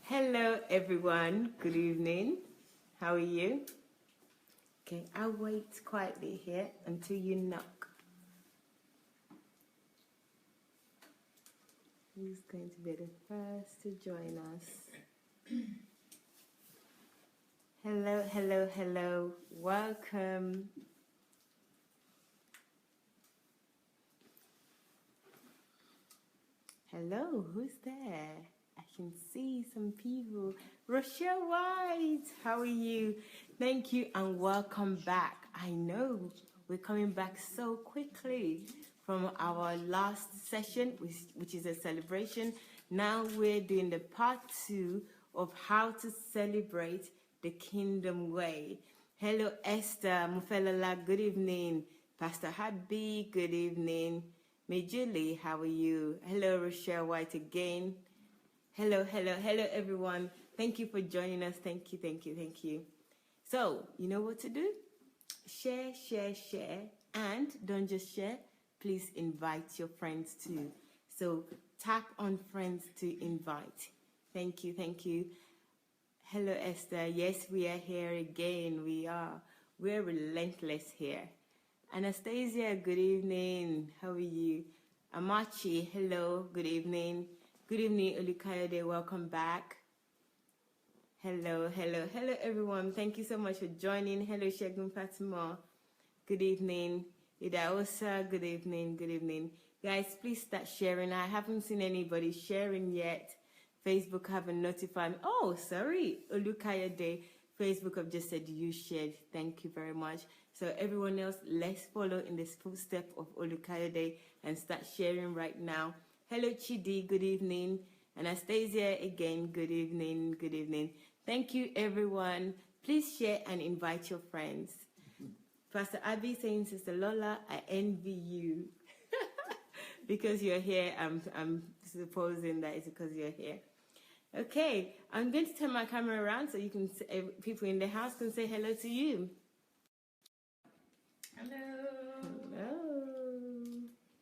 Hello everyone, good evening. How are you? Okay, I'll wait quietly here until you knock. Who's going to be the first to join us? Hello, hello, hello. Welcome. Hello, who's there? I can see some people. Rochelle White, how are you? Thank you and welcome back. I know we're coming back so quickly from our last session, which is a celebration. Now we're doing the part 2 of how to celebrate the kingdom way. Hello, Esther Mufelala, good evening. Pastor Hadbi, good evening. Julie, how are you? Hello, Rochelle White again. Hello, hello, hello, everyone. Thank you for joining us. Thank you, thank you, thank you. So, you know what to do? Share, share, share. And don't just share, please invite your friends too. So, tap on friends to invite. Thank you, thank you. Hello, Esther. Yes, we are here again. We're relentless here. Anastasia, good evening. How are you? Amachi, hello, good evening. Good evening, Olukayode, welcome back. Hello, hello, hello, everyone. Thank you so much for joining. Hello, Shegun Fatima. Good evening. Idaosa, good evening, good evening. Guys, please start sharing. I haven't seen anybody sharing yet. Facebook haven't notified me. Oh, sorry, Olukayode. Facebook have just said you shared. Thank you very much. So everyone else, let's follow in the footstep of Olukayode and start sharing right now. Hello, Chidi, good evening. Anastasia, again, good evening, good evening. Thank you, everyone. Please share and invite your friends. Pastor Abby saying, Sister Lola, I envy you. Because you're here, I'm supposing that it's because you're here. Okay, I'm going to turn my camera around so you can, people in the house can say hello to you. Hello. Hello.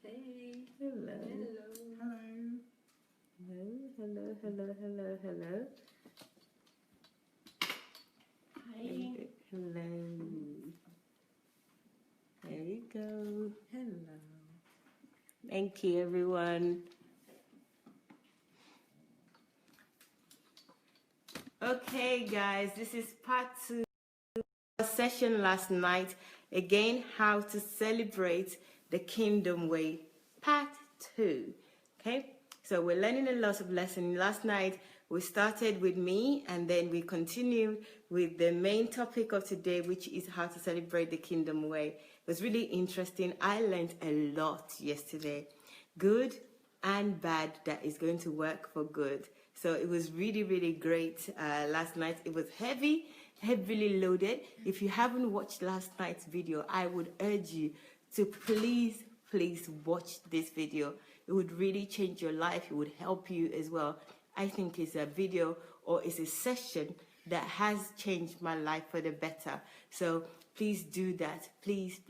Hey. Hello. Hello. Hello. Hello, hello, hello, hello. Hi. Hello. There you go. Hello. Thank you, everyone. Okay, guys, this is part 2 of our session last night. Again, how to celebrate the kingdom way. Part 2. Okay, so we're learning a lot of lessons. Last night, we started with me, and then we continued with the main topic of today, which is how to celebrate the kingdom way. It was really interesting. I learned a lot yesterday. Good and bad that is going to work for good. So it was really, really great last night. It was heavily loaded. If you haven't watched last night's video, I would urge you to please watch this video. It would really change your life. It would help you as well. I think it's a video or it's a session that has changed my life for the better. So please do that. Please,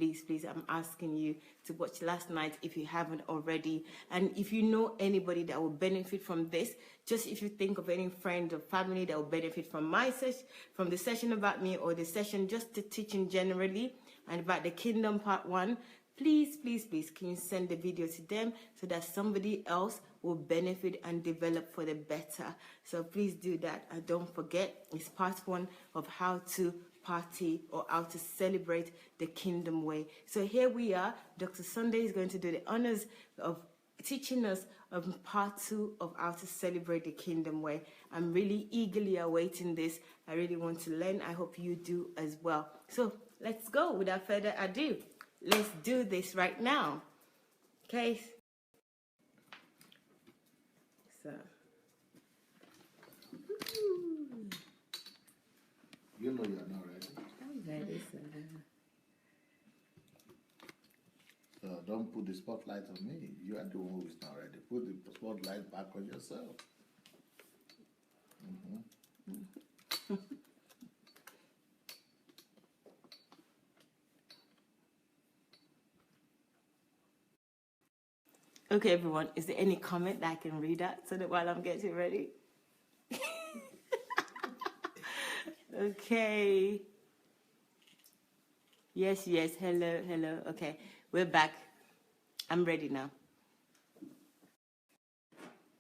I'm asking you to watch last night if you haven't already. And if you know anybody that will benefit from this, just if you think of any friend or family that will benefit from my session, from the session about me or the session just the teaching generally and about the kingdom part 1, please, can you send the video to them so that somebody else will benefit and develop for the better. So please do that. And don't forget, it's part 1 of how to party or how to celebrate the kingdom way. So here we are. Dr. Sunday is going to do the honors of teaching us of part 2 of how to celebrate the kingdom way. I'm really eagerly awaiting this. I really want to learn. I hope you do as well. So let's go without further ado. Let's do this right now. Okay. So. You know you're not ready. I'm ready, sir. Don't put the spotlight on me. You are the one who's not ready. Put the spotlight back on yourself. Okay, everyone, is there any comment that I can read out so that while I'm getting ready? Okay. Yes, yes. Hello, hello. Okay, we're back. I'm ready now.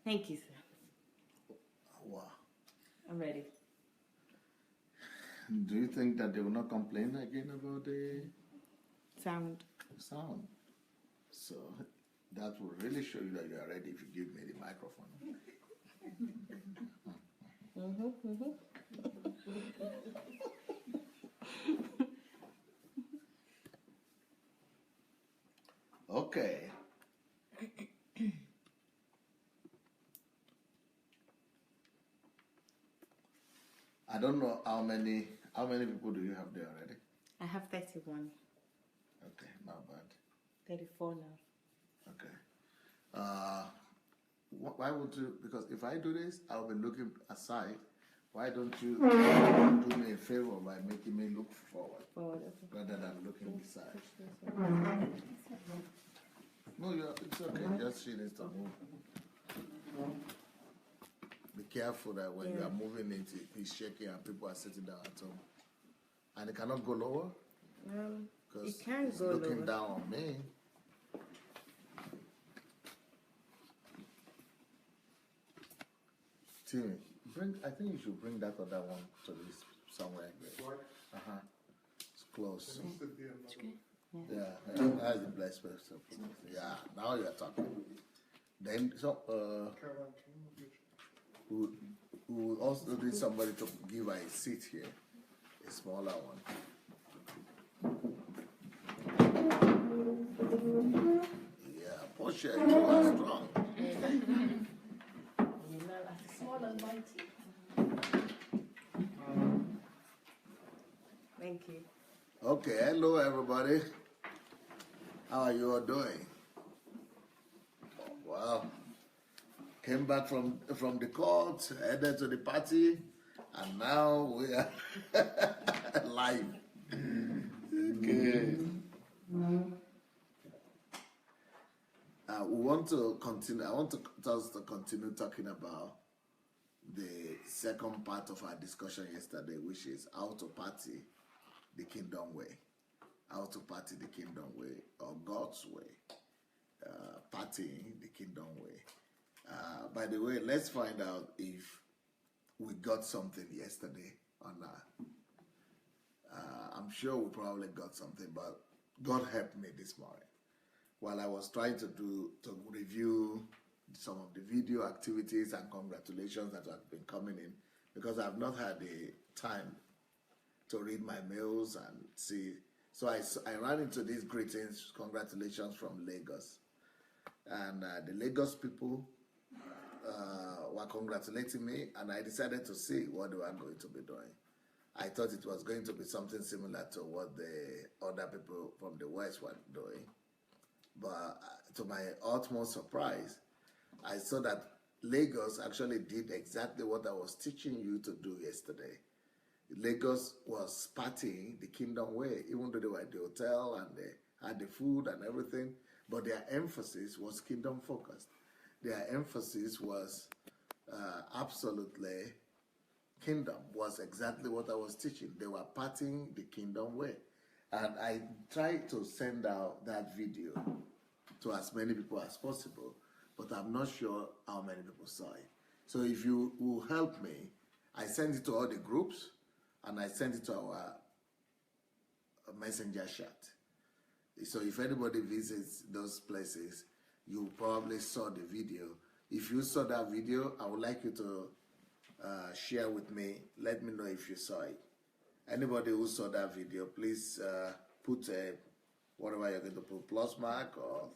Thank you, sir. Wow. I'm ready. Do you think that they will not complain again about the Sound. sound? So that will really show you that you are ready if you give me the microphone. Okay. I don't know how many people do you have there already? I have 31. Okay, not bad. 34 now. Okay. Why would you? Because if I do this, I'll be looking aside. Why don't you do me a favor by making me look forward Okay. rather than looking beside? No, it's okay. Just she needs to move. Be careful that when you are moving it, it's shaking and people are sitting down at home. And it cannot go lower? Because it can it's go looking lower. down on me. Timmy, I think you should bring that other one to this somewhere. Uh-huh. It's close. Yeah, that's the blessed person. Yeah, now you're talking. Then, we also need somebody to give her a seat here, a smaller one. Yeah, Portia, you are strong. Small and mighty. Thank you. Okay, hello everybody. How are you all doing? Wow. Came back from the court, headed to the party, and now we are live. Okay. We want to continue. I want us to continue talking about the second part of our discussion yesterday, which is how to party the kingdom way. How to party the kingdom way, or God's way. Partying the kingdom way. By the way, let's find out if we got something yesterday or not. I'm sure we probably got something, but God helped me this morning. While I was trying to review some of the video activities and congratulations that have been coming in, because I've not had the time to read my mails and see. So I ran into these greetings, congratulations from Lagos. And the Lagos people were congratulating me, and I decided to see what they were going to be doing. I thought it was going to be something similar to what the other people from the West were doing. But to my utmost surprise, I saw that Lagos actually did exactly what I was teaching you to do yesterday. Lagos was partying the kingdom way, even though they were at the hotel and they had the food and everything, but their emphasis was kingdom focused. Their emphasis was absolutely kingdom, was exactly what I was teaching. They were partying the kingdom way. And I tried to send out that video to as many people as possible, but I'm not sure how many people saw it. So if you will help me, I sent it to all the groups, and I sent it to our messenger chat. So if anybody visits those places, you probably saw the video. If you saw that video, I would like you to share with me. Let me know if you saw it. Anybody who saw that video, please put whatever you're going to put, plus mark or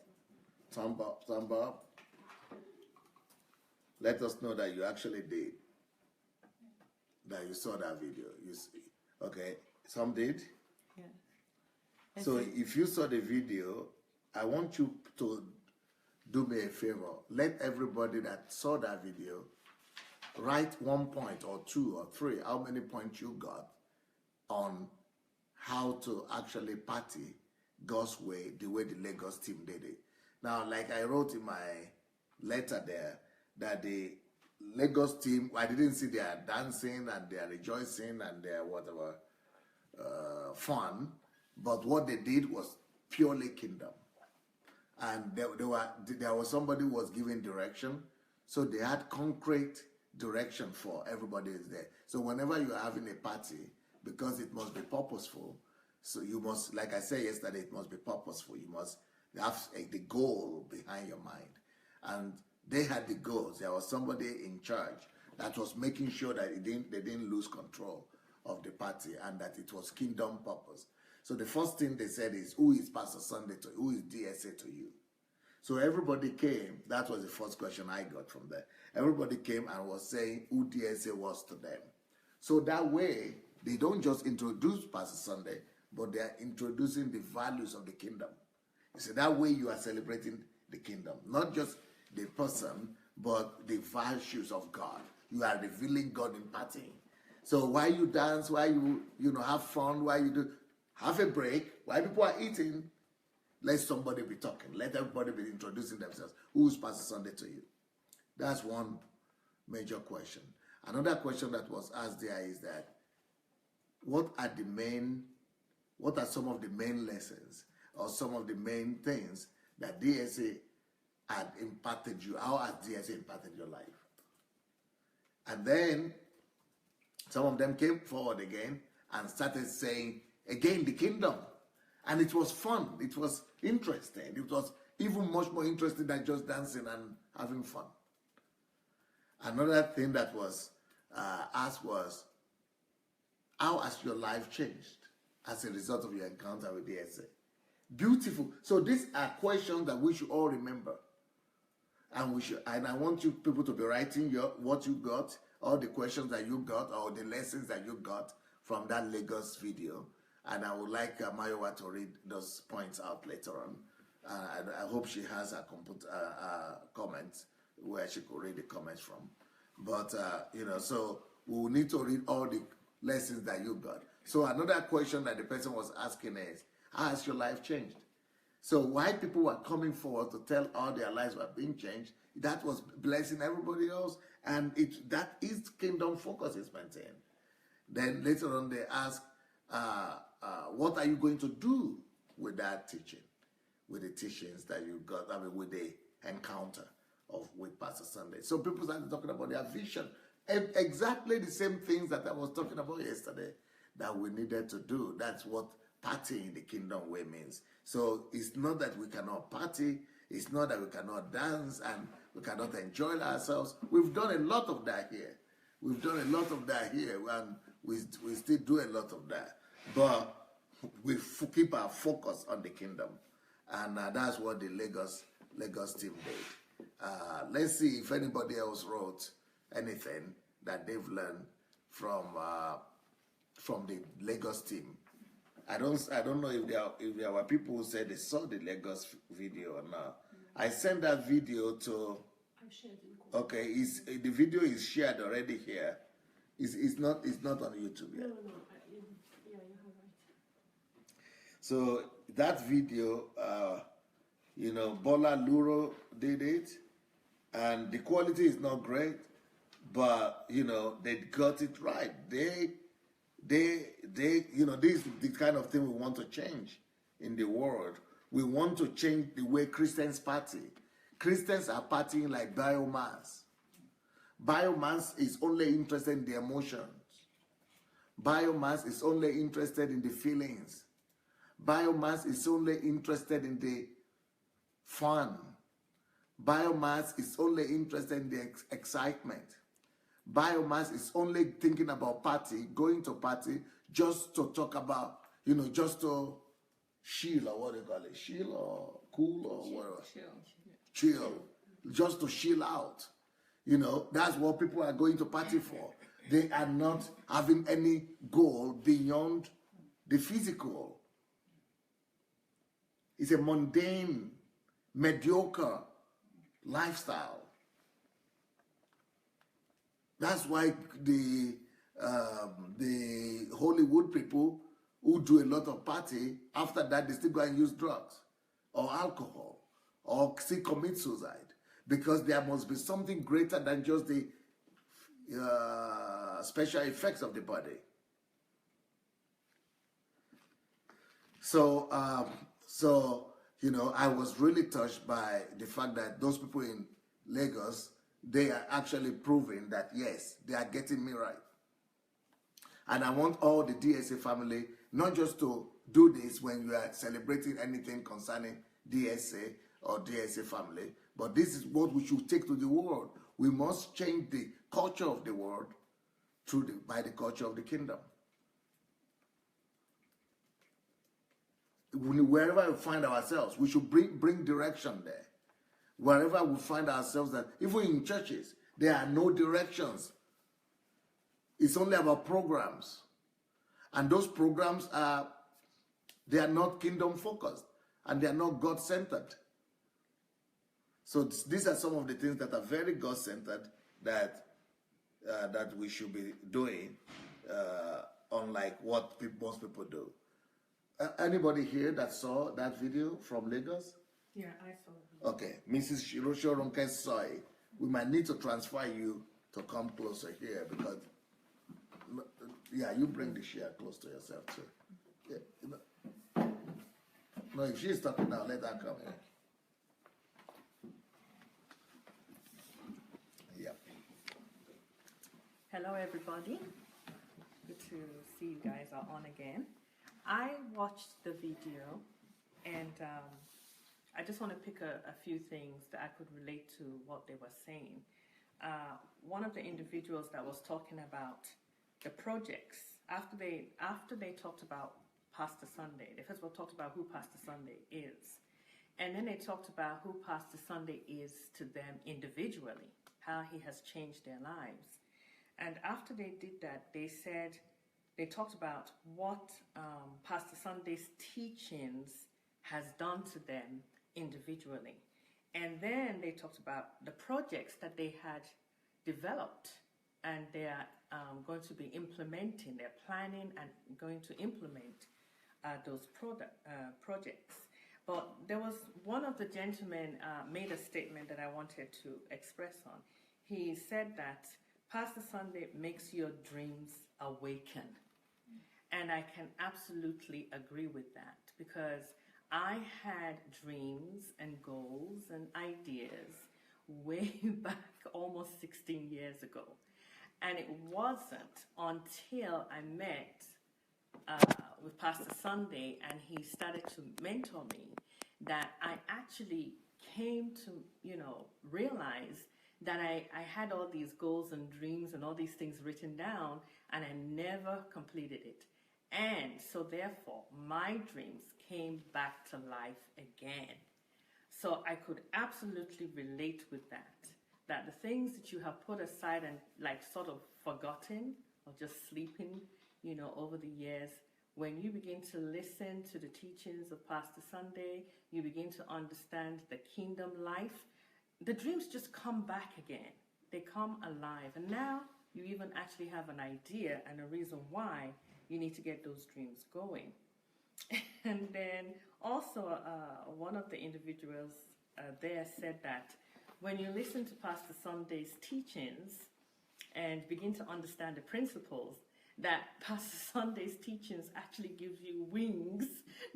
thumb up. Let us know that you actually did, that you saw that video. You see. Okay, some did? Yeah. So if you saw the video, I want you to do me a favor. Let everybody that saw that video write 1 point or 2 or 3, how many points you got on how to actually party God's way, the way the Lagos team did it. Now, like I wrote in my letter there, that the Lagos team, I didn't see their dancing and their rejoicing and their whatever fun, but what they did was purely kingdom. And there was somebody who was giving direction, so they had concrete direction for everybody is there. So whenever you're having a party, because it must be purposeful, so you must, like I said yesterday, it must be purposeful. You must have the goal behind your mind. And they had the goals. There was somebody in charge that was making sure that they didn't lose control of the party and that it was kingdom purpose. So the first thing they said is, who is Pastor Sunday to you? Who is DSA to you? So everybody came. That was the first question I got from there. Everybody came and was saying who DSA was to them. So that way, they don't just introduce Pastor Sunday, but they are introducing the values of the kingdom. You see, that way you are celebrating the kingdom, not just the person, but the virtues of God. You are revealing God in partying. So why you dance, why you have fun, why you do, have a break, while people are eating, let somebody be talking. Let everybody be introducing themselves. Who's Pastor Sunday to you? That's one major question. Another question that was asked there is that, what are some of the main lessons or some of the main things that DSA had impacted you? How has DSA impacted your life? And then some of them came forward again and started saying, again, the kingdom. And it was fun. It was interesting. It was even much more interesting than just dancing and having fun. Another thing that was asked was, how has your life changed as a result of your encounter with DSA? Beautiful. So these are questions that we should all remember. And I want you people to be writing what you got, all the questions that you got, or the lessons that you got from that Lagos video. And I would like Mayowa to read those points out later on. And I hope she has a comments where she could read the comments from. But, so we will need to read all the lessons that you got. So another question that the person was asking is, how has your life changed? So why people were coming forward to tell all their lives were being changed, that was blessing everybody else. And that is kingdom focus is maintained. Then later on they ask, what are you going to do with that teaching, with the teachings that you got, with the encounter with Pastor Sunday? So people started talking about their vision, and exactly the same things that I was talking about yesterday that we needed to do. That's what party in the kingdom way means. So it's not that we cannot party, it's not that we cannot dance and we cannot enjoy ourselves. We've done a lot of that here. And we still do a lot of that. But we keep our focus on the kingdom. And that's what the Lagos team did. Let's see if anybody else wrote anything that they've learned from the Lagos team. I don't know if there were people who said they saw the Lagos video or not. I sent that video to. I shared it. Okay, the video is shared already here. It's not on YouTube yet. No. Yeah, you have right. So that video, Bola Luro did it, and the quality is not great, but they got it right. They this is the kind of thing we want to change in the world. We want to change the way Christians party. Christians are partying like biomass. Biomass is only interested in the emotions. Biomass is only interested in the feelings. Biomass is only interested in the fun. Biomass is only interested in the excitement. Biomass is only thinking about party, going to party, just to talk about, just to chill, or what do you call it? Chill or cool or whatever. Chill. Just to chill out. That's what people are going to party for. They are not having any goal beyond the physical. It's a mundane, mediocre lifestyle. That's why the Hollywood people who do a lot of party, after that they still go and use drugs or alcohol or still commit suicide, because there must be something greater than just the special effects of the body. So, I was really touched by the fact that those people in Lagos, they are actually proving that, yes, they are getting me right. And I want all the DSA family not just to do this when you are celebrating anything concerning DSA or DSA family, but this is what we should take to the world. We must change the culture of the world by the culture of the kingdom. Wherever we find ourselves, we should bring direction there. Wherever we find ourselves, that even in churches, there are no directions. It's only about programs. And those programs they are not kingdom focused and they are not God-centered. So these are some of the things that are very God-centered that we should be doing, unlike what most people do. Anybody here that saw that video from Lagos? Yeah, I saw it. Okay, Mrs. Shirosho Ronke saw it. We might need to transfer you to come closer here because, yeah, you bring the chair close to yourself too. Yeah, no, if she's talking now, let her come here. Yeah. Hello, everybody. Good to see you guys are on again. I watched the video, and I just want to pick a few things that I could relate to what they were saying. One of the individuals that was talking about the projects, after they talked about Pastor Sunday, they first of all talked about who Pastor Sunday is. And then they talked about who Pastor Sunday is to them individually, how he has changed their lives. And after they did that, they talked about what Pastor Sunday's teachings has done to them individually. And then they talked about the projects that they had developed and they are going to be implementing. They're planning and going to implement those projects. But there was one of the gentlemen made a statement that I wanted to express on. He said that Pastor Sunday makes your dreams awaken. And I can absolutely agree with that because I had dreams and goals and ideas way back almost 16 years ago. And it wasn't until I met with Pastor Sunday and he started to mentor me that I actually came to, realize that I had all these goals and dreams and all these things written down and I never completed it. And so therefore, my dreams came back to life again. So I could absolutely relate with that the things that you have put aside and like sort of forgotten or just sleeping, over the years, when you begin to listen to the teachings of Pastor Sunday, you begin to understand the kingdom life, the dreams just come back again. They come alive. And now you even actually have an idea and a reason why you need to get those dreams going. And then also one of the individuals there said that when you listen to Pastor Sunday's teachings and begin to understand the principles, that Pastor Sunday's teachings actually gives you wings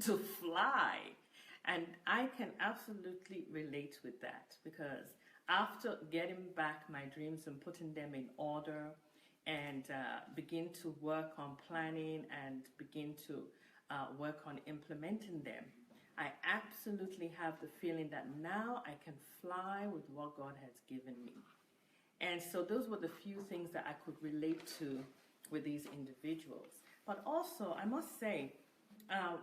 to fly. And I can absolutely relate with that because after getting back my dreams and putting them in order and begin to work on planning and begin to work on implementing them, I absolutely have the feeling that now I can fly with what God has given me. And so those were the few things that I could relate to with these individuals. But also, I must say,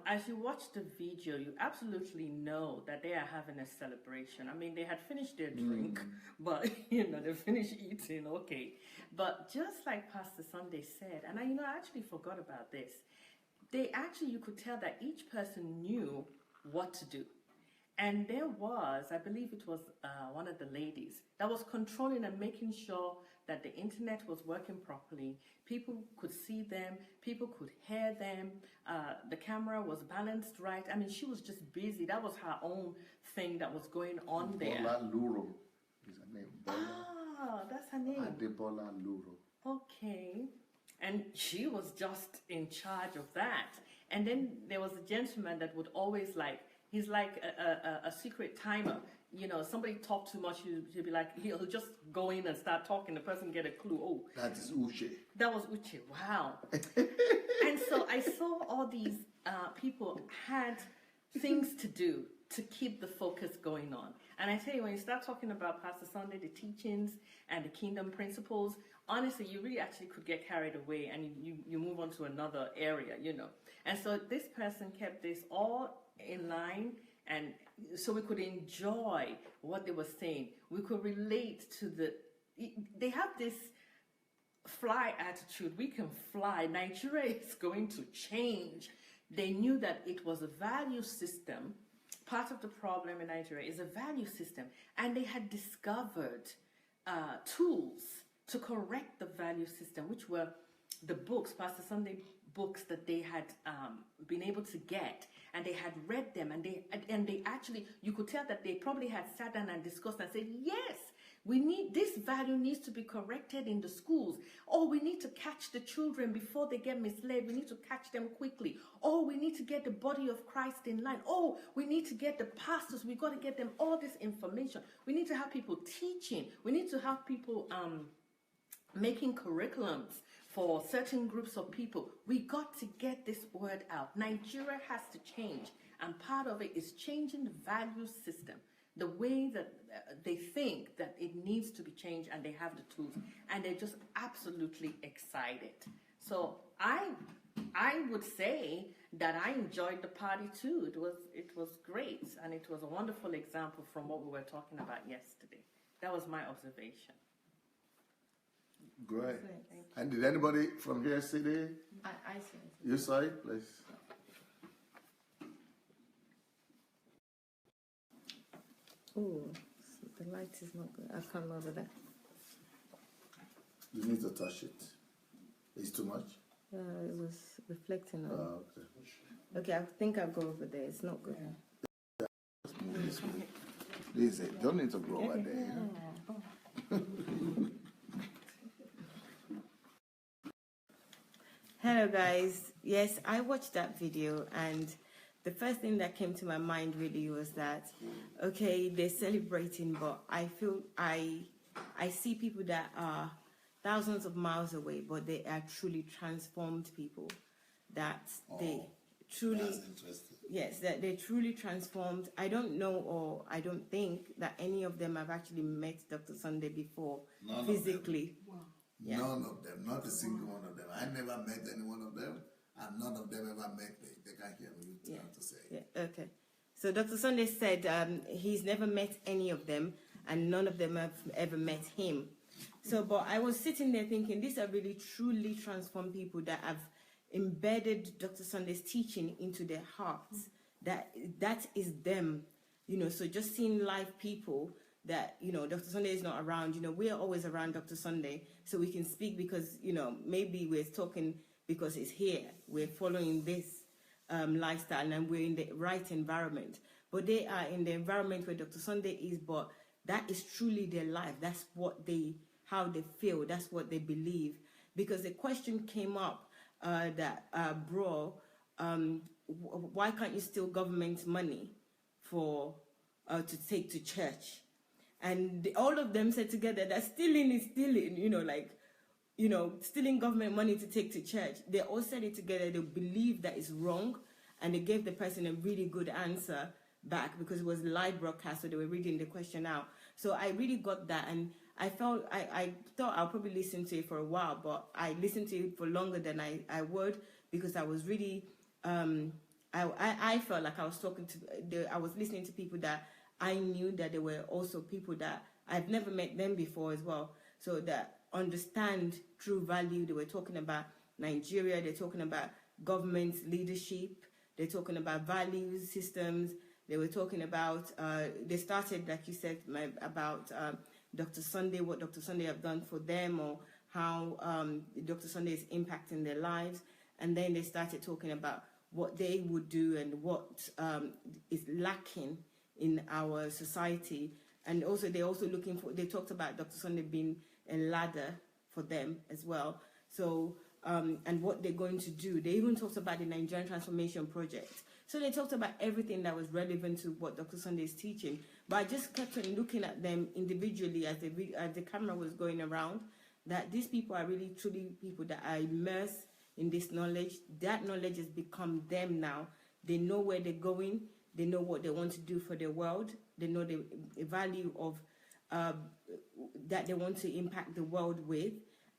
as you watch the video, you absolutely know that they are having a celebration. I mean, they had finished their drink, but, they finished eating, okay. But just like Pastor Sunday said, and I actually forgot about this, you could tell that each person knew what to do. And there was, I believe it was one of the ladies that was controlling and making sure that the internet was working properly. People could see them, people could hear them, the camera was balanced right. I mean, she was just busy. That was her own thing that was going on there. Bola Luro is her name. Bola. Ah, that's her name. Adebola Luro. Okay. And she was just in charge of that. And then there was a gentleman that would always he's like a secret timer. You know, somebody talk too much, he'll be like, he'll just go in and start talking. The person get a clue. Oh, That is Uche. that was Uche. Wow. And so I saw all these people had things to do to keep the focus going on. And I tell you, when you start talking about Pastor Sunday, the teachings and the kingdom principles, honestly, you really actually could get carried away and you move on to another area, you know. And so this person kept this all in line, and so we could enjoy what they were saying. We could relate to they have this fly attitude. We can fly. Nigeria is going to change. They knew that it was a value system. Part of the problem in Nigeria is a value system, and they had discovered tools to correct the value system, which were the books, Pastor Sunday books that they had been able to get, and they had read them, and they actually, you could tell that they probably had sat down and discussed and said, yes, we need, this value needs to be corrected in the schools. Or we need to catch the children before they get misled. We need to catch them quickly. Or we need to get the body of Christ in line. Oh, we need to get the pastors. We got to get them all this information. We need to have people teaching. We need to have people making curriculums for certain groups of people. We got to get this word out. Nigeria has to change. And part of it is changing the value system. The way that they think that it needs to be changed, and they have the tools, and they're just absolutely excited. So I would say that I enjoyed the party too. It was great, and it was a wonderful example from what we were talking about yesterday. That was my observation. Great. And did anybody from here see it? I see it. You saw it, please. Oh, the light is not good. I can't over that. You need to touch it. It's too much? It was reflecting on Okay. it. Okay, I think I'll go over there. It's not good. Just move this way. Please, don't need to go over there. Hello guys. Yes, I watched that video, and the first thing that came to my mind really was that, okay, they're celebrating, but I feel I see people that are thousands of miles away, but they are truly transformed people. That they truly, That's interesting. yes, that they're truly transformed. I don't know, or I don't think that any of them have actually met Dr. Sunday before None of physically. Yeah. None of them, not a single one of them. I never met any one of them, and none of them ever met me. They can't hear me trying to say. Yeah, okay. So Dr. Sunday said he's never met any of them, and none of them have ever met him. So, but I was sitting there thinking, these are really truly transformed people that have embedded Dr. Sunday's teaching into their hearts. That is them, you know. So just seeing live people that, you know, Dr. Sunday is not around. You know, we're always around Dr. Sunday, so we can speak because, you know, maybe we're talking because it's here. We're following this lifestyle, and we're in the right environment. But they are in the environment where Dr. Sunday is, but that is truly their life. That's how they feel. That's what they believe. Because the question came up why can't you steal government money to take to church? And all of them said together that stealing is stealing, stealing government money to take to church. They all said it together. They believe that it's wrong, and they gave the person a really good answer back because it was live broadcast, so they were reading the question out. So I really got that, and I thought I'll probably listen to it for a while, but I listened to it for longer than I would, because I was really I felt like I was listening to people that I knew, that there were also people that I've never met them before as well, so that understand true value. They were talking about Nigeria, they're talking about government leadership, they're talking about values systems, they were talking about they started, like you said, about Dr. Sunday, what Dr. Sunday have done for them, or how Dr. Sunday is impacting their lives. And then they started talking about what they would do and what is lacking in our society, And also they're also looking for, they talked about Dr. Sunday being a ladder for them as well. So, and what they're going to do. They even talked about the Nigerian Transformation Project. So they talked about everything that was relevant to what Dr. Sunday is teaching. But I just kept on looking at them individually as the camera was going around, that these people are really truly people that are immersed in this knowledge. That knowledge has become them now. They know where they're going. They know what they want to do for the world. They know the value of that they want to impact the world with.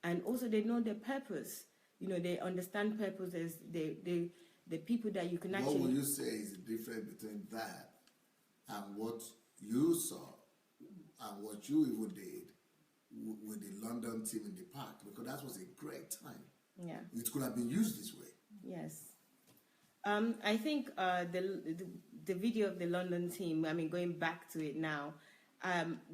And also they know their purpose. You know, they understand purpose as the people that you can actually... What would you say is the difference between that and what you saw and what you even did with the London team in the park? Because that was a great time. Yeah. It could have been used this way. Yes. I think the video of the London team, I mean, going back to it now,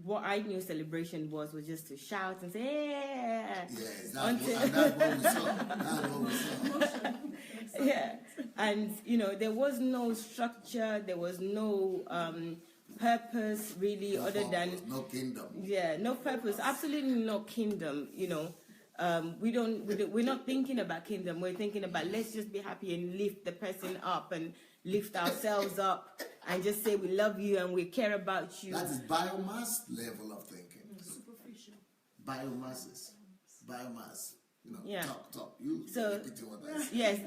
what I knew celebration was just to shout and say, yeah. Yes, that's what we saw. That's what we saw. Yeah. And, you know, there was no structure, there was no purpose really, No other purpose, than... no kingdom. Yeah, no purpose, absolutely no kingdom, you know. We're not thinking about kingdom, we're thinking about let's just be happy and lift the person up and lift ourselves up and just say we love you and we care about you. That is biomass level of thinking. Superficial. Biomass. You know, Yeah. top. You So, repeat what I said. Yes,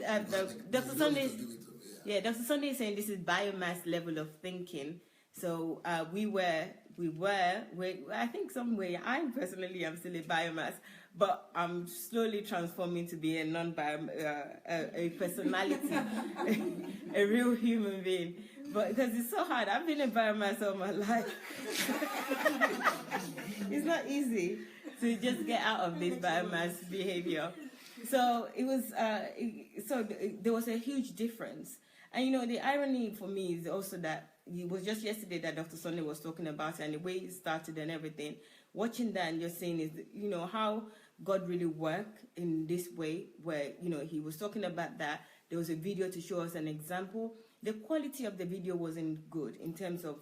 Dr. You Sunday. don't need to give it to me, Yeah, Dr. Sunday is saying this is biomass level of thinking. So I think somewhere, I personally am still a biomass, but I'm slowly transforming to be a a personality, a real human being. But because it's so hard, I've been a biomass all my life. It's not easy to just get out of this biomass behavior. So it was, there was a huge difference. And you know, the irony for me is also that it was just yesterday that Dr. Sunday was talking about it and the way it started and everything. Watching that and just seeing is, you know, how God really worked in this way where, you know, he was talking about that. There was a video to show us an example. The quality of the video wasn't good in terms of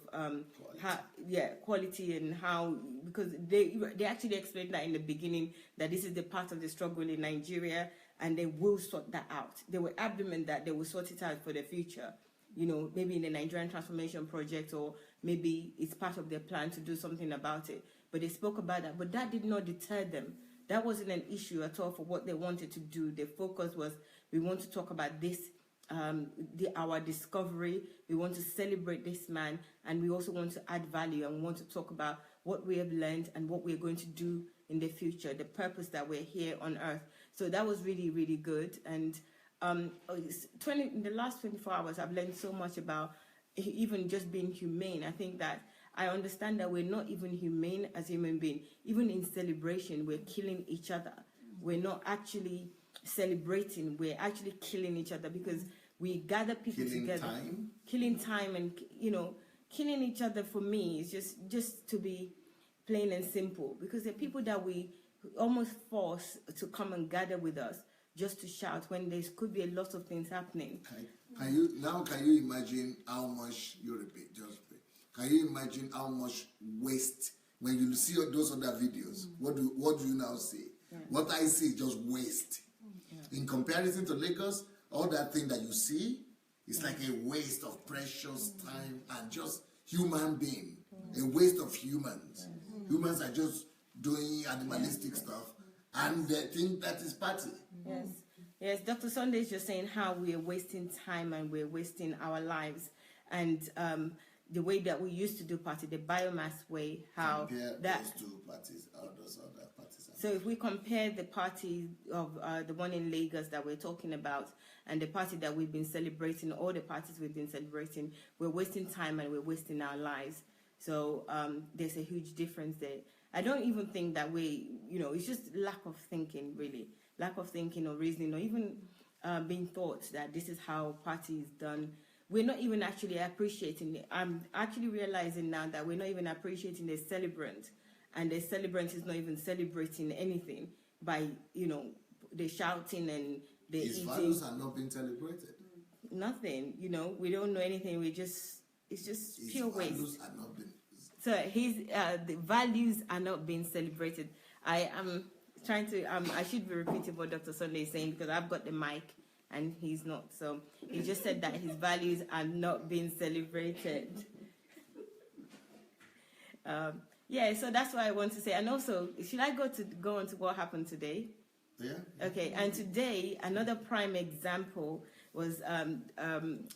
quality and how, because they actually explained that in the beginning that this is the part of the struggle in Nigeria and they will sort that out. They were adamant that they will sort it out for the future. You know, maybe in the Nigerian Transformation Project, or maybe it's part of their plan to do something about it. But they spoke about that, but that did not deter them. That wasn't an issue at all for what they wanted to do. Their focus was, we want to talk about this, our discovery. We want to celebrate this man, and we also want to add value, and we want to talk about what we have learned and what we're going to do in the future, the purpose that we're here on earth. So that was really, really good. And in the last 24 hours, I've learned so much about even just being humane. I think that I understand that we're not even humane as human beings. Even in celebration, we're killing each other. We're not actually celebrating, we're actually killing each other because we gather people together. Killing time and, you know, killing each other for me is just to be plain and simple, because there are people that we almost force to come and gather with us just to shout when there could be a lot of things happening. Can you imagine how much can you imagine how much waste when you see those other videos? What do you now see? Yeah. What I see is just waste. Yeah. In comparison to Lagos, all that thing that you see is like a waste of precious time and just human being. A waste of humans. Humans are just doing animalistic stuff and they think that is party. Yes. Yes, Dr. Sunday is just saying how we are wasting time and we're wasting our lives. And the way that we used to do party, the biomass way, how compare that those two parties, how those other parties are. So if we compare the party of the one in Lagos that we're talking about and the party that we've been celebrating, all the parties we've been celebrating, we're wasting time and we're wasting our lives. So there's a huge difference there. I don't even think that it's just lack of thinking, really. Lack of thinking or reasoning or even being taught that this is how party is done. We're not even actually appreciating it. I'm actually realizing now that we're not even appreciating the celebrant, and the celebrant is not even celebrating anything by, the shouting and the His eating. values are not being celebrated. Nothing, we don't know anything. It's just pure waste. His values are not being So the values are not being celebrated. I am trying to, I should be repeating what Dr. Sunday is saying because I've got the mic and he's not. So he just said that his values are not being celebrated. Yeah, so that's what I want to say. And also, should I go on to what happened today? Yeah. Okay, and today, another prime example was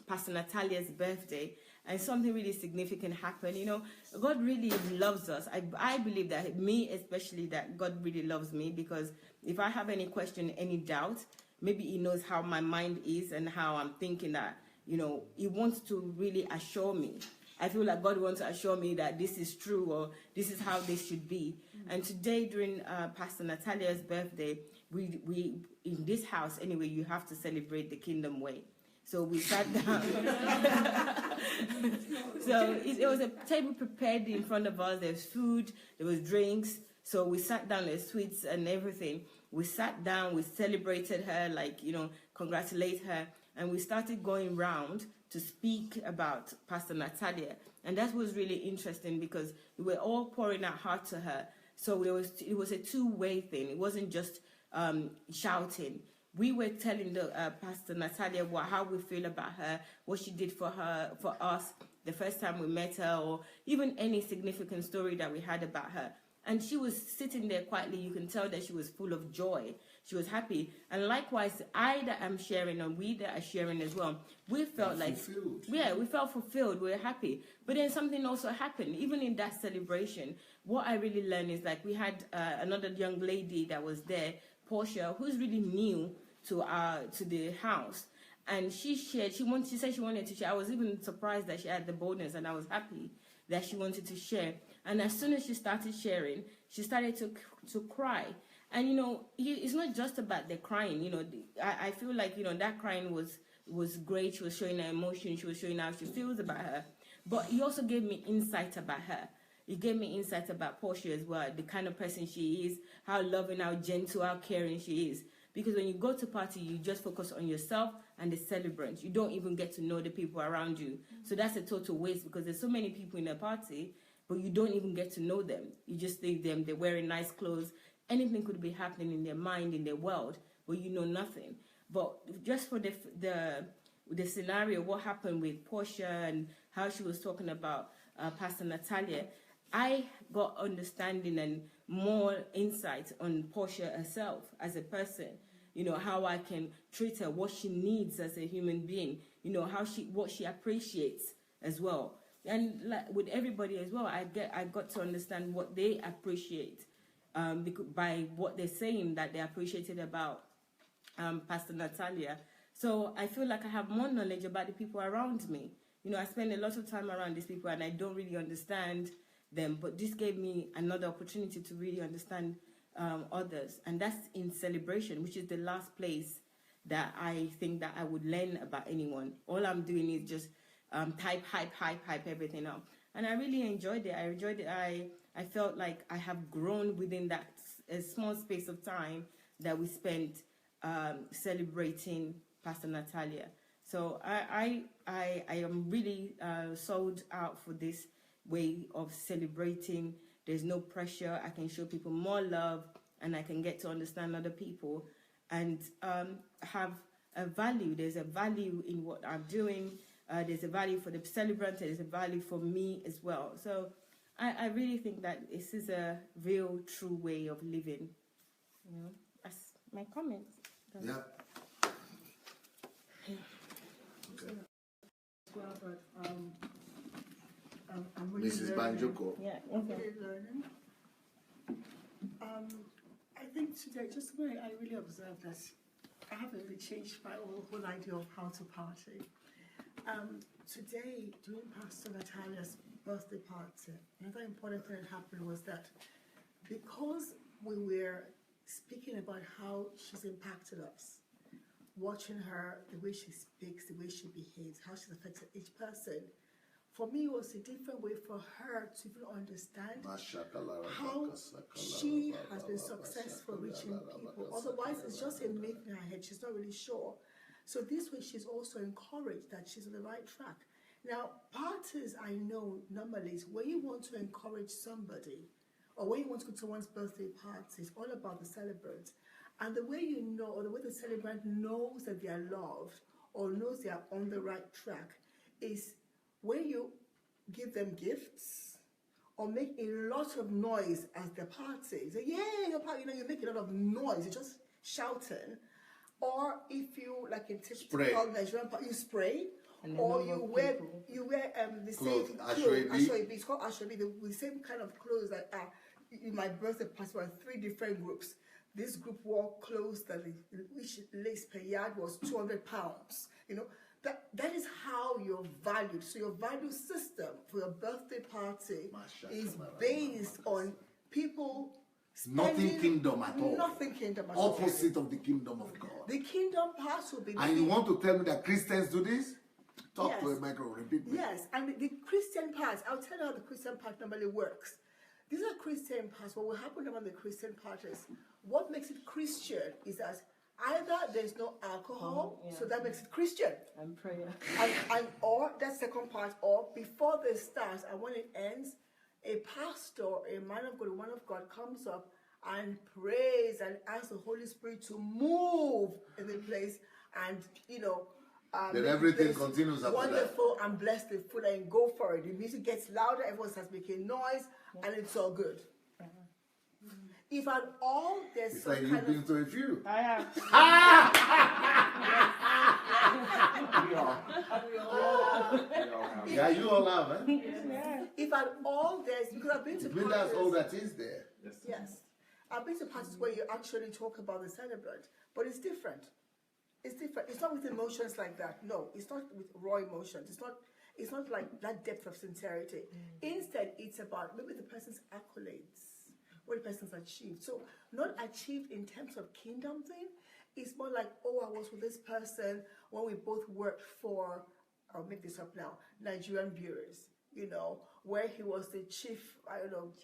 Pastor Natalia's birthday, and something really significant happened. You know, God really loves us. I believe that, me especially, that God really loves me, because if I have any question, any doubt, maybe he knows how my mind is and how I'm thinking, that, you know, he wants to really assure me. I feel like God wants to assure me that this is true, or this is how this should be. And today, during Pastor Natalia's birthday, we in this house anyway, you have to celebrate the kingdom way. So we sat down. So it was a table prepared in front of us. There's food, there was drinks. So we sat down, there's sweets and everything. We sat down, we celebrated her, like, you know, congratulate her. And we started going round to speak about Pastor Natalia. And that was really interesting because we were all pouring our heart to her. So it was a two-way thing. It wasn't just shouting. We were telling Pastor Natalia how we feel about her, what she did for us the first time we met her, or even any significant story that we had about her. And she was sitting there quietly. You can tell that she was full of joy. She was happy. And likewise, I that am sharing, and we that are sharing as well, we felt like, fulfilled. Yeah, we felt fulfilled. We were happy. But then something also happened. Even in that celebration, what I really learned is, like, we had another young lady that was there, Portia, who's really new to the house. And she shared, she said she wanted to share. I was even surprised that she had the boldness, and I was happy that she wanted to share. And as soon as she started sharing, she started to cry. And, you know, it's not just about the crying. You know, I feel like, you know, that crying was great. She was showing her emotion. She was showing how she feels about her. But he also gave me insight about her. He gave me insight about Portia as well, the kind of person she is, how loving, how gentle, how caring she is. Because when you go to party, you just focus on yourself and the celebrants. You don't even get to know the people around you. So that's a total waste, because there's so many people in a party, but you don't even get to know them. You just see them, they're wearing nice clothes. Anything could be happening in their mind, in their world, but you know nothing. But just for the scenario, what happened with Portia and how she was talking about Pastor Natalia, I got understanding and more insight on Portia herself as a person. You know, how I can treat her, what she needs as a human being. You know, what she appreciates as well. And like with everybody as well, I got to understand what they appreciate by what they're saying that they appreciated about Pastor Natalia. So I feel like I have more knowledge about the people around me. You know, I spend a lot of time around these people and I don't really understand them, but this gave me another opportunity to really understand others. And that's in celebration, which is the last place that I think that I would learn about anyone. All I'm doing is just hype everything up. And I really enjoyed it. I felt like I have grown within that small space of time that we spent celebrating Pastor Natalia. So I am really sold out for this way of celebrating. There's no pressure. I can show people more love, and I can get to understand other people and have a value. There's a value in what I'm doing. There's a value for the celebrant. There's a value for me as well. So I really think that this is a real, true way of living. You know, that's my comments. Yeah. Okay. Well, but I'm really Mrs. learning. Banjoko. Yeah. I'm Okay. really learning. I think today, just the way I really observed that I haven't really changed my whole idea of how to party. Today, during Pastor Natalia's birthday party, another important thing that happened was that because we were speaking about how she's impacted us, watching her, the way she speaks, the way she behaves, how she's affected each person, for me it was a different way for her to even understand how she has been successful reaching people. Otherwise, it's just a myth in her head. She's not really sure. So this way, she's also encouraged that she's on the right track. Now, parties, I know normally is when you want to encourage somebody or when you want to go to someone's birthday party, it's all about the celebrant. And the way you know, or the way the celebrant knows that they are loved or knows they are on the right track is when you give them gifts or make a lot of noise at the party. So, yeah, your party, you make a lot of noise, you're just shouting. Or if you, like in typical Nigerian party, you spray. Or you wear the clothes, same clothes. It's called Ashwebi. The same kind of clothes that are in my birthday party were 3 different groups. This group wore clothes that each lace per yard was 200 pounds. That is how you're valued. So your value system for your birthday party is based on people. Nothing kingdom at all. Nothing kingdom at all. Opposite of the kingdom of God. The kingdom part will be. And you want to tell me that Christians do this? Talk to a micro, repeat me. Yes, and the Christian part, I'll tell you how the Christian part normally works. These are Christian parts. What will happen around the Christian part is, what makes it Christian is that either there's no alcohol, so that makes it Christian. And prayer. Or that second part, or before they start and when it ends, a pastor, a man of God, a woman of God comes up and prays and asks the Holy Spirit to move in the place and, then everything continues after wonderful that. And bless the food and go for it. The music gets louder, everyone starts making noise, and it's all good. If at all there's it's some like kind you've been to a few. I have. Yeah, you all have, eh? Yeah. If at all there's, because I've been to parties. That's all that is there. Yes. I've been to parties where you actually talk about the celebrant, but it's different. It's different. It's not with emotions like that. No, it's not with raw emotions. It's not like that depth of sincerity. Instead, it's about maybe the person's accolades, what the person's achieved. So not achieved in terms of kingdom thing. It's more like, oh, I was with this person when we both worked for, I'll make this up now, Nigerian Breweries, where he was the chief,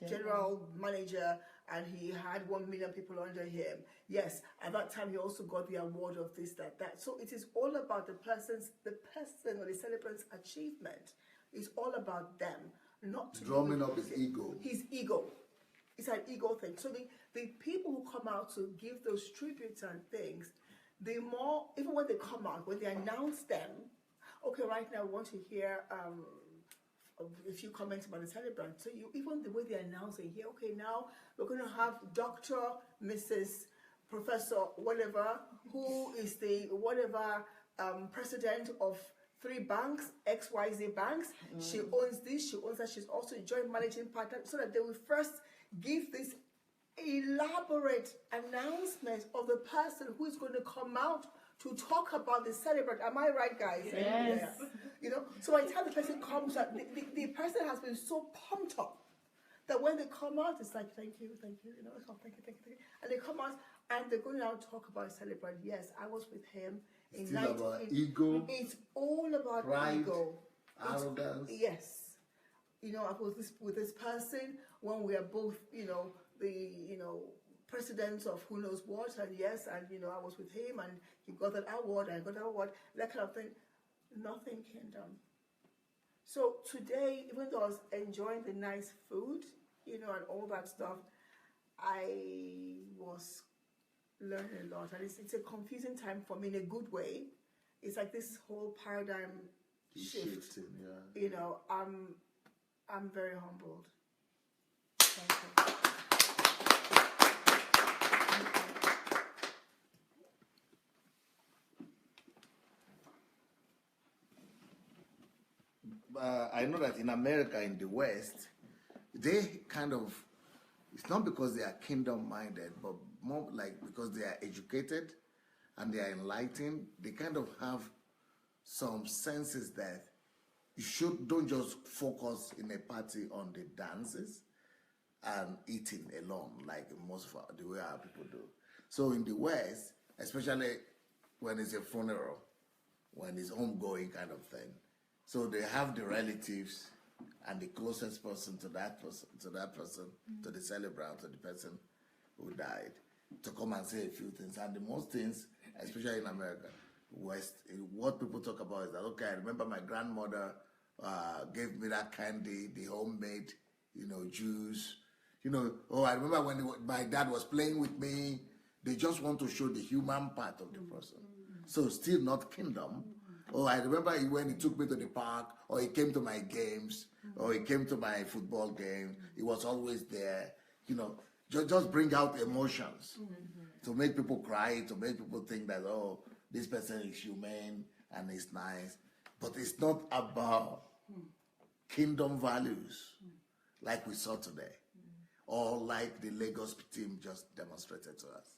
general manager, and he had 1 million people under him. Yes, at that time he also got the award of this, that. So it is all about the person or the celebrant's achievement. It's all about them, not to drumming up his ego. His ego. It's an ego thing. So the people who come out to give those tributes and things, the more, even when they come out, when they announce them, okay, right now we want to hear a few comments about the celebrant. So even the way they announce it here, okay, now we're going to have Dr. Mrs. Professor whatever, who is the whatever president of 3 banks, XYZ banks. She owns this, she owns that. She's also a joint managing partner, so that they will first give this elaborate announcement of the person who is going to come out to talk about the celebrant. Am I right, guys? Yes. Yeah. So by the time the person comes out, the person has been so pumped up that when they come out, it's like, thank you, thank you, thank you. And they come out and they're going to now talk about a celebrant. Yes, I was with him. Still about ego. It's all about pride, ego. arrogance. Yes. I was with this person when we are both, the president of who knows what, and yes, and I was with him and he got that award, I got that award, that kind of thing. Nothing kingdom. So today, even though I was enjoying the nice food, and all that stuff, I was learning a lot, and it's a confusing time for me in a good way. It's like this whole paradigm shift. Yeah. I'm very humbled. Thank you. I know that in America, in the West, they kind of, it's not because they are kingdom minded, but more like because they are educated and they are enlightened. They kind of have some senses that don't just focus in a party on the dances and eating alone, like most of the way our people do. So in the West, especially when it's a funeral, when it's homegoing kind of thing, so they have the relatives and the closest person to that person, to the celebrant, to the person who died, to come and say a few things. And the most things, especially in America, West, what people talk about is that, okay, I remember my grandmother gave me that candy, the homemade, juice. I remember when my dad was playing with me, they just want to show the human part of the person. So still not kingdom. I remember when he took me to the park, or he came to my games, or he came to my football game, he was always there. Just bring out emotions to make people cry, to make people think that, this person is humane and is nice. But it's not about kingdom values like we saw today, or like the Lagos team just demonstrated to us.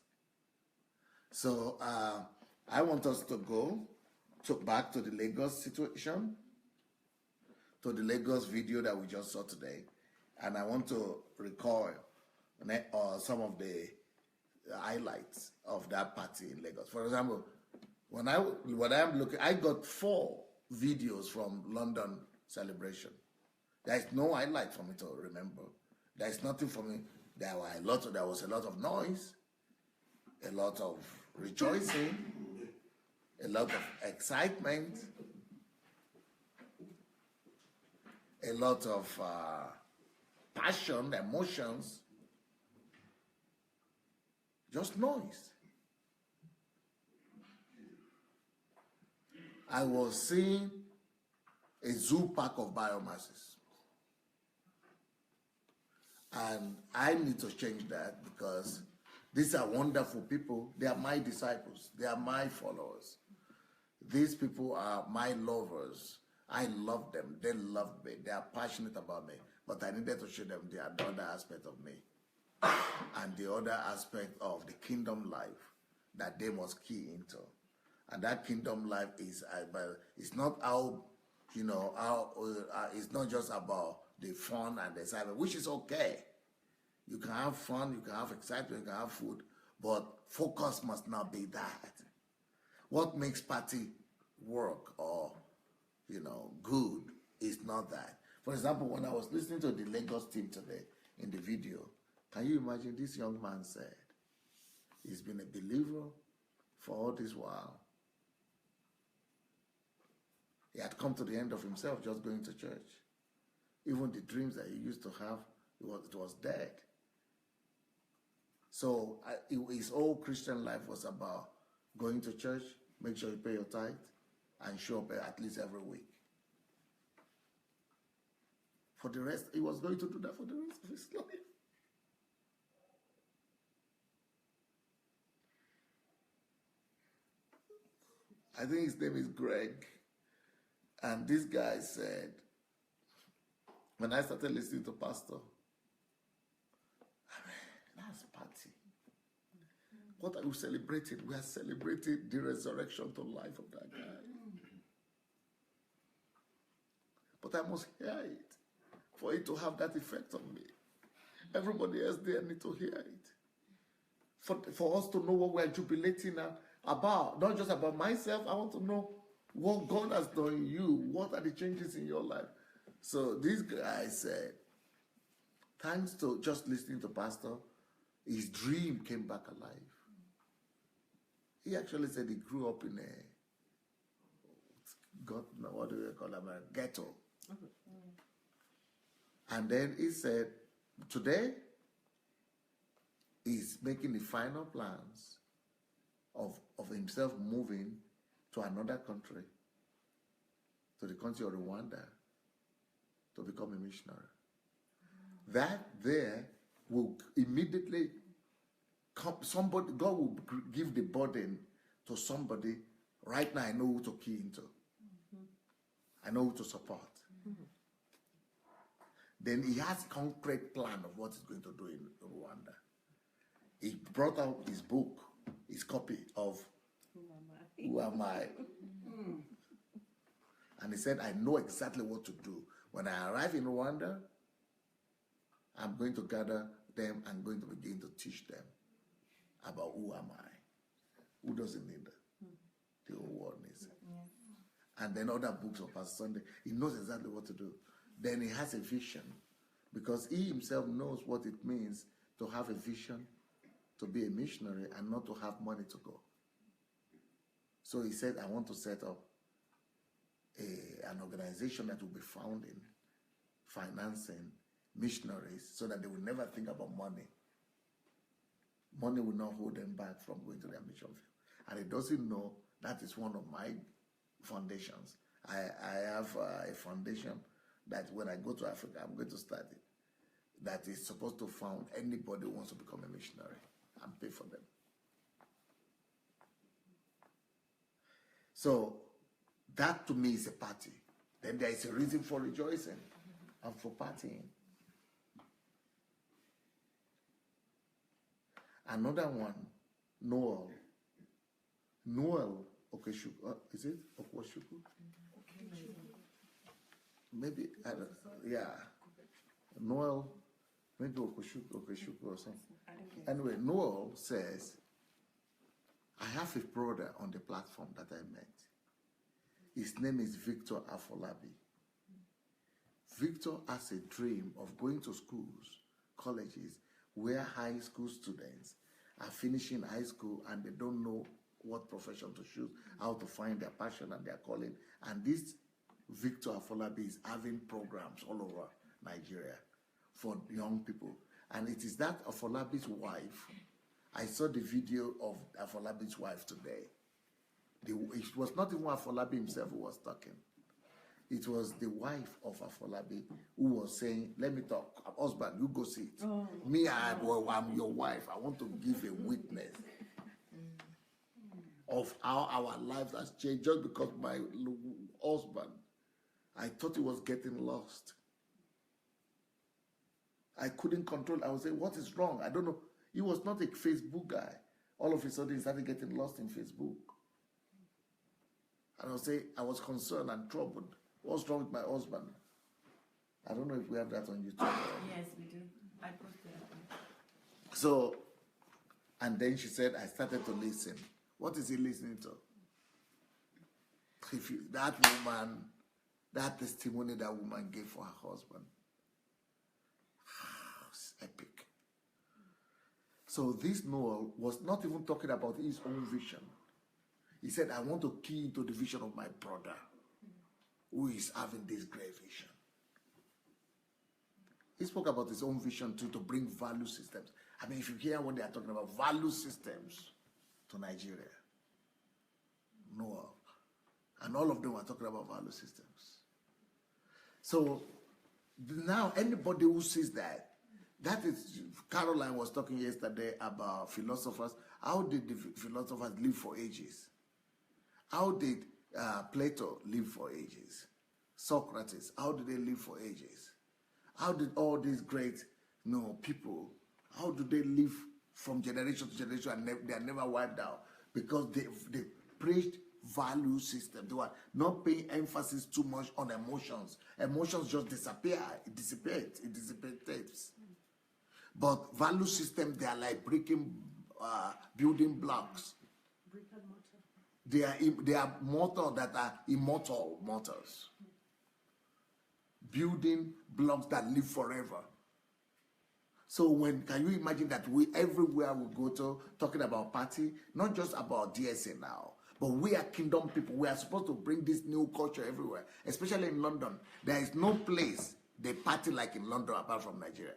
So I want us to go back to the Lagos situation, to the Lagos video that we just saw today, and I want to recall some of the highlights of that party in Lagos. For example, when I'm looking, I got 4 videos from London celebration. There is no highlight for me to remember. There is nothing for me. There was a lot of noise, a lot of rejoicing, a lot of excitement, a lot of passion, emotions, just noise. I was seeing a zoo park of biomasses. And I need to change that, because these are wonderful people. They are my disciples. They are my followers. These people are my lovers. I love them. They love me. They are passionate about me. But I needed to show them the other aspect of me, and the other aspect of the kingdom life that they must key into. And that kingdom life is, it's not it's not just about the fun and the excitement, which is okay. You can have fun, you can have excitement, you can have food, but focus must not be that. What makes party work or, good is not that. For example, when I was listening to the Lagos team today in the video, can you imagine this young man said he's been a believer for all this while. He had come to the end of himself just going to church. Even the dreams that he used to have, it was dead. So his whole Christian life was about going to church, make sure you pay your tithe, and show up at least every week. For the rest, he was going to do that for the rest of his life. I think his name is Greg. And this guy said, when I started listening to Pastor, that's party. What are we celebrating? We are celebrating the resurrection to life of that guy. But I must hear it for it to have that effect on me. Everybody else there need to hear it. For us to know what we are jubilating about. Not just about myself. I want to know what God has done in you. What are the changes in your life? So this guy said, thanks to just listening to Pastor, his dream came back alive. He actually said he grew up in what do we call them, a ghetto. And then he said, today, he's making the final plans of himself moving to another country, to the country of Rwanda, to become a missionary. That there will immediately come, God will give the burden to somebody. Right now, I know who to key into. I know who to support. Then he has a concrete plan of what he's going to do in Rwanda. He brought out his book, his copy of Who Am I? And he said, I know exactly what to do. When I arrive in Rwanda, I'm going to gather them and going to begin to teach them about who am I. Who doesn't need that? The whole world needs it. Yeah. And then other books of Pastor Sunday, he knows exactly what to do. Then he has a vision, because he himself knows what it means to have a vision, to be a missionary, and not to have money to go. So he said, I want to set up an organization that will be founding, financing missionaries so that they will never think about money. Money will not hold them back from going to their mission field. And it doesn't know that is one of my foundations. I have a foundation that when I go to Africa, I'm going to start it, that is supposed to found anybody who wants to become a missionary and pay for them. So that to me is a party. Then there is a reason for rejoicing and for partying. Another one, Noel. Noel Okeshuku. Is it Okwashuku? Maybe, I don't, yeah. Noel, maybe Okeshuku or something. Anyway, Noel says, I have a brother on the platform that I met. His name is Victor Afolabi. Victor has a dream of going to schools, colleges, where high school students are finishing high school and they don't know what profession to choose, how to find their passion and their calling. And this Victor Afolabi is having programs all over Nigeria for young people. And it is that Afolabi's wife. I saw the video of Afolabi's wife today. It was not even Afolabi himself who was talking. It was the wife of Afolabi who was saying, let me talk. Husband, you go see it. Me, I'm your wife. I want to give a witness of how our lives has changed just because my husband, I thought he was getting lost. I couldn't control. I was saying, what is wrong? I don't know. He was not a Facebook guy. All of a sudden, he started getting lost in Facebook. And I was saying, I was concerned and troubled. What's wrong with my husband? I don't know if we have that on YouTube. Yes, we do. I posted it. So, and then she said, I started to listen. What is he listening to? That woman, that testimony that woman gave for her husband. It's epic. So this Noel was not even talking about his own vision. He said, I want to key into the vision of my brother who is having this great vision. He spoke about his own vision too, to bring value systems. I mean, if you hear what they are talking about, value systems to Nigeria. Noel. And all of them are talking about value systems. So now anybody who sees that, that is, Caroline was talking yesterday about philosophers. How did the philosophers live for ages? How did Plato live for ages? Socrates, how did they live for ages? How did all these great people, how do they live from generation to generation and they are never wiped out? Because they preached value system. They were not paying emphasis too much on emotions. Emotions just disappear. It dissipates. But value system, they are like building blocks. They are mortal that are immortal mortals. Building blocks that live forever. So can you imagine that everywhere we go to, talking about party, not just about DSA now, but we are kingdom people. We are supposed to bring this new culture everywhere, especially in London. There is no place they party like in London apart from Nigeria.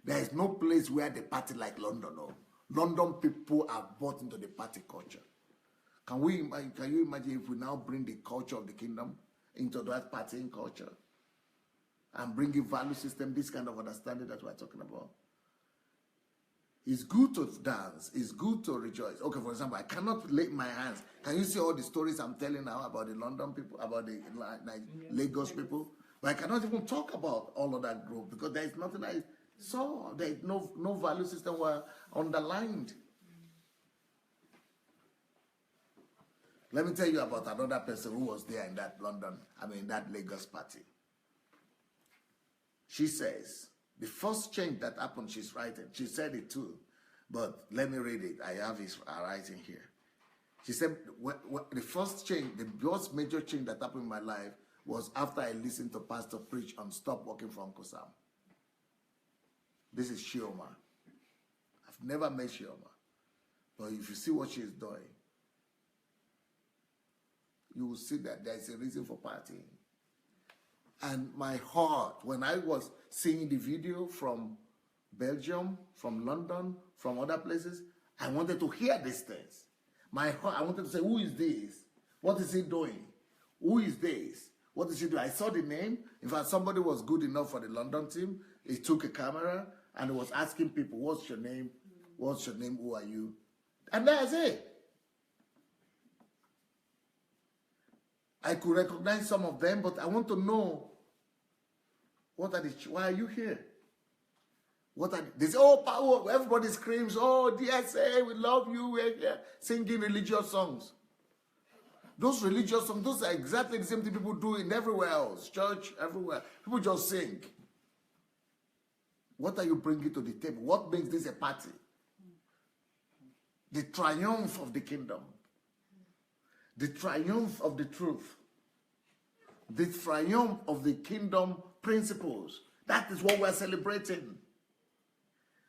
There is no place where they party like London. No. London people are bought into the party culture. Can you imagine if we now bring the culture of the kingdom into that partying culture and bring a value system, this kind of understanding that we're talking about? It's good to dance. It's good to rejoice. Okay, for example, I cannot lay my hands. Can you see all the stories I'm telling now about the London people, about the Lagos people? But I cannot even talk about all of that group because there is nothing I saw. There is no value system were underlined. Let me tell you about another person who was there in that that Lagos party. She says, the first change that happened, she's writing. She said it too, but let me read it. I have his writing here. She said, the first major change that happened in my life was after I listened to Pastor preach on Stop Working for Uncle Sam. This is Shioma. I've never met Shioma, but if you see what she's doing, you will see that there is a reason for partying. And my heart, when I was seeing the video from Belgium, from London, from other places, I wanted to hear these things. My heart, I wanted to say, who is this? What is he doing? Who is this? What is he doing? I saw the name. In fact, somebody was good enough for the London team. He took a camera and was asking people, what's your name? What's your name? Who are you? And that's it. I could recognize some of them, but I want to know, what are why are you here? What are they say, oh, everybody screams, oh, DSA, we love you, we're here, singing religious songs. Those religious songs, those are exactly the same thing people do in everywhere else, church, everywhere. People just sing. What are you bringing to the table? What makes this a party? The triumph of the kingdom. The triumph of the truth. The triumph of the kingdom principles. That is what we're celebrating.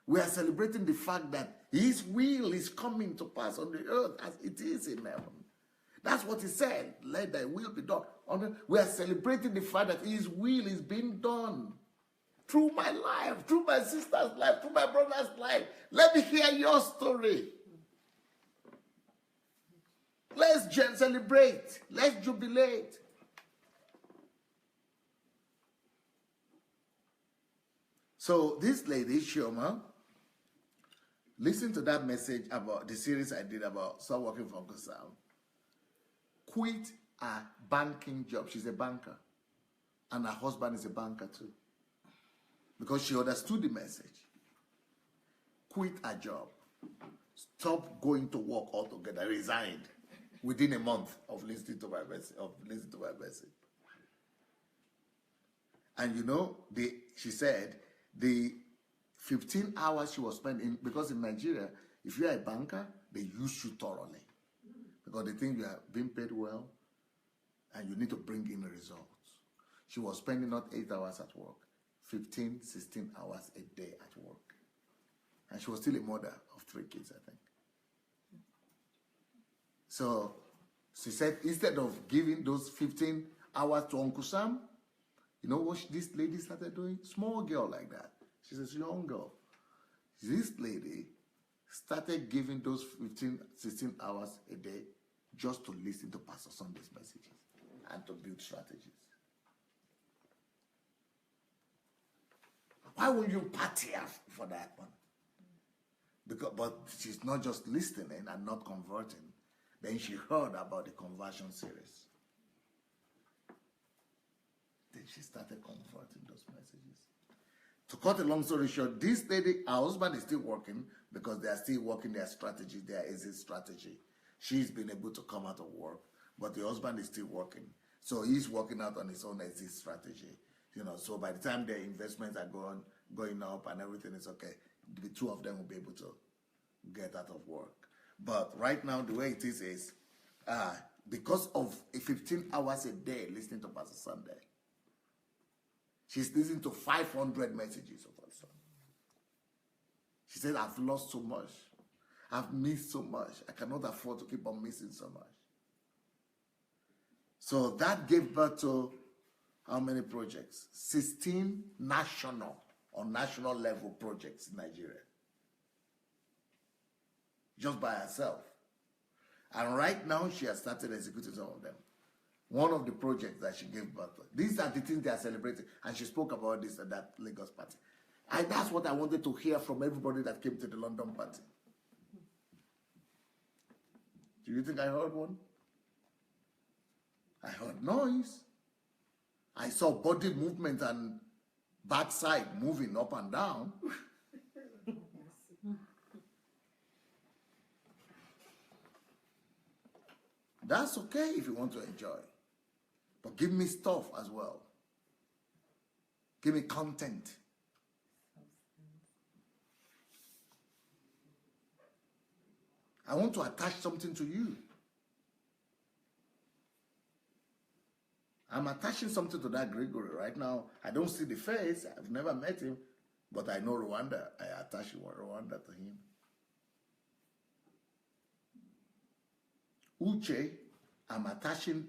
We are celebrating the fact that his will is coming to pass on the earth as it is in heaven. That's what he said. Let thy will be done. We are celebrating the fact that his will is being done through my life, through my sister's life, through my brother's life. Let me hear your story. Let's celebrate. Let's jubilate. So this lady, Shioma, listen to that message about the series I did about stop working for Uncle Sam. Quit a banking job. She's a banker. And her husband is a banker too. Because she understood the message. Quit a job. Stop going to work altogether. Resigned within a month of listening to my message. And you know, she said the 15 hours she was spending, because in Nigeria, if you're a banker, they use you thoroughly. Because they think you are being paid well and you need to bring in the results. She was spending not 8 hours at work, 15, 16 hours a day at work. And she was still a mother of 3 kids, I think. So she said, instead of giving those 15 hours to Uncle Sam, you know what this lady started doing? Small girl like that. She's a young girl. This lady started giving those 15, 16 hours a day just to listen to Pastor Sunday's messages and to build strategies. Why would you party for that one? But she's not just listening and not converting. Then she heard about the conversion series. Then she started converting those messages. To cut a long story short, this lady, her husband is still working because they are still working their strategy, their exit strategy. She's been able to come out of work, but the husband is still working. So he's working out on his own exit strategy. You know, so by the time their investments are going up and everything is okay, the two of them will be able to get out of work. But right now, the way it is because of 15 hours a day listening to Pastor Sunday, she's listening to 500 messages of her son. She said, I've lost so much. I've missed so much. I cannot afford to keep on missing so much. So that gave birth to how many projects? 16 national or national level projects in Nigeria. Just by herself. And right now, she has started executing some of them. One of the projects that she gave birth to. These are the things they are celebrating. And she spoke about this at that Lagos party. And that's what I wanted to hear from everybody that came to the London party. Do you think I heard one? I heard noise. I saw body movement and backside moving up and down. That's okay if you want to enjoy. But give me stuff as well. Give me content. I want to attach something to you. I'm attaching something to that Gregory right now. I don't see the face. I've never met him. But I know Rwanda. I attach Rwanda to him. Uche, I'm attaching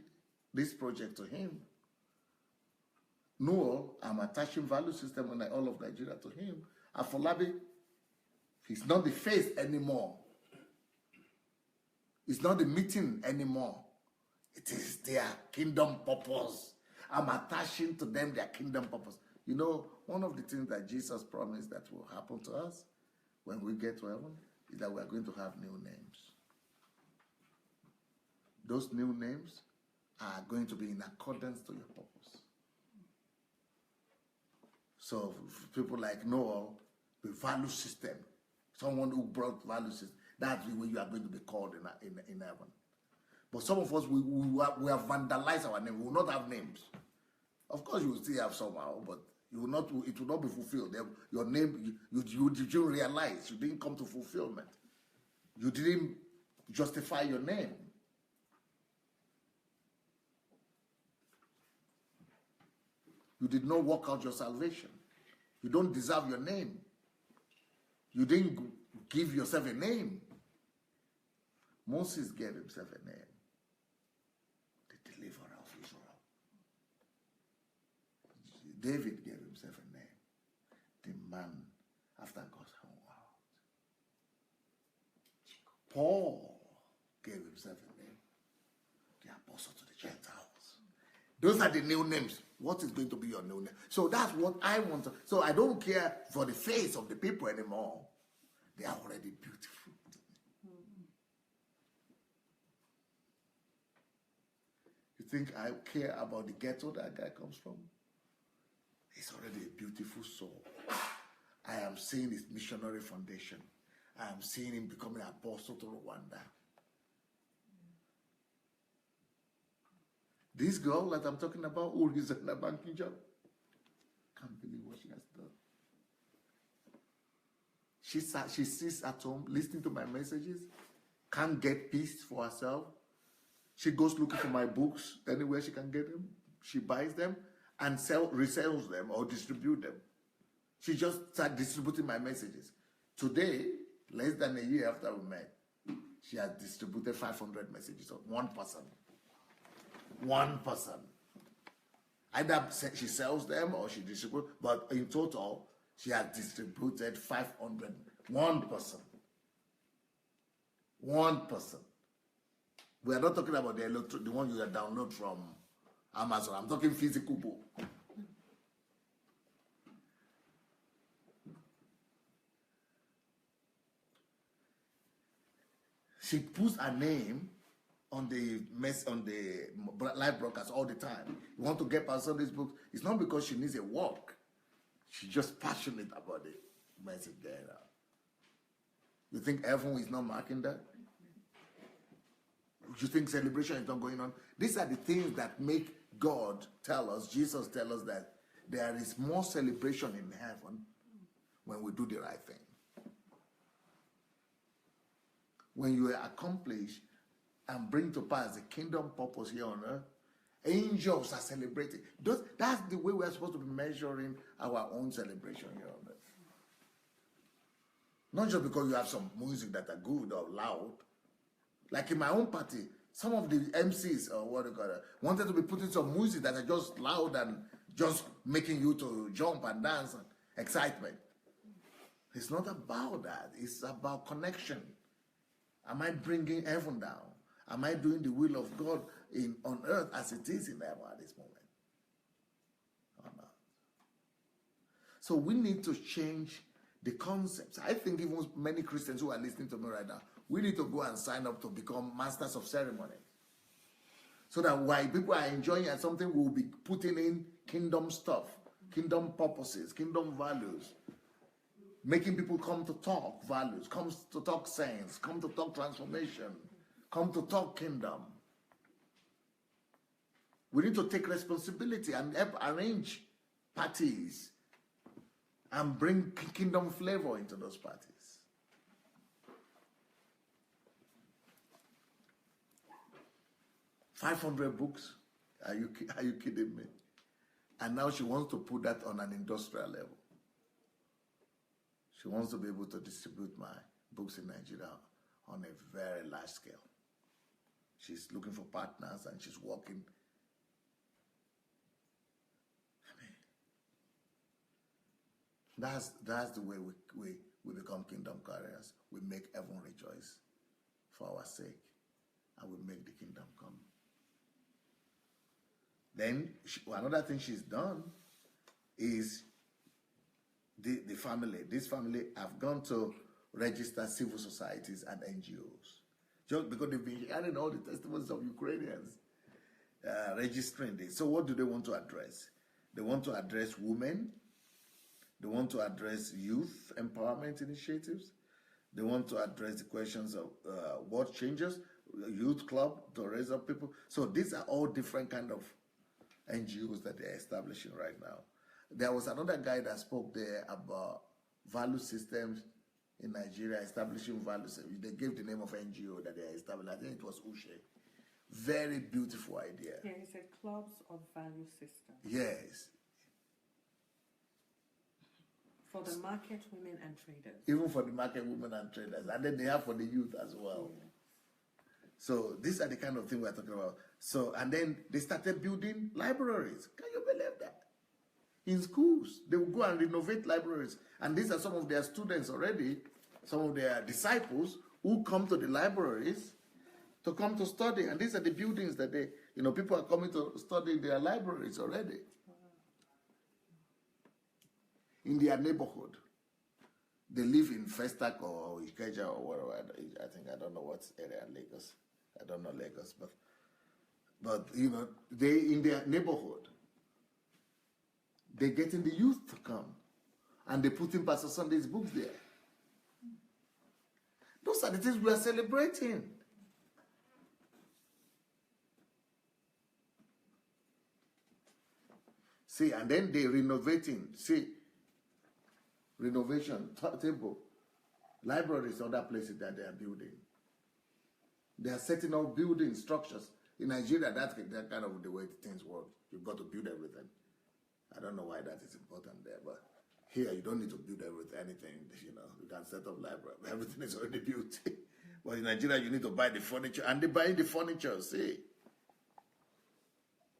this project to him. Noah, I'm attaching value system and all of Nigeria to him. Afolabi, he's not the face anymore. It's not the meeting anymore. It is their kingdom purpose. I'm attaching to them their kingdom purpose. You know, one of the things that Jesus promised that will happen to us when we get to heaven is that we are going to have new names. Those new names are going to be in accordance to your purpose. So people like Noah, the value system, someone who brought value system, that's the way you are going to be called in heaven. But some of us, we have vandalized our name. We will not have names. Of course, you will still have somehow, but you will not. It will not be fulfilled. Your name, you didn't realize. You didn't come to fulfillment. You didn't justify your name. You did not work out your salvation. You don't deserve your name. You didn't give yourself a name. Moses gave himself a name. The deliverer of Israel. David gave himself a name. The man after God's own heart. Paul gave himself a name. The apostle to the Gentiles. Those are the new names. What is going to be your new name? So that's what I want to. So I don't care for the face of the people anymore. They are already beautiful. You think I care about the ghetto that guy comes from? He's already a beautiful soul. I am seeing his missionary foundation. I am seeing him becoming an apostle to Rwanda. This girl that I'm talking about, who is in a banking job, can't believe what she has done. She sits at home listening to my messages, can't get peace for herself. She goes looking for my books anywhere she can get them. She buys them and resells them or distribute them. She just started distributing my messages. Today, less than a year after we met, she has distributed 500 messages of one person. One person. Either she sells them or she distributes, but in total, she has distributed 500. One person. One person. We are not talking about the one you download from Amazon. I'm talking physical book. She puts her name on the live broadcast all the time. You want to get past on this book, it's not because she needs a walk. She's just passionate about the message there. You think everyone is not marking that? You think celebration is not going on? These are the things that make God tell us, Jesus tell us that there is more celebration in heaven when we do the right thing. When you accomplish and bring to pass the kingdom purpose here on earth, angels are celebrating. That's the way we're supposed to be measuring our own celebration here on earth. Not just because you have some music that are good or loud. Like in my own party, some of the MCs or what they call it, wanted to be putting some music that are just loud and just making you to jump and dance and excitement. It's not about that. It's about connection. Am I bringing heaven down? Am I doing the will of God on earth as it is in heaven at this moment? Or not? So we need to change the concepts. I think even many Christians who are listening to me right now, we need to go and sign up to become masters of ceremony. So that while people are enjoying something, we'll be putting in kingdom stuff, kingdom purposes, kingdom values. Making people come to talk values, come to talk sense, come to talk transformation, come to talk kingdom. We need to take responsibility and help arrange parties and bring kingdom flavor into those parties. $500 books? Are you kidding me? And now she wants to put that on an industrial level. She wants to be able to distribute my books in Nigeria on a very large scale. She's looking for partners and she's working That's the way we become kingdom carriers. We make heaven rejoice for our sake, and we make the kingdom come. Then another thing she's done is the family. This family have gone to register civil societies and NGOs, just because they've been hearing all the testimonies of Ukrainians registering this. So what do they want to address? They want to address women. They want to address youth empowerment initiatives. They want to address the questions of what changes, youth club to raise up people. So these are all different kind of NGOs that they're establishing right now. There was another guy that spoke there about value systems in Nigeria, establishing values. They gave the name of NGO that they established. I think it was Ushe. Very beautiful idea. Yeah, he said clubs of value system. Yes. For the market women and traders. Even for the market women and traders. And then they have for the youth as well. Yeah. So these are the kind of thing we're talking about. So, and then they started building libraries. Can you believe that? In schools, they will go and renovate libraries. And these are some of their students already, some of their disciples who come to the libraries to come to study. And these are the buildings that they, people are coming to study their libraries already. In their neighborhood. They live in Festac or Ikeja or whatever. I don't know what area in Lagos. I don't know Lagos, but they in their neighborhood, they're getting the youth to come, and they put in Pastor Sunday's books there. Those are the things we are celebrating. See, and then they're renovating. See, renovation, table, libraries, other places that they are building. They are setting up building structures. In Nigeria, that's kind of the way things work. You've got to build everything. I don't know why that is important there, but here you don't need to build anything. You can set up library. Everything is already built. But in Nigeria, you need to buy the furniture, and they're buying the furniture. See,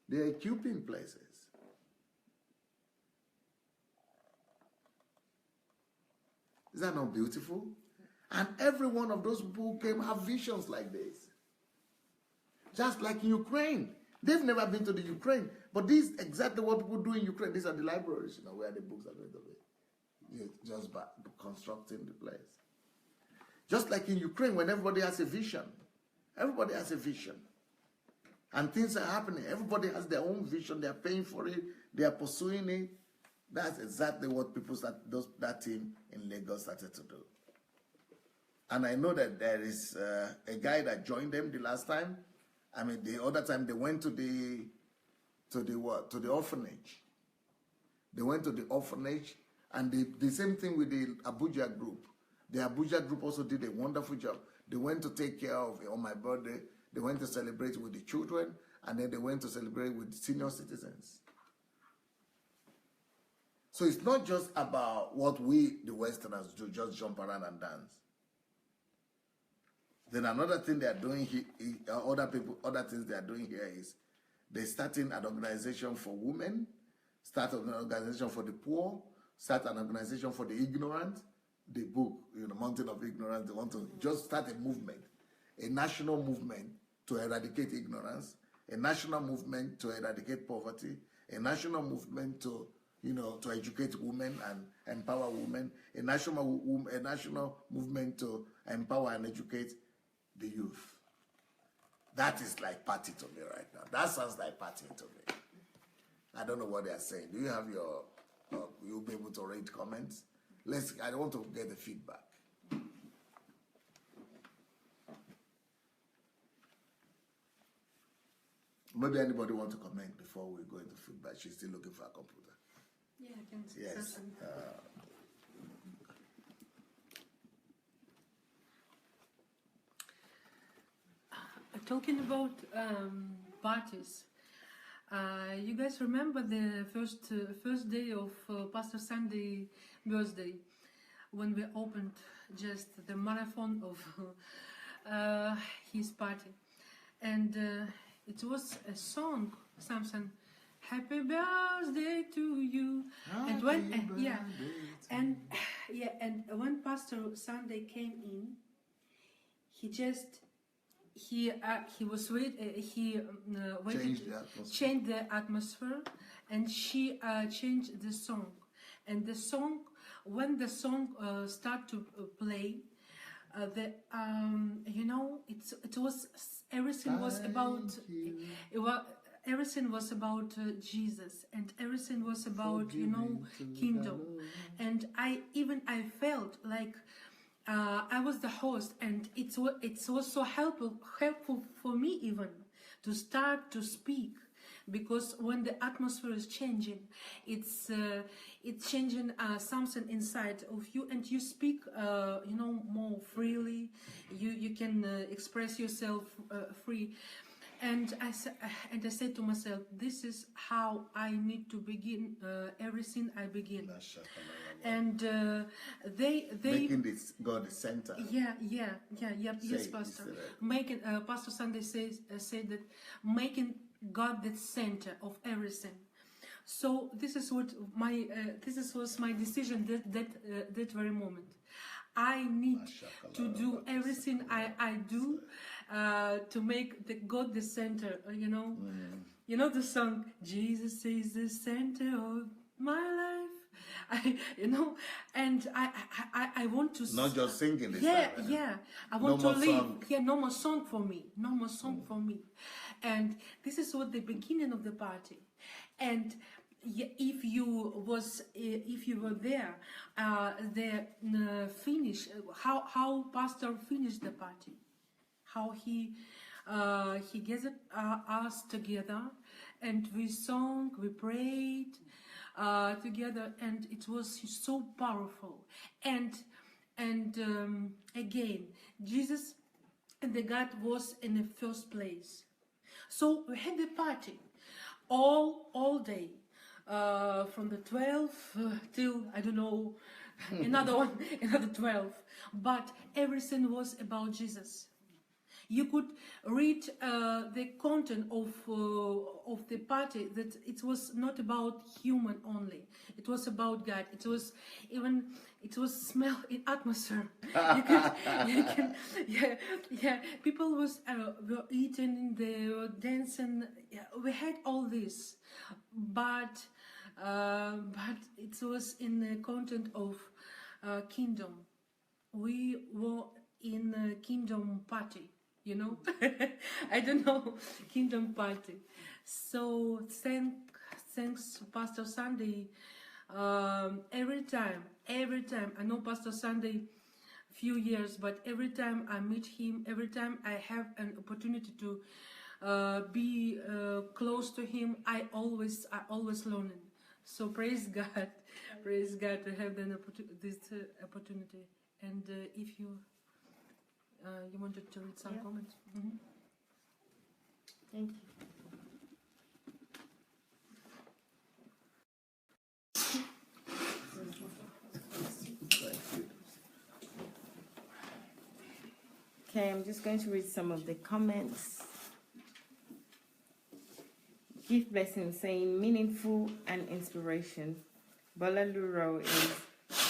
they're equipping places. Is that not beautiful? And every one of those people who came have visions like this. Just like in Ukraine. They've never been to the Ukraine. But this is exactly what people do in Ukraine. These are the libraries, where the books are going to be. Just by constructing the place. Just like in Ukraine, when everybody has a vision. Everybody has a vision. And things are happening. Everybody has their own vision. They are paying for it. They are pursuing it. That's exactly what that team in Lagos started to do. And I know that there is a guy that joined them the last time. I mean, the other time they went to the orphanage. They went to the orphanage, and the same thing with the Abuja group. The Abuja group also did a wonderful job. They went to take care of, on my birthday, they went to celebrate with the children, and then they went to celebrate with senior citizens. So it's not just about what we, the Westerners, do, just jump around and dance. Then another thing they are doing here, other things they are doing here is they're starting an organization for women, start an organization for the poor, start an organization for the ignorant. The book, Mountain of Ignorance, they want to just start a movement, a national movement to eradicate ignorance, a national movement to eradicate poverty, a national movement to educate women and empower women, a national movement to empower and educate the youth. That is like party to me right now. That sounds like party to me. I don't know what they are saying. Do you have you'll be able to read comments? I want to get the feedback. Maybe anybody want to comment before we go into feedback? She's still looking for a computer. Yeah, I can see Yes. something. Talking about parties, you guys remember the first day of Pastor Sunday birthday, when we opened just the marathon of his party, and it was a song Samson Happy birthday to you. And when and when Pastor Sunday came in, he was changed the atmosphere, and she changed the song. And the song, when the song start to play, it was everything was about everything was about Jesus, and everything was about kingdom. And I felt like I was the host, and it was so helpful for me even to start to speak, because when the atmosphere is changing, it's changing something inside of you, and you speak more freely. You can express yourself free. And I said to myself, this is how I need to begin everything I begin. And they making this God the center. Yes, Pastor. Making Pastor Sunday said that making God the center of everything. So this is what was my decision that very moment. I need to do everything I do to make God the center. You know the song, Jesus is the center of my life. And I want to not just singing this. I want to live. No more song for me. No more song for me. And this is what the beginning of the party. And if you were there, the finish, how Pastor finished the party, how he gathered us together, and we sang, we prayed together, and it was so powerful. And again, Jesus and the God was in the first place. So we had the party all day. From the 12th till, I don't know, another 12. But everything was about Jesus. You could read the content of the party, that it was not about human only. It was about God. It was smell in atmosphere. People were eating, they were dancing. Yeah, we had all this, but it was in the content of kingdom. We were in a kingdom party. I don't know, kingdom party. So thanks Pastor Sunday. Every time, I know Pastor Sunday few years, but every time I meet him, every time I have an opportunity to be close to him, I always learning. So praise God to have this opportunity. And if you wanted to read some comments. Mm-hmm. Thank you. Okay, I'm just going to read some of the comments. Gift blessing saying meaningful and inspiration. Balaluro is,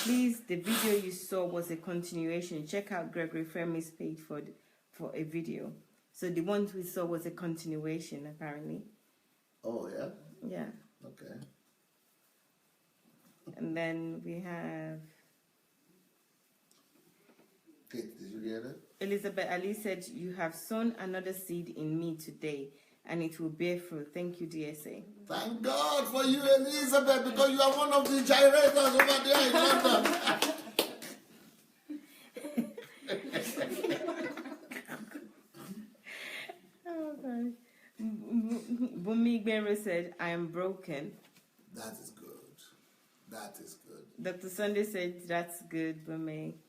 please, the video you saw was a continuation. Check out Gregory Femi's page for a video. So the one we saw was a continuation, apparently. Oh, yeah? Yeah. Okay. And then we have... Kate, did you get it? Elizabeth Ali said, you have sown another seed in me today, and it will bear fruit. Thank you, DSA. Thank God for you, Elizabeth, because you are one of the gyrators over there in London. Oh, God. Bumi Gbero said, I am broken. That is good. That is good. Dr. Sunday said, that's good, Bumi.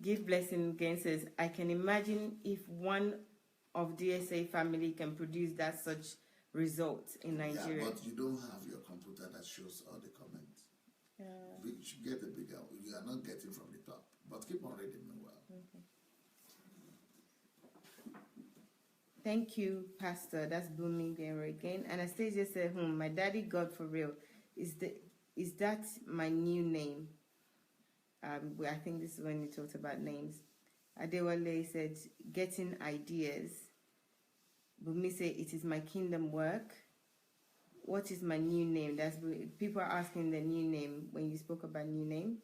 Give blessing again says, I can imagine if one of DSA family can produce that such results in Nigeria. Yeah, but you don't have your computer that shows all the comments. Yeah. You should get a bigger. You are not getting from the top, but keep on reading well. Okay. Thank you, Pastor. That's blooming there again. Anastasia said, my daddy God for real. Is that my new name? I think this is when you talked about names. Adewale said, getting ideas. Bumi said, it is my kingdom work. What is my new name? That's people are asking the new name when you spoke about new name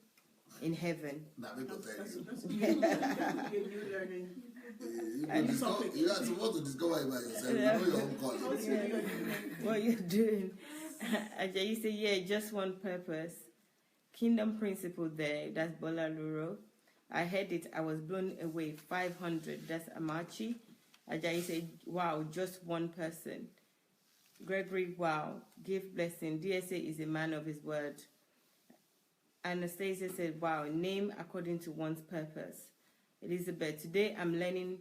in heaven. Now people tell you. That's new learning. You are supposed to discover it by yourself. You know your own calling. What you're doing. Ajayi said, yeah, just one purpose. Kingdom principle there. That's Bola Luro. I heard it. I was blown away. 500. That's Amachi. Ajayi said, wow, just one person. Gregory, wow. Give blessing. DSA is a man of his word. Anastasia said, wow, name according to one's purpose. Elizabeth, today I'm learning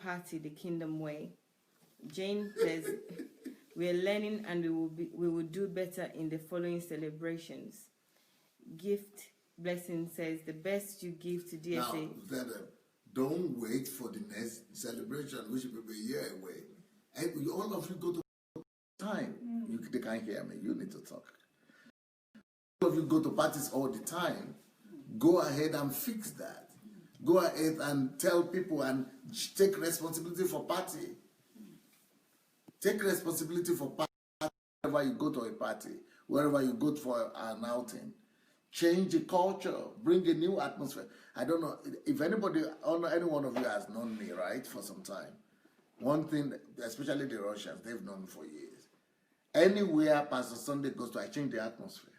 party the kingdom way. Jane says, we are learning and we will do better in the following celebrations. Gift blessing says, the best you give to DSA. Now, don't wait for the next celebration, which will be a year away. And all of you go to time. They can't hear me. You need to talk. All of you go to parties all the time. Go ahead and fix that. Go ahead and tell people and take responsibility for party. Take responsibility for party wherever you go to a party, wherever you go for an outing. Change the culture, bring a new atmosphere. I don't know if any one of you has known me, right, for some time. One thing, especially the Russians, they've known me for years. Anywhere Pastor Sunday goes to, I change the atmosphere.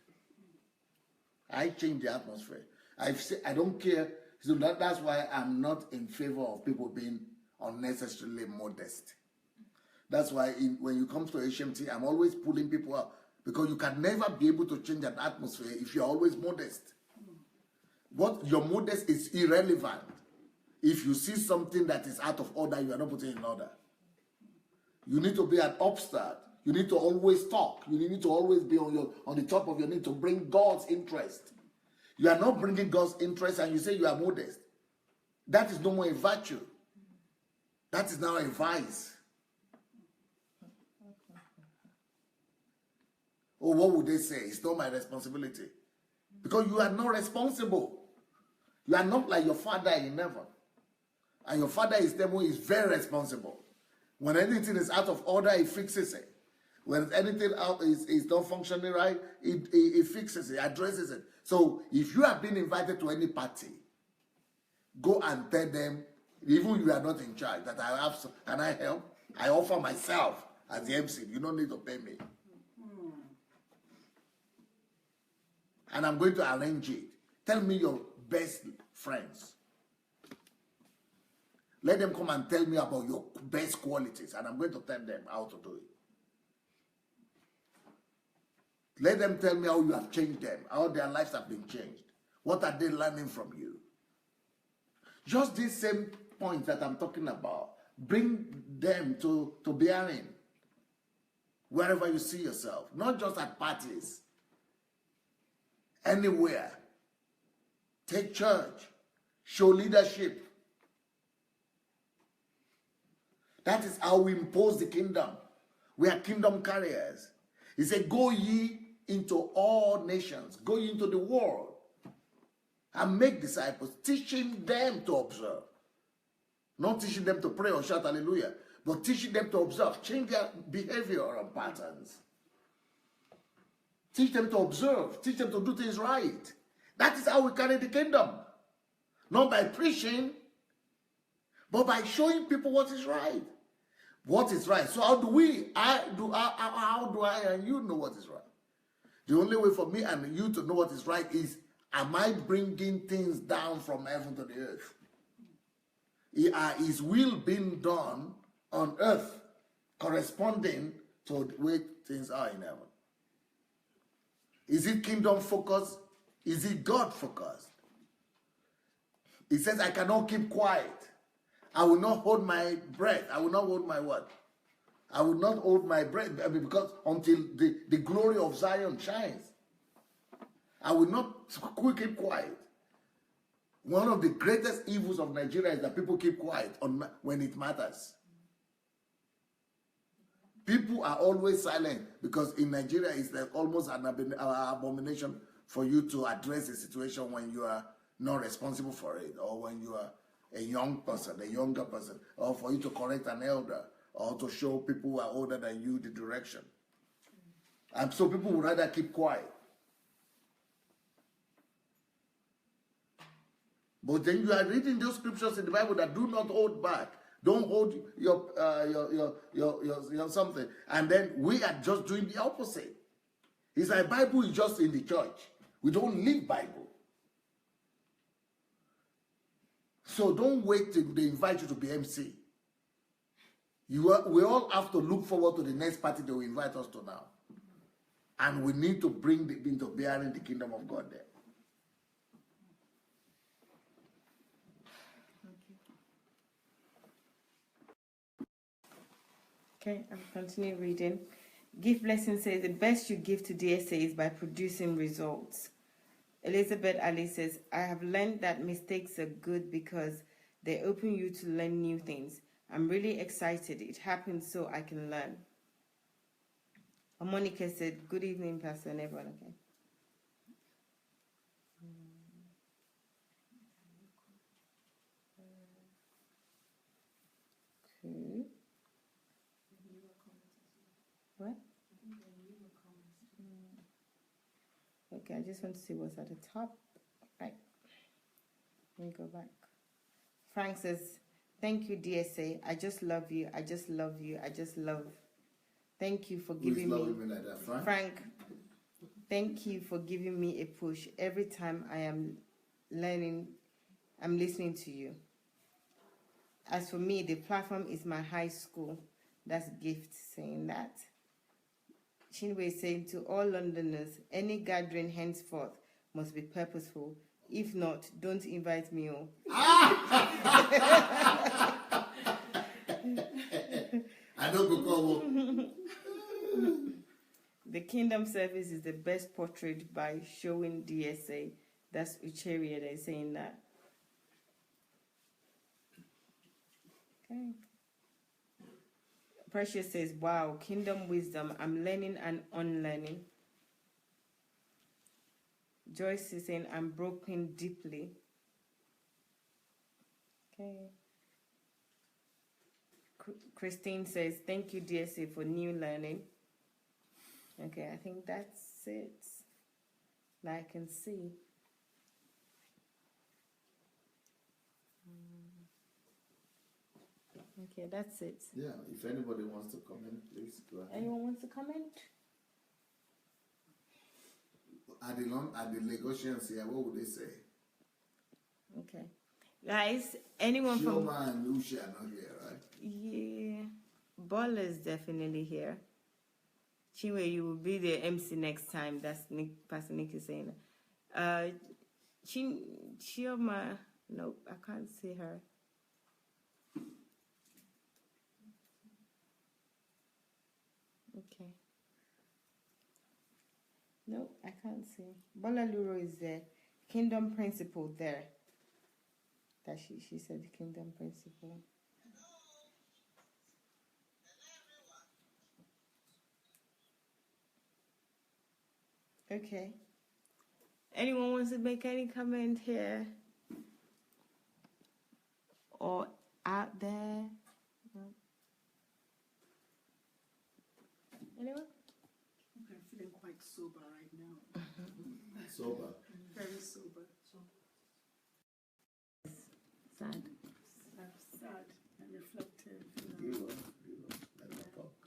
I change the atmosphere. I don't care. So that's why I'm not in favor of people being unnecessarily modest. That's why when you come to HMT, I'm always pulling people up because you can never be able to change an atmosphere if you're always modest. What your modest is irrelevant. If you see something that is out of order, you are not putting in order. You need to be an upstart. You need to always talk. You need to always be on the top of your need to bring God's interest. You are not bringing God's interest and you say you are modest. That is no more a virtue. That is now a vice. Or what would they say? It's not my responsibility. Because you are not responsible. You are not like your father in heaven. And your father is the one who is very responsible. When anything is out of order, he fixes it. When anything is not functioning right, he fixes it, addresses it. So if you have been invited to any party, go and tell them, even if you are not in charge, that I have, can I help? I offer myself as the MC. You don't need to pay me. And I'm going to arrange it. Tell me your best friends. Let them come and tell me about your best qualities, and I'm going to tell them how to do it. Let them tell me how you have changed them, how their lives have been changed. What are they learning from you? Just these same points that I'm talking about, bring them to bearing wherever you see yourself, not just at parties, anywhere. Take church, show leadership. That is how we impose the kingdom. We are kingdom carriers. He said, go ye into all nations, go ye into the world, and make disciples, teaching them to observe. Not teaching them to pray or shout hallelujah, but teaching them to observe, change their behavioral patterns. Teach them to observe, teach them to do things right. That is how we carry the kingdom. Not by preaching, but by showing people what is right. What is right. So how do I and you know what is right? The only way for me and you to know what is right is, am I bringing things down from heaven to the earth? Is will being done on earth corresponding to the way things are in heaven? Is it kingdom focused? Is it God focused? He says, I cannot keep quiet. I will not hold my breath. I will not hold my what? I will not hold my breath because until the glory of Zion shines. I will not keep quiet. One of the greatest evils of Nigeria is that people keep quiet when it matters. People are always silent because in Nigeria it's like almost an abomination for you to address a situation when you are not responsible for it, or when you are a young person, a younger person, or for you to correct an elder, or to show people who are older than you the direction. And so people would rather keep quiet. But then you are reading those scriptures in the Bible that do not hold back. Don't hold your something. And then we are just doing the opposite. It's like Bible is just in the church. We don't live Bible. So don't wait till they invite you to be MC. We all have to look forward to the next party they will invite us to now. And we need to bring into bearing the kingdom of God there. Okay, I'll continue reading. Gift Blessing says the best you give to DSA is by producing results. Elizabeth Ali says, I have learned that mistakes are good because they open you to learn new things. I'm really excited. It happened so I can learn. Monica said, good evening, Pastor, and everyone. Okay. Okay. What? Okay, I just want to see what's at the top. Right. Let me go back. Frank says, thank you, DSA. I just love you. I just love you. I just love. Thank you for giving me. Like that, Frank, thank you for giving me a push. Every time I am learning, I'm listening to you. As for me, the platform is my high school. That's Gift saying that. Chinwe is saying to all Londoners, any gathering henceforth must be purposeful. If not, don't invite me on. I don't go come. The kingdom service is the best portrayed by showing DSA. That's Ucheria that is saying that. Okay. Precious says, wow, kingdom wisdom. I'm learning and unlearning. Joyce is saying, I'm broken deeply. Okay. Christine says, thank you, DSA, for new learning. Okay, I think that's it. That I can see. Okay, that's it. Yeah, if anybody wants to comment, please go ahead. Anyone wants to comment? At the Lagosians here, what would they say? Okay. Guys, anyone from... Shoma and Lucia are not here, right? Yeah. Ball is definitely here. Chinwe, you will be the MC next time. That's Pastor Nick is saying. Chioma, nope, I can't see her. Okay. No, I can't see. Bola Luro is there. Kingdom principle there. That she said kingdom principle. Okay. Anyone wants to make any comment here? Or out there? No. Anyone? I'm feeling quite sober right now. Sober. Very sober. Sad. Sad and reflective.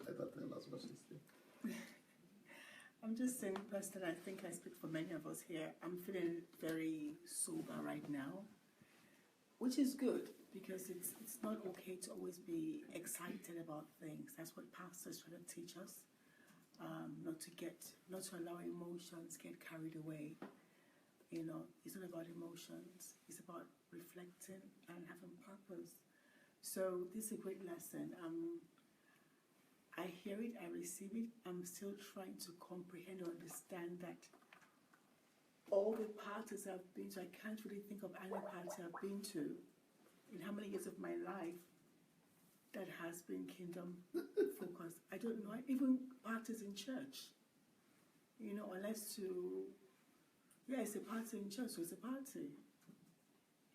Let her tell us what she's thinking. I'm just saying, Pastor, I think I speak for many of us here. I'm feeling very sober right now, which is good because it's not okay to always be excited about things. That's what pastors try to teach us, not to allow emotions get carried away. You know, it's not about emotions. It's about reflecting and having purpose. So this is a great lesson. I hear it, I receive it. I'm still trying to comprehend or understand that all the parties I've been to, I can't really think of any party I've been to in how many years of my life that has been kingdom focused. I don't know. I even practice in church. You know, unless to, yeah, it's a party in church, so it's a party.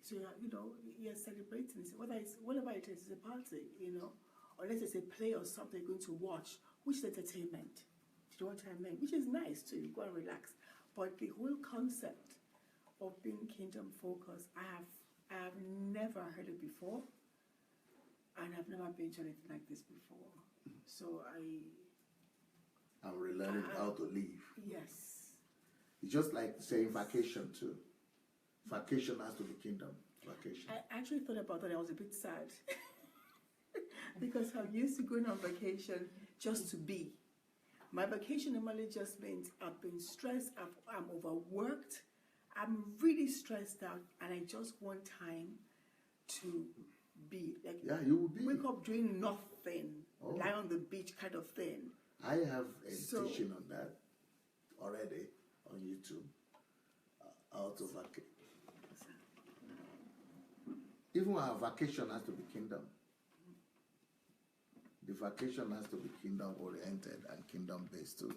So, you know, you're celebrating. Whatever it is, it's a party, you know. Unless it's a play or something you're going to watch, which is entertainment. Do you know what I mean? Which is nice too, you go and relax. But the whole concept of being kingdom focused, I have never heard it before. And I've never been to anything like this before. So I'm relearning how to live. yes. It's just like saying vacation too. Vacation has to be kingdom. Vacation. I actually thought about that. I was a bit sad. Because I'm used to going on vacation just to be. My vacation normally just means I've been stressed, I'm overworked, I'm really stressed out, and I just want time to be. Like, Yeah, you will be. wake up doing nothing, Oh. lie on the beach kind of thing. I have a So- teaching on that already on YouTube. How to vacate. Even our vacation has to be kingdom. The vacation has to be kingdom oriented and kingdom based too.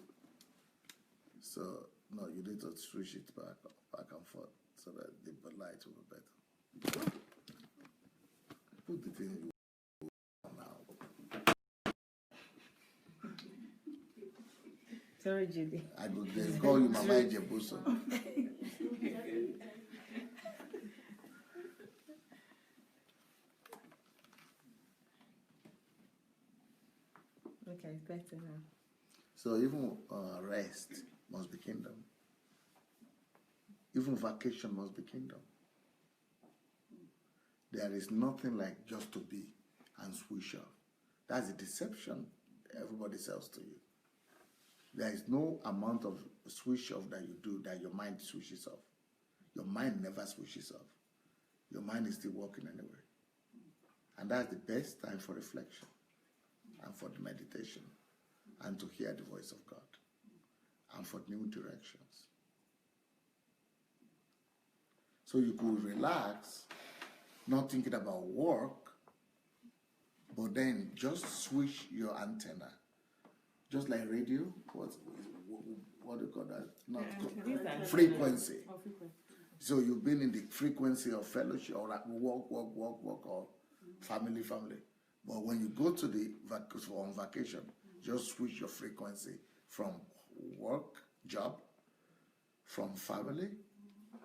So no, you need to switch it back and forth so that the light will be better. Put the thing you now. Sorry, Judy. I will just call you Mama Jebuso. Okay, it's better now. So even rest must be kingdom. Even vacation must be kingdom. There is nothing like just to be and switch off. That's a deception everybody sells to you. There is no amount of switch off that you do that your mind switches off. Your mind never switches off. Your mind is still working anyway. And that's the best time for reflection and for the meditation and to hear the voice of God and for new directions. So you could relax, not thinking about work, but then just switch your antenna. Just like radio, what do you call that? Not frequency. Oh, frequency. So you've been in the frequency of fellowship or like work, or family. But when you go to the on vacation, just switch your frequency from work, job, from family,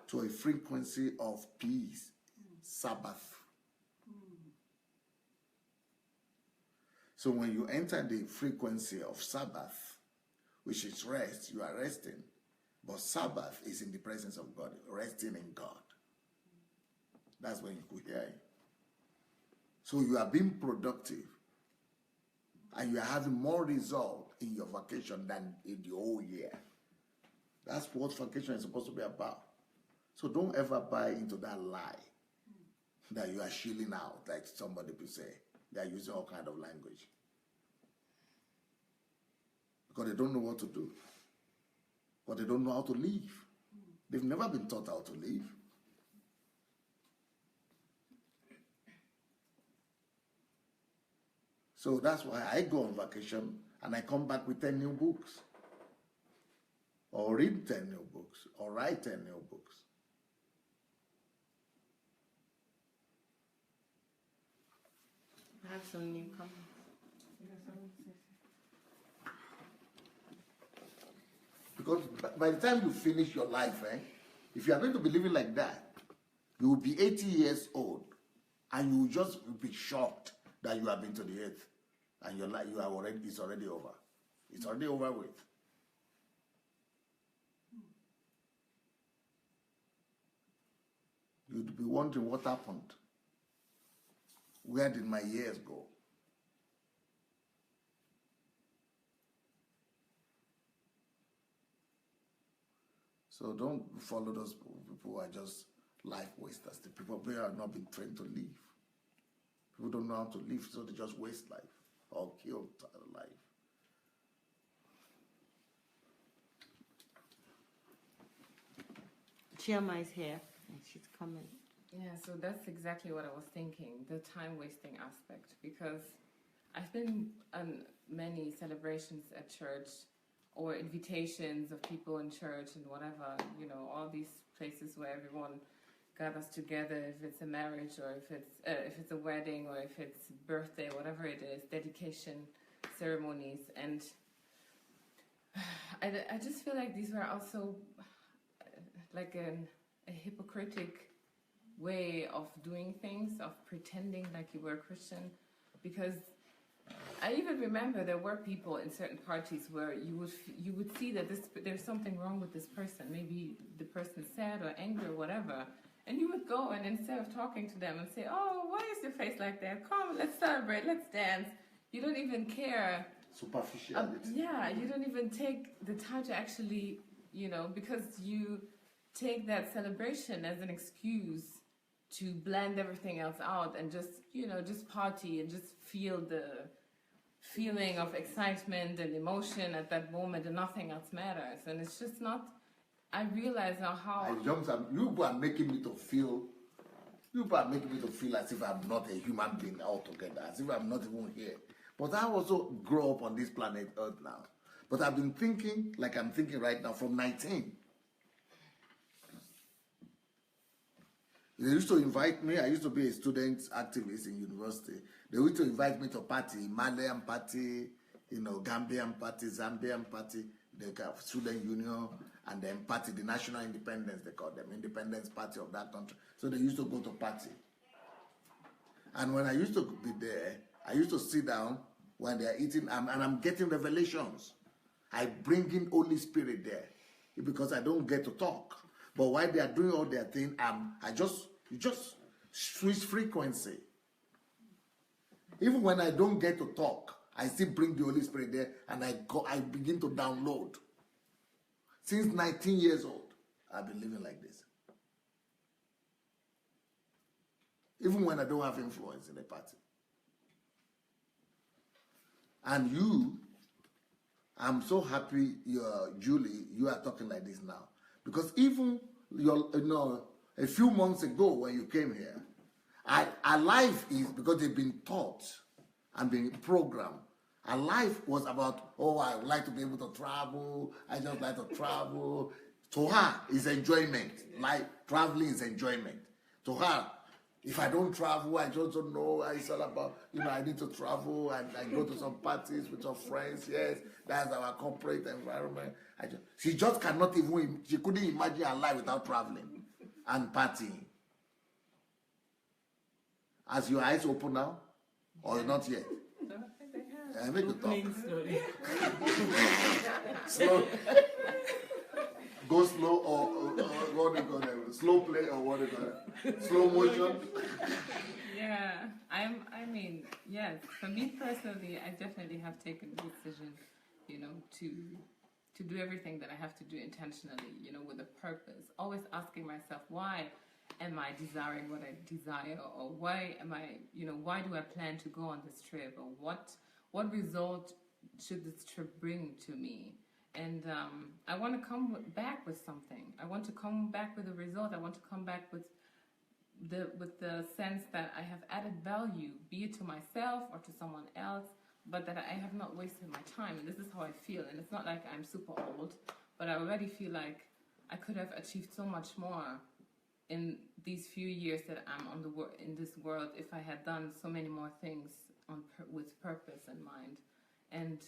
to a frequency of peace, Sabbath. So when you enter the frequency of Sabbath, which is rest, you are resting. But Sabbath is in the presence of God, resting in God. That's when you could hear Him. So you are being productive. And you are having more result in your vacation than in the whole year. That's what vacation is supposed to be about. So don't ever buy into that lie that you are shilling out, like somebody could say. They are using all kind of language. Because they don't know what to do. But they don't know how to live. They've never been taught how to live. So that's why I go on vacation and I come back with 10 new books. Or read 10 new books. Or write 10 new books. I have some new comments. Because by the time you finish your life, if you are going to be living like that, you will be 80 years old and you will just be shocked that you have been to the earth and your life it's already over. It's already over with. You'd be wondering what happened. Where did my years go? So don't follow those people who are just life wasters. The people who have not been trained to live. People don't know how to live, so they just waste life or kill life. Chioma is here. And she's coming. Yeah, so that's exactly what I was thinking, the time wasting aspect, because I've been on many celebrations at church or invitations of people in church and whatever, you know, all these places where everyone gathers together, if it's a marriage or if it's a wedding or if it's birthday, whatever it is, dedication ceremonies. And I just feel like these were also like a hypocritic way of doing things, of pretending like you were a Christian, because I even remember there were people in certain parties where you would see that there's something wrong with this person. Maybe the person's sad or angry or whatever, and you would go and instead of talking to them and say, "Oh, why is your face like that? Come, let's celebrate, let's dance." You don't even care. Superficiality. Yeah, you don't even take the time to actually, you know, because you take that celebration as an excuse to blend everything else out and just, you know, just party and just feel the feeling of excitement and emotion at that moment, and nothing else matters. And it's just not, I realize now how... You are making me to feel as if I'm not a human being altogether, as if I'm not even here. But I also grow up on this planet Earth now. But I've been thinking, like I'm thinking right now, from 19. They used to invite me. I used to be a student activist in university. They used to invite me to party, Malian party, you know, Gambian party, Zambian party, the student union, and then party, the national independence, they call them, independence party of that country. So they used to go to party. And when I used to be there, I used to sit down when they are eating, and I'm getting revelations. I bring in Holy Spirit there because I don't get to talk. But while they are doing all their thing, you just switch frequency. Even when I don't get to talk, I still bring the Holy Spirit there, and I begin to download. Since 19 years old, I've been living like this. Even when I don't have influence in the party. And you, I'm so happy, Julie, you are talking like this now. Because even a few months ago when you came here, our life is, because they've been taught and been programmed, our life was about, oh, I would like to be able to travel, I just like to travel. To her, it's enjoyment. Like, traveling is enjoyment. To her, if I don't travel, I just don't know. It's all about, I need to travel and I go to some parties with some friends. Yes, that's our corporate environment. She just cannot even, she couldn't imagine her life without traveling and partying. Has your eyes open now? Or not yet? I make you talk. Slow. Go slow or what do you call it? Slow play or what do you call it? Slow motion? Yeah, I mean, yes. For me personally, I definitely have taken the decision, to do everything that I have to do intentionally, with a purpose. Always asking myself, why am I desiring what I desire? Or why am I, why do I plan to go on this trip? Or what result should this trip bring to me? And I want to come back with something. I want to come back with a result. I want to come back with the sense that I have added value, be it to myself or to someone else, but that I have not wasted my time. And this is how I feel. And it's not like I'm super old, but I already feel like I could have achieved so much more in these few years that I'm in this world if I had done so many more things with purpose in mind. And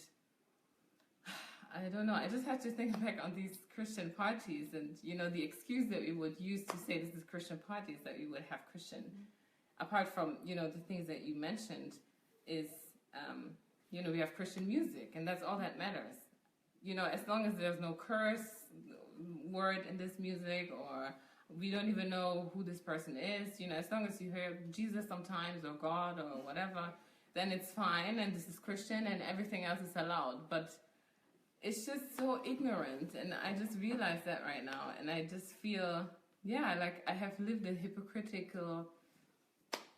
I don't know, I just have to think back on these Christian parties and, the excuse that we would use to say this is Christian parties, that we would have Christian, apart from, the things that you mentioned is, we have Christian music, and that's all that matters. As long as there's no curse word in this music, or we don't even know who this person is, as long as you hear Jesus sometimes, or God, or whatever, then it's fine, and this is Christian, and everything else is allowed. But it's just so ignorant, and I just realize that right now, and I just feel, like I have lived a hypocritical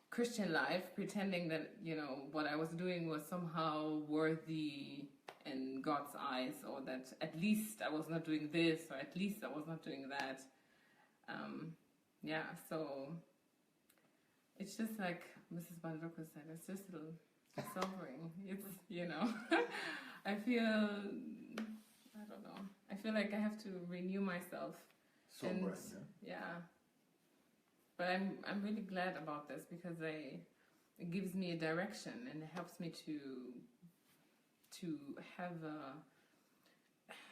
Christian life, pretending that, what I was doing was somehow worthy in God's eyes, or that at least I was not doing this, or at least I was not doing that. So it's just like Mrs. Bandroko said, it's just sobering. It's, you know, I feel, I don't know. I feel like I have to renew myself. Sobering, And, yeah. But I'm really glad about this because it gives me a direction and it helps me to have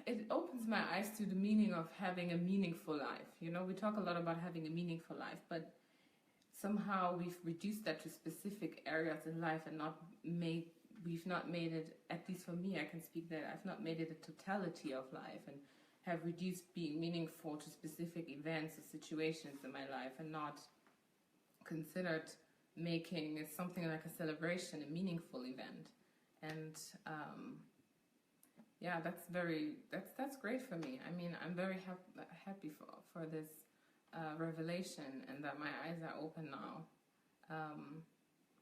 it opens my eyes to the meaning of having a meaningful life. You know, we talk a lot about having a meaningful life, but somehow we've reduced that to specific areas in life and we've not made it, at least for me, I can speak that I've not made it a totality of life and have reduced being meaningful to specific events or situations in my life and not considered making it something like a celebration, a meaningful event. And yeah, that's great for me. I mean, I'm very happy for this revelation and that my eyes are open now.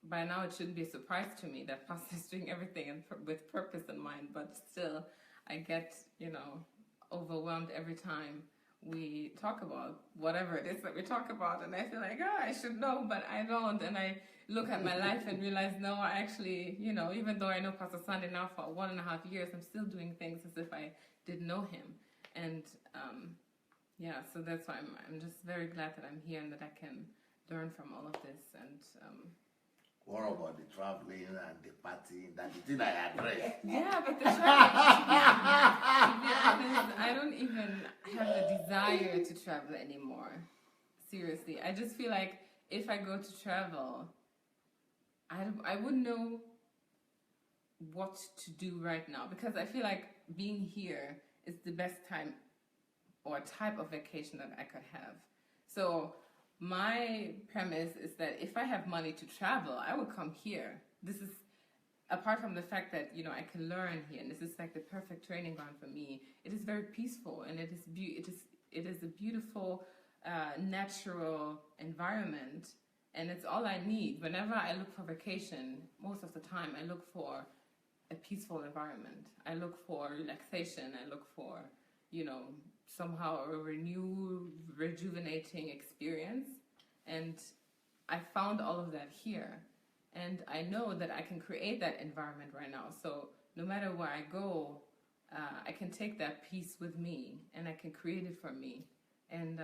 By now, it shouldn't be a surprise to me that Pastor is doing everything with purpose in mind, but still, I get, you know, overwhelmed every time we talk about whatever it is that we talk about, and I feel like, I should know, but I don't, and I look at my life and realize, no, I actually, you know, even though I know Pastor Sunday now for 1.5 years, I'm still doing things as if I didn't know him, and yeah, so that's why I'm just very glad that I'm here and that I can learn from all of this, and what about the traveling and the partying? That's the thing I address. yeah, but the traveling, to be honest, I don't even have the desire to travel anymore. Seriously, I just feel like if I go to travel, I wouldn't know what to do right now because I feel like being here is the best time or type of vacation that I could have. So my premise is that if I have money to travel, I will come here. This is, apart from the fact that, you know, I can learn here, and this is like the perfect training ground for me. It is very peaceful, and it is a beautiful, natural environment, and it's all I need. Whenever I look for vacation, most of the time I look for a peaceful environment. I look for relaxation. I look for, you know, somehow a rejuvenating experience, and I found all of that here, and I know that I can create that environment right now. So no matter where I go, I can take that peace with me and I can create it for me. And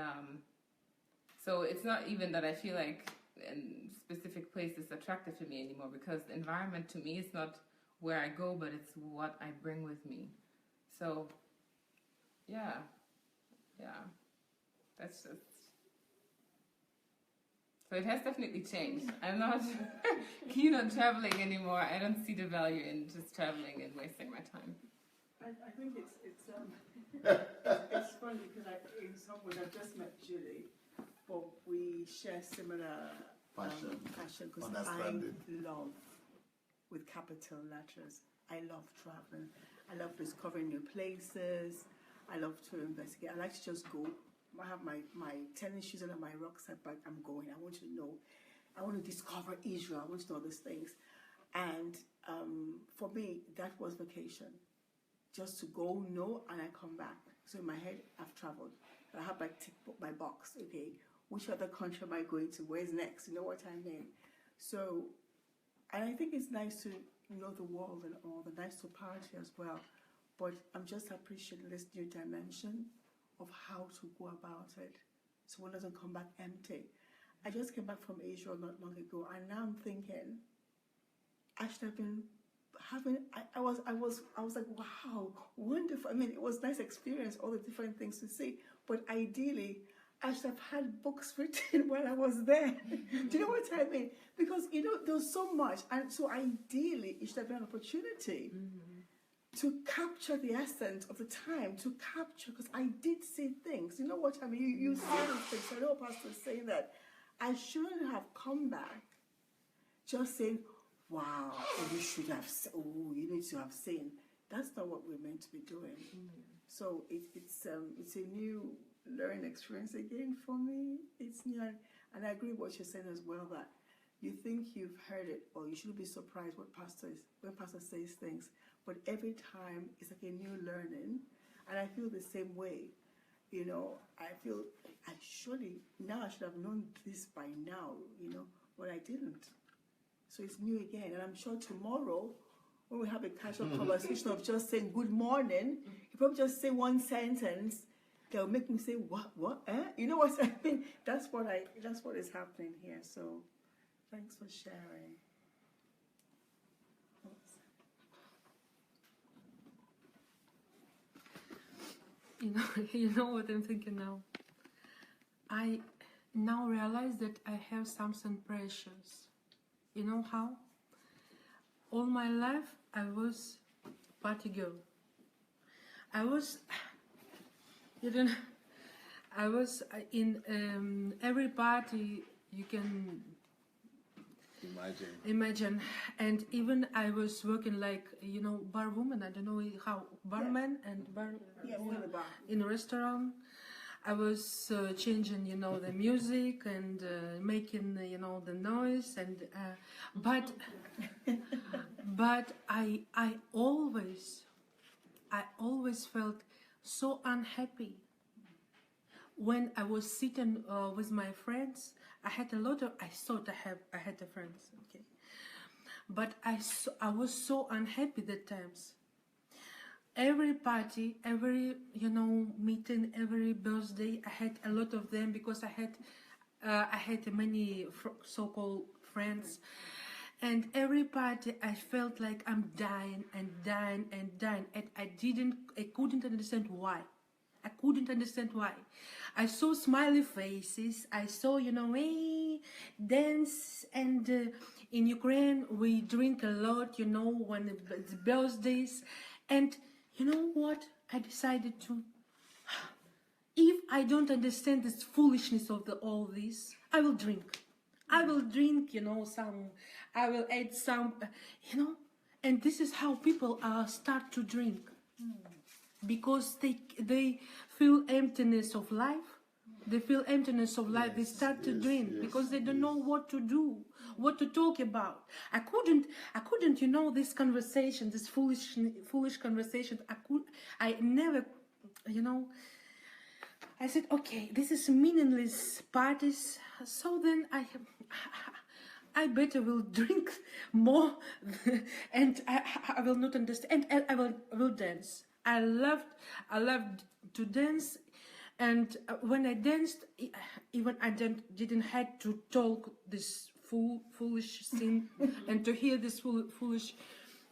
so it's not even that I feel like a specific place is attractive to me anymore, because the environment to me is not where I go, but it's what I bring with me. So yeah, that's just, so it has definitely changed. I'm not keen on traveling anymore. I don't see the value in just traveling and wasting my time. I think it's funny because in some ways I've just met Julie, but we share similar passion because I love, with capital letters, I love traveling. I love discovering new places. I love to investigate. I like to just go. I have my tennis shoes and my rucksack, but I'm going. I want to know. I want to discover Israel. I want to know these things. And for me, that was vacation. Just to go, know, and I come back. So in my head, I've traveled. I have my box. Okay, which other country am I going to? Where's next? You know what I mean? So, and I think it's nice to know the world and all, the nice to party as well. But I'm just appreciating this new dimension of how to go about it, so one doesn't come back empty. I just came back from Asia not long ago, and now I'm thinking I should have been having. I was like, wow, wonderful. I mean, it was a nice experience, all the different things to see. But ideally, I should have had books written while I was there. Do you know what I mean? Because you know, there's so much, and so ideally, it should have been an opportunity. To capture the essence of the time, to capture, because I did see things. You know what I mean? You see these things. I know Pastor is saying that I shouldn't have come back just saying, wow, you should have, you need to have seen. That's not what we're meant to be doing. So it's a new learning experience again for me. It's new, and I agree with what you're saying as well, that you think you've heard it, or you shouldn't be surprised when Pastor says things. But every time it's like a new learning, and I feel the same way. You know, I feel now I should have known this by now. You know, but I didn't. So it's new again. And I'm sure tomorrow, when we have a casual conversation of just saying good morning, you probably just say one sentence that will make me say, what, You know what I mean? That's what is happening here. So thanks for sharing. You know what I'm thinking now? I now realize that I have something precious. You know how? All my life I was party girl. I was in every party you can imagine, and even I was working like bar woman. I don't know how barman and bar in a restaurant. I was changing the music and making the noise and but I always felt so unhappy when I was sitting with my friends. I thought I had friends, okay, but I was so unhappy that times. Every party, every meeting, every birthday, I had a lot of them because I had many so-called friends, and every party I felt like I'm dying and dying and dying, and I couldn't understand why. I couldn't understand why. I saw smiley faces. I saw, dance. And in Ukraine, we drink a lot, when it's birthdays. And you know what? I decided to, if I don't understand this foolishness of all this, I will drink. I will drink, I will add some, and this is how people start to drink. Because they feel emptiness of life. They feel emptiness of life. They start to drink because they don't know what to do, what to talk about. I couldn't, this conversation, this foolish conversation. I never, I said, okay, this is meaningless parties. So then I better will drink more, and I will not understand, and I will dance. I loved to dance, and when I danced, even I didn't had to talk this foolish thing and to hear this foolish,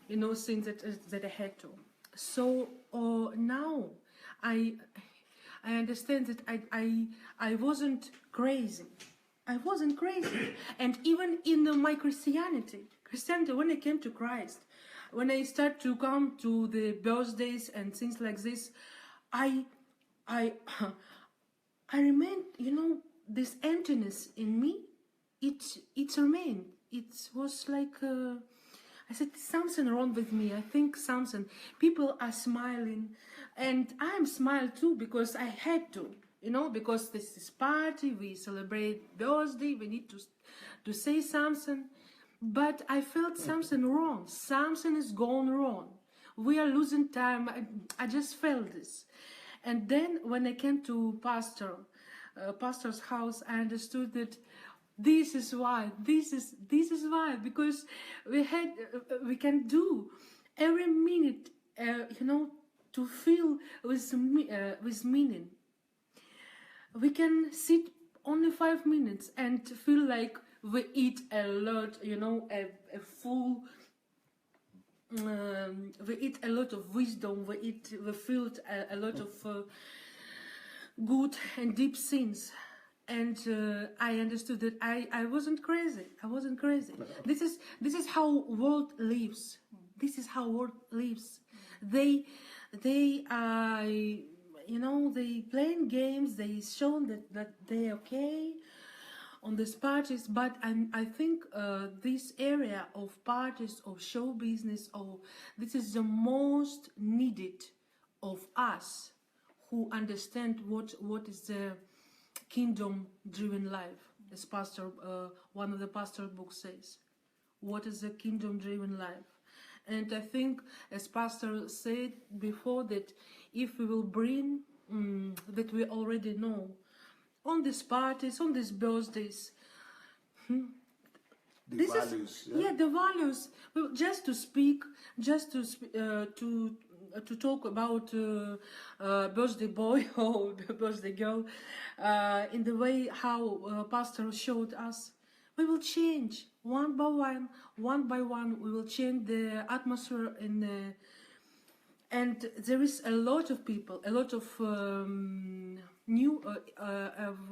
thing that I had to. So now I understand that I wasn't crazy. I wasn't crazy, and even in my Christianity, when I came to Christ. When I start to come to the birthdays and things like this, I remained, this emptiness in me. It remained. It was like I said, something wrong with me. I think something. People are smiling, and I'm smile too because I had to, because this is party. We celebrate birthday. We need to say something. But I felt something wrong. Something is going wrong. We are losing time. I just felt this. And then when I came to pastor's house, I understood that this is why. This is why. Because we can do every minute, to feel with meaning. We can sit only 5 minutes and feel like we eat a lot, a full. We eat a lot of wisdom. We feel a lot of good and deep things, and I understood that I wasn't crazy. I wasn't crazy. This is how world lives. This is how world lives. They they playing games. They shown that they're okay on these parties, but I think this area of parties, of show business, this is the most needed of us who understand what is the kingdom-driven life, as one of the pastor books says. What is the kingdom-driven life? And I think, as Pastor said before, that if we will bring that we already know, on these parties, on these birthdays, The This values. is the values. Well, just to speak, just to talk about birthday boy or birthday girl, in the way how pastor showed us. We will change one by one. We will change the atmosphere and there is a lot of people, a lot of new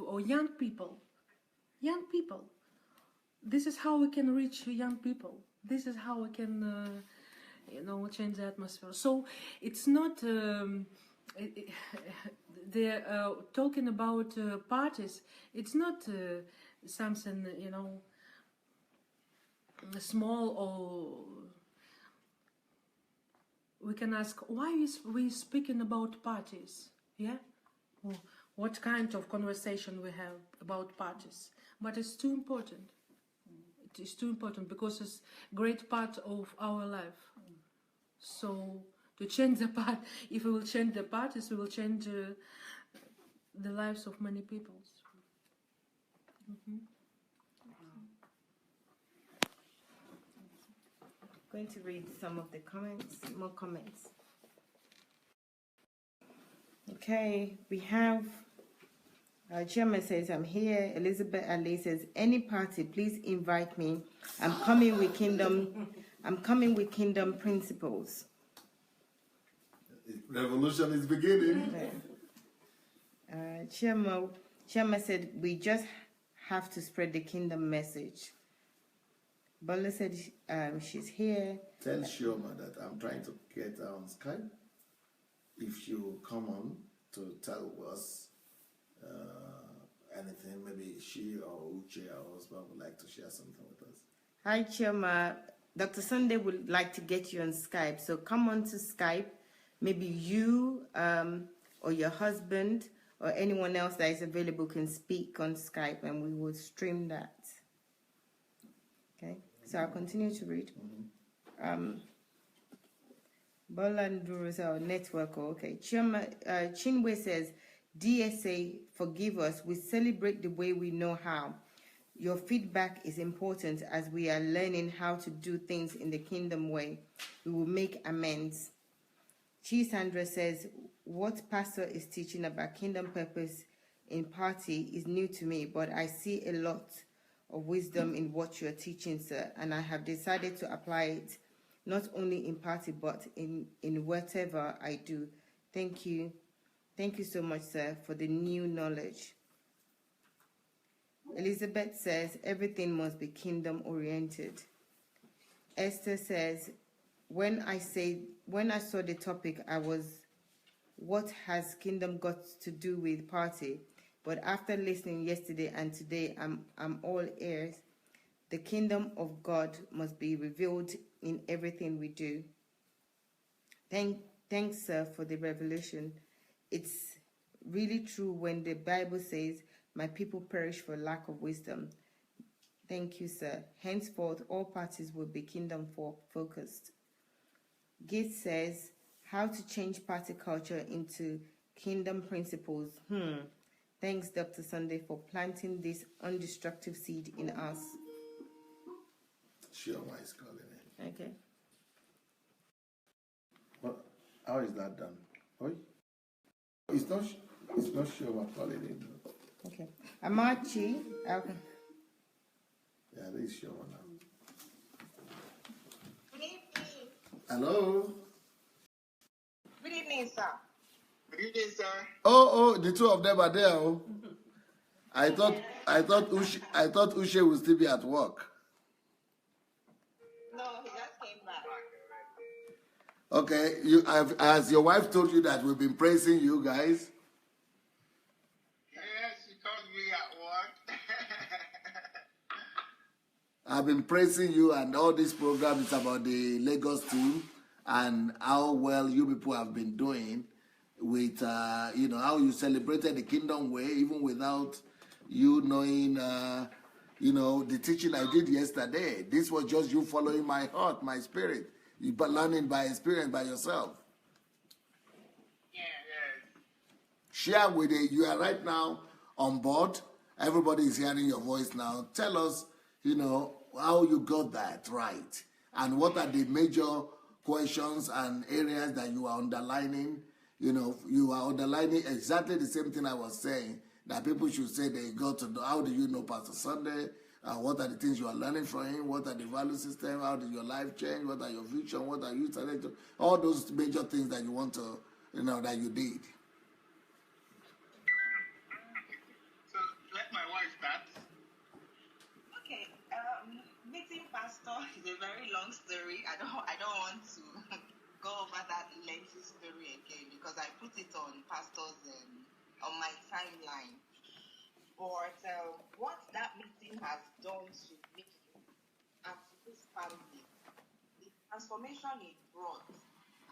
or young people. This is how we can reach young people. This is how we can, change the atmosphere. So it's not they're talking about parties. It's not something small, or we can ask why is we speaking about parties? Yeah, or what kind of conversation we have about parties? But it's too important. It is too important because it's a great part of our life. So to change the part, if we will change the parties, we will change the lives of many people. Going to read some of the comments, more comments. Okay, we have Chairman says, I'm here. Elizabeth Ali says, any party, please invite me. I'm coming with kingdom principles. Revolution is beginning. Chairman said, we just have to spread the kingdom message. Bola said she's here. Tell Shioma that I'm trying to get her on Skype. If she'll come on to tell us anything, maybe she or Uche, our husband, would like to share something with us. Hi, Chioma. Dr. Sunday would like to get you on Skype. So come on to Skype. Maybe you or your husband or anyone else that is available can speak on Skype and we will stream that. Okay, so I'll continue to read. Bolanduru is our network. Okay, Chinwe says, DSA, forgive us. We celebrate the way we know how. Your feedback is important as we are learning how to do things in the kingdom way. We will make amends. Chisandra says, what pastor is teaching about kingdom purpose in party is new to me, but I see a lot of wisdom in what you're teaching, sir, and I have decided to apply it not only in party but in whatever I do. Thank you. Thank you so much, sir, for the new knowledge. Elizabeth says, everything must be kingdom-oriented. Esther says, when I saw the topic, I was, what has kingdom got to do with party? But after listening yesterday and today, I'm all ears. The kingdom of God must be revealed in everything we do. Thanks, sir, for the revelation. It's really true when the Bible says, my people perish for lack of wisdom. Thank you, sir. Henceforth, all parties will be kingdom focused. Gates says, how to change party culture into kingdom principles. Thanks, Dr. Sunday, for planting this undestructive seed in us. Shioma is calling in. Okay. What? How is that done? Oi? It's not Shioma calling in. Okay. Amachi. Okay. Yeah, this is Shioma now. Good evening. Hello? Good evening, sir. Good evening, sir. Oh, the two of them are there. Oh. I thought Ushe would still be at work. No, he just came back. Okay, has your wife told you that we've been praising you guys? Yes, she told me at work. I've been praising you, and all this program is about the Lagos team and how well you people have been doing with, how you celebrated the kingdom way, even without you knowing, the teaching I did yesterday. This was just you following my heart, my spirit. You learning by experience by yourself. Yes. Share with it. You are right now on board. Everybody is hearing your voice now. Tell us, how you got that right, and what are the major questions and areas that you are underlining. You are underlining exactly the same thing I was saying, that people should say they got to know. How do you know Pastor Sunday? What are the things you are learning from him? What are the value system? How did your life change? What are your vision? What are you starting to? All those major things that you want to, that you did. So let my wife start. Okay. Meeting pastor is a very long story. I don't want to go over that lengthy story again because I put it on pastor's on my timeline. But what that meeting has done to me and to this family, the transformation it brought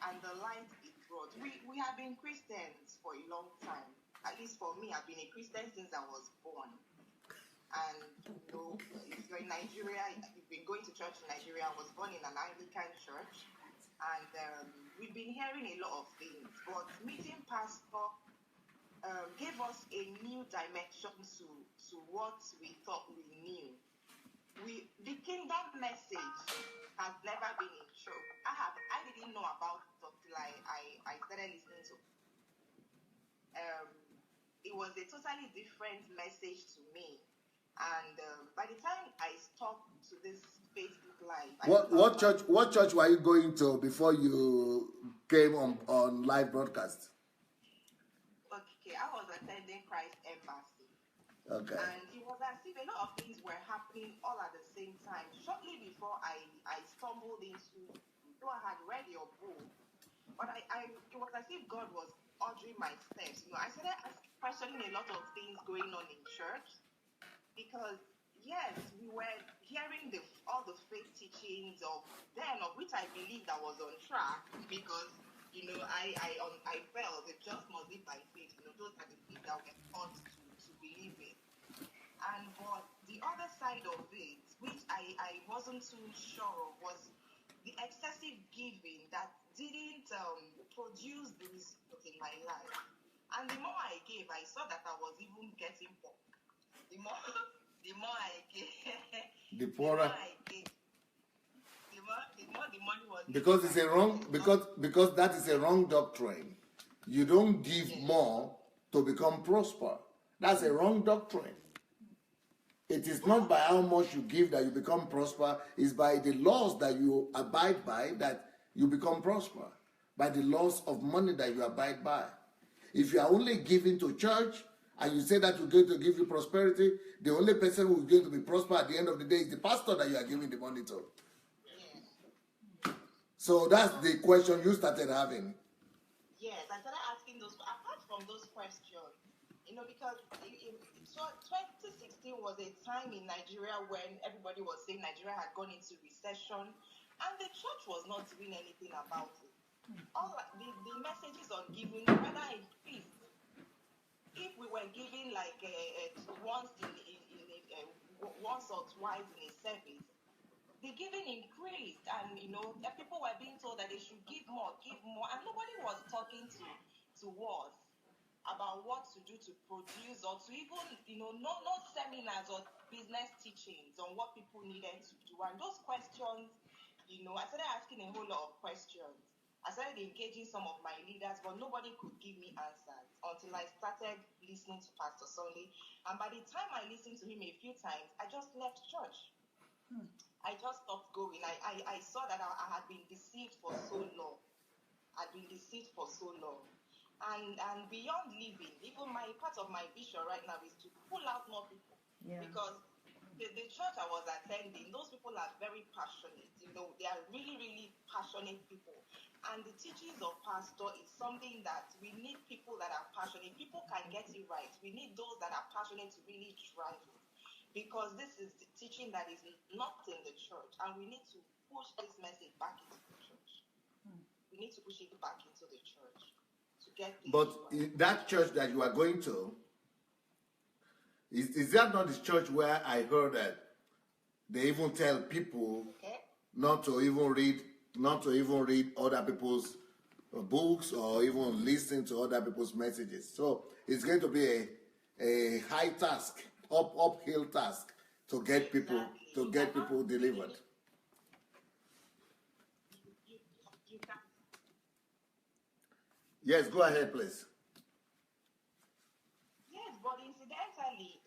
and the light it brought. We have been Christians for a long time. At least for me, I've been a Christian since I was born. And if you're in Nigeria, you've been going to church in Nigeria. I was born in an Anglican church, and we've been hearing a lot of things. But meeting pastor gave us a new dimension to what we thought we knew. The kingdom message has never been in church. I didn't know about it until I started listening to. It was a totally different message to me. And by the time I stopped to this Facebook Live, what church were you going to before you came on live broadcast? Okay, I was attending Christ Embassy. Okay. And it was as if a lot of things were happening all at the same time. Shortly before I stumbled into, though I had read your book, but it was as if God was ordering my steps. I started questioning a lot of things going on in church. Because yes, we were hearing all the fake teachings of which I believed I was on track because I felt it just must be by faith. Those are the things that we're taught to believe in. And but the other side of it, which I wasn't too sure of, was the excessive giving that didn't produce the result in my life. And the more I gave, I saw that I was even getting poor. The more I gave, the poorer. The more the money was. Because it's a wrong. Because that is a wrong doctrine. You don't give more to become prosper. That's a wrong doctrine. It is not by how much you give that you become prosper. It's by the laws that you abide by that you become prosper. By the laws of money that you abide by. If you are only giving to church, and you say that you're going to give you prosperity, the only person who is going to be prosper at the end of the day is the pastor that you are giving the money to. Yes. So that's the question you started having. Yes, I started asking those. Apart from those questions, because 2016 was a time in Nigeria when everybody was saying Nigeria had gone into recession, and the church was not doing anything about it. All the messages on giving, whether in peace. If we were giving like once or twice in a service, the giving increased, and people were being told that they should give more, and nobody was talking to us about what to do to produce or to even no seminars or business teachings on what people needed to do. And those questions, I started asking a whole lot of questions. I started engaging some of my leaders, but nobody could give me answers until I started listening to Pastor Sunday. And by the time I listened to him a few times, I just left church. I just stopped going. I saw that I had been deceived for so long. And beyond living, even part of my vision right now is to pull out more people. Yeah. Because the church I was attending, those people are very passionate. They are really, really passionate people. And the teachings of pastor is something that we need people that are passionate. People can get it right. We need those that are passionate to really drive it. Because this is the teaching that is not in the church. And we need to push this message back into the church. We need to push it back into the church to get this But right. That church that you are going to, is that not the church where I heard that they even tell people not to even read other people's books or even listen to other people's messages? So it's going to be a high task, uphill task to get people. Exactly. to get people delivered. You can. Yes, go ahead, please. Yes, but incidentally,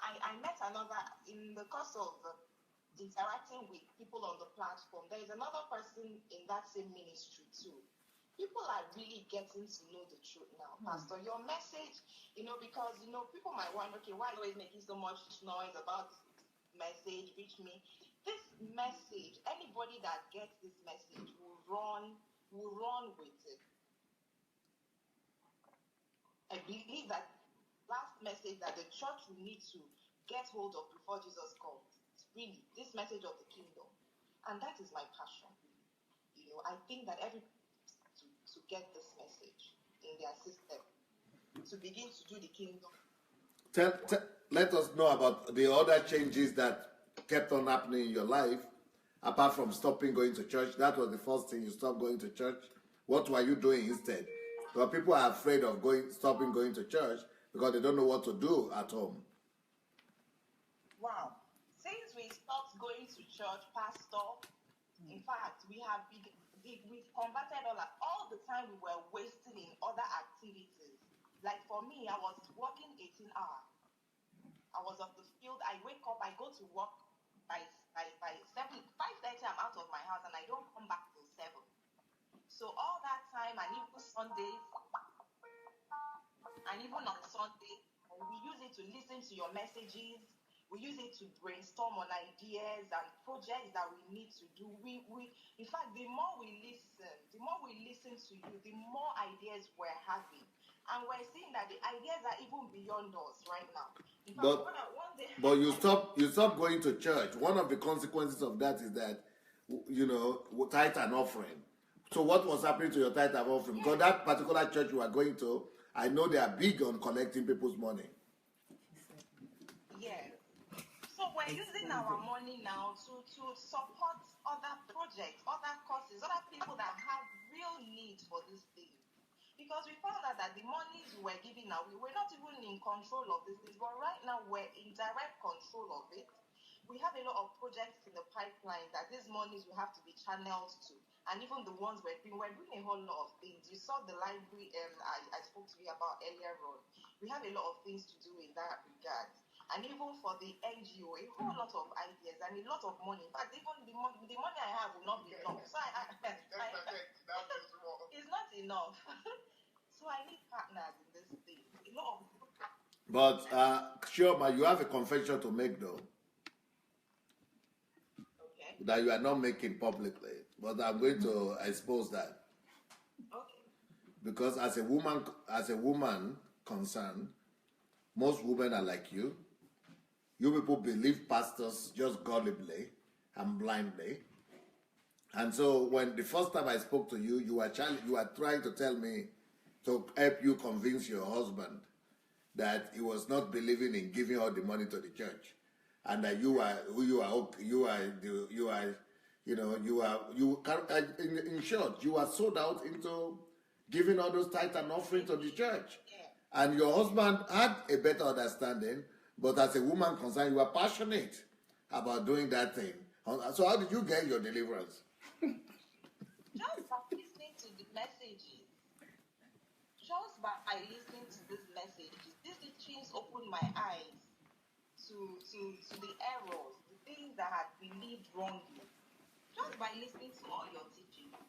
I met another in the course of interacting with people on the platform. There is another person in that same ministry too. People are really getting to know the truth now, Pastor. Your message, because people might wonder, okay, why always making so much noise about message? Reach me. This message, anybody that gets this message will run with it. I believe that last message that the church will need to get hold of before Jesus comes. It's really this message of the kingdom. And that is my passion. I think that everybody to get this message in their system, to begin to do the kingdom. Let us know about the other changes that kept on happening in your life, apart from stopping going to church. That was the first thing, you stopped going to church. What were you doing instead? Because people are afraid of stopping going to church because they don't know what to do at home. Wow. Since we stopped going to church, Pastor, in fact, we've converted all the time we were wasting in other activities. Like for me, I was working 18 hours. I was on the field. I wake up, I go to work by 7, 5:30. I'm out of my house and I don't come back till 7. So all that time, and even Sundays, and even on Sunday, we use it to listen to your messages. We use it to brainstorm on ideas and projects that we need to do. In fact, the more we listen to you, the more ideas we're having. And we're seeing that the ideas are even beyond us right now. In fact, but you stop going to church. One of the consequences of that is that, tithe and offering. So what was happening to your tithe and offering? Because that particular church you are going to, I know they are big on collecting people's money. Yeah. So we're using our money now to support other projects, other causes, other people that have real needs for this thing. Because we found out that the monies we were giving now, we were not even in control of this thing, but right now we're in direct control of it. We have a lot of projects in the pipeline that these monies will have to be channeled to. And even the ones we're doing a whole lot of things. You saw the library I spoke to you about earlier on. We have a lot of things to do in that regard. And even for the NGO, a whole lot of ideas and a lot of money. In fact, even the money I have will not be enough. So it's not enough. So I need partners in this thing. A lot of. But sure, but you have a confession to make though. Okay. That you are not making publicly. But I'm going to expose that. Okay. Because as a woman concerned, most women are like you. You people believe pastors just gullibly and blindly. And so when the first time I spoke to you, you were trying to tell me to help you convince your husband that he was not believing in giving all the money to the church, and that in short, you are sold out into giving all those tithe and offering to the church. And your husband had a better understanding, but as a woman concerned, you are passionate about doing that thing. So how did you get your deliverance? Just by listening to the messages. Just by listening to these messages. These teachings opened my eyes to the errors, the things that I had believed wrongly. Just by listening to all your teachings.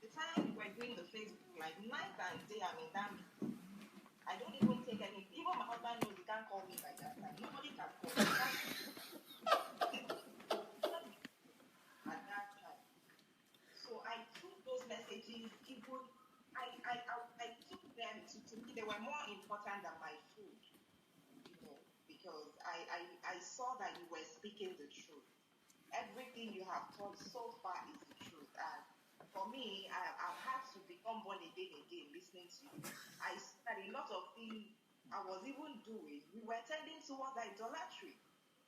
The time we were doing the Facebook, like night and day, I'm in that meeting. I don't even take any. Even my husband knows he can't call me like that. Like, nobody can call me. At that time. So I took those messages, even I took them to me. They were more important than my food, because I saw that you were speaking the truth. Everything you have taught so far is the truth. And for me, I've had to become born again listening to you. I saw a lot of things I was even doing. We were tending towards idolatry,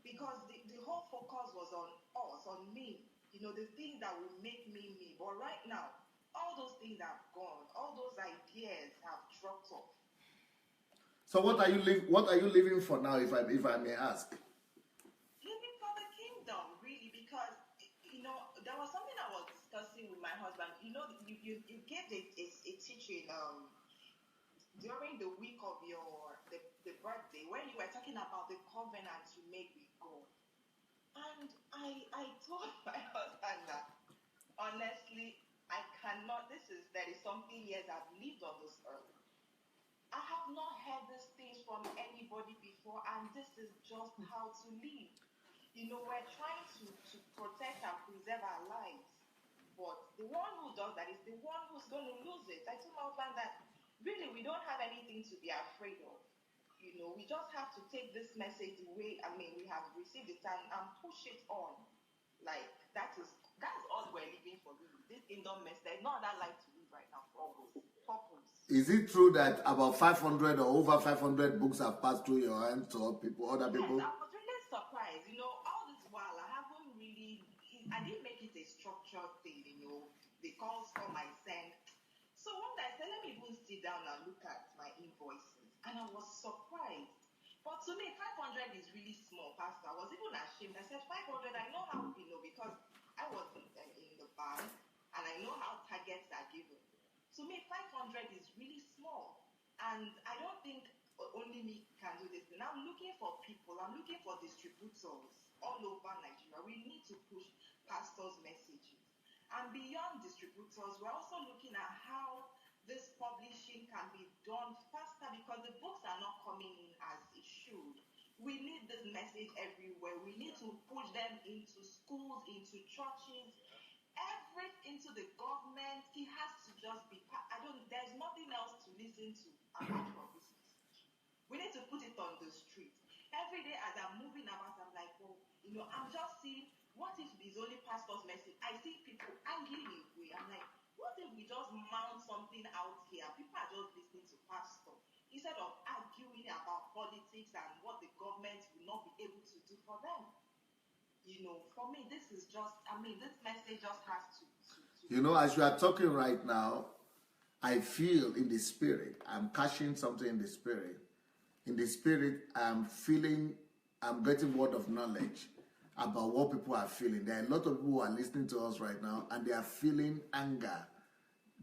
because the whole focus was on us, on me. The things that will make me me. But right now, all those things have gone. All those ideas have dropped off. So what are you living for now, if I may ask? Living for the kingdom. discussing with my husband. You know, you gave a teaching during the week of the birthday when you were talking about the covenant you make with God. And I told my husband that honestly, I cannot. This is 30 something years I've lived on this earth. I have not heard these things from anybody before, and this is just how to live. You know, we're trying to protect and preserve our lives. But the one who does that is the one who's going to lose it. I told my husband that really we don't have anything to be afraid of. You know, we just have to take this message the way, I mean, we have received it and push it on. Like, that's all we're living for, really. This kingdom message, there's no other life to live right now for all those purpose. Is it true that about 500 or over 500 books have passed through your hands to other people? Yes, I was really surprised. You know, all this while I didn't make it a structured thing, you know, the calls come I send. So one day I said, let me even sit down and look at my invoices. And I was surprised. But to me, 500 is really small, Pastor. I was even ashamed. I said, 500, I know how, you know, because I was in the bank and I know how targets are given. To me, 500 is really small. And I don't think only me can do this. And I'm looking for people. I'm looking for distributors all over Nigeria. We need to push pastors' messages. And beyond distributors, we're also looking at how this publishing can be done faster because the books are not coming in as it should. We need this message everywhere. We need to push them into schools, into churches, into the government. It has to just be, there's nothing else to listen to apart from this message. We need to put it on the street. Every day as I'm moving about, I'm like, oh, you know, I'm just seeing, what if it's only pastor's message? I see people angling in way. I'm like, what if we just mount something out here? People are just listening to pastor instead of arguing about politics and what the government will not be able to do for them. You know, for me, this is just, I mean, this message just has to you know, as you are talking right now, I feel in the spirit, I'm catching something in the spirit. In the spirit, I'm getting word of knowledge about what people are feeling. There are a lot of people who are listening to us right now, and they are feeling anger,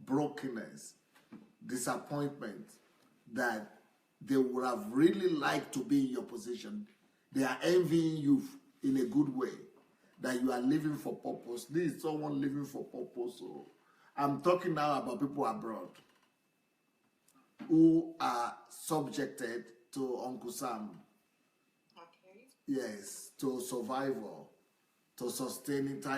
brokenness, disappointment, that they would have really liked to be in your position. They are envying you in a good way, that you are living for purpose. This is someone living for purpose. So I'm talking now about people abroad who are subjected to Uncle Sam. Okay. Yes, to survival, trying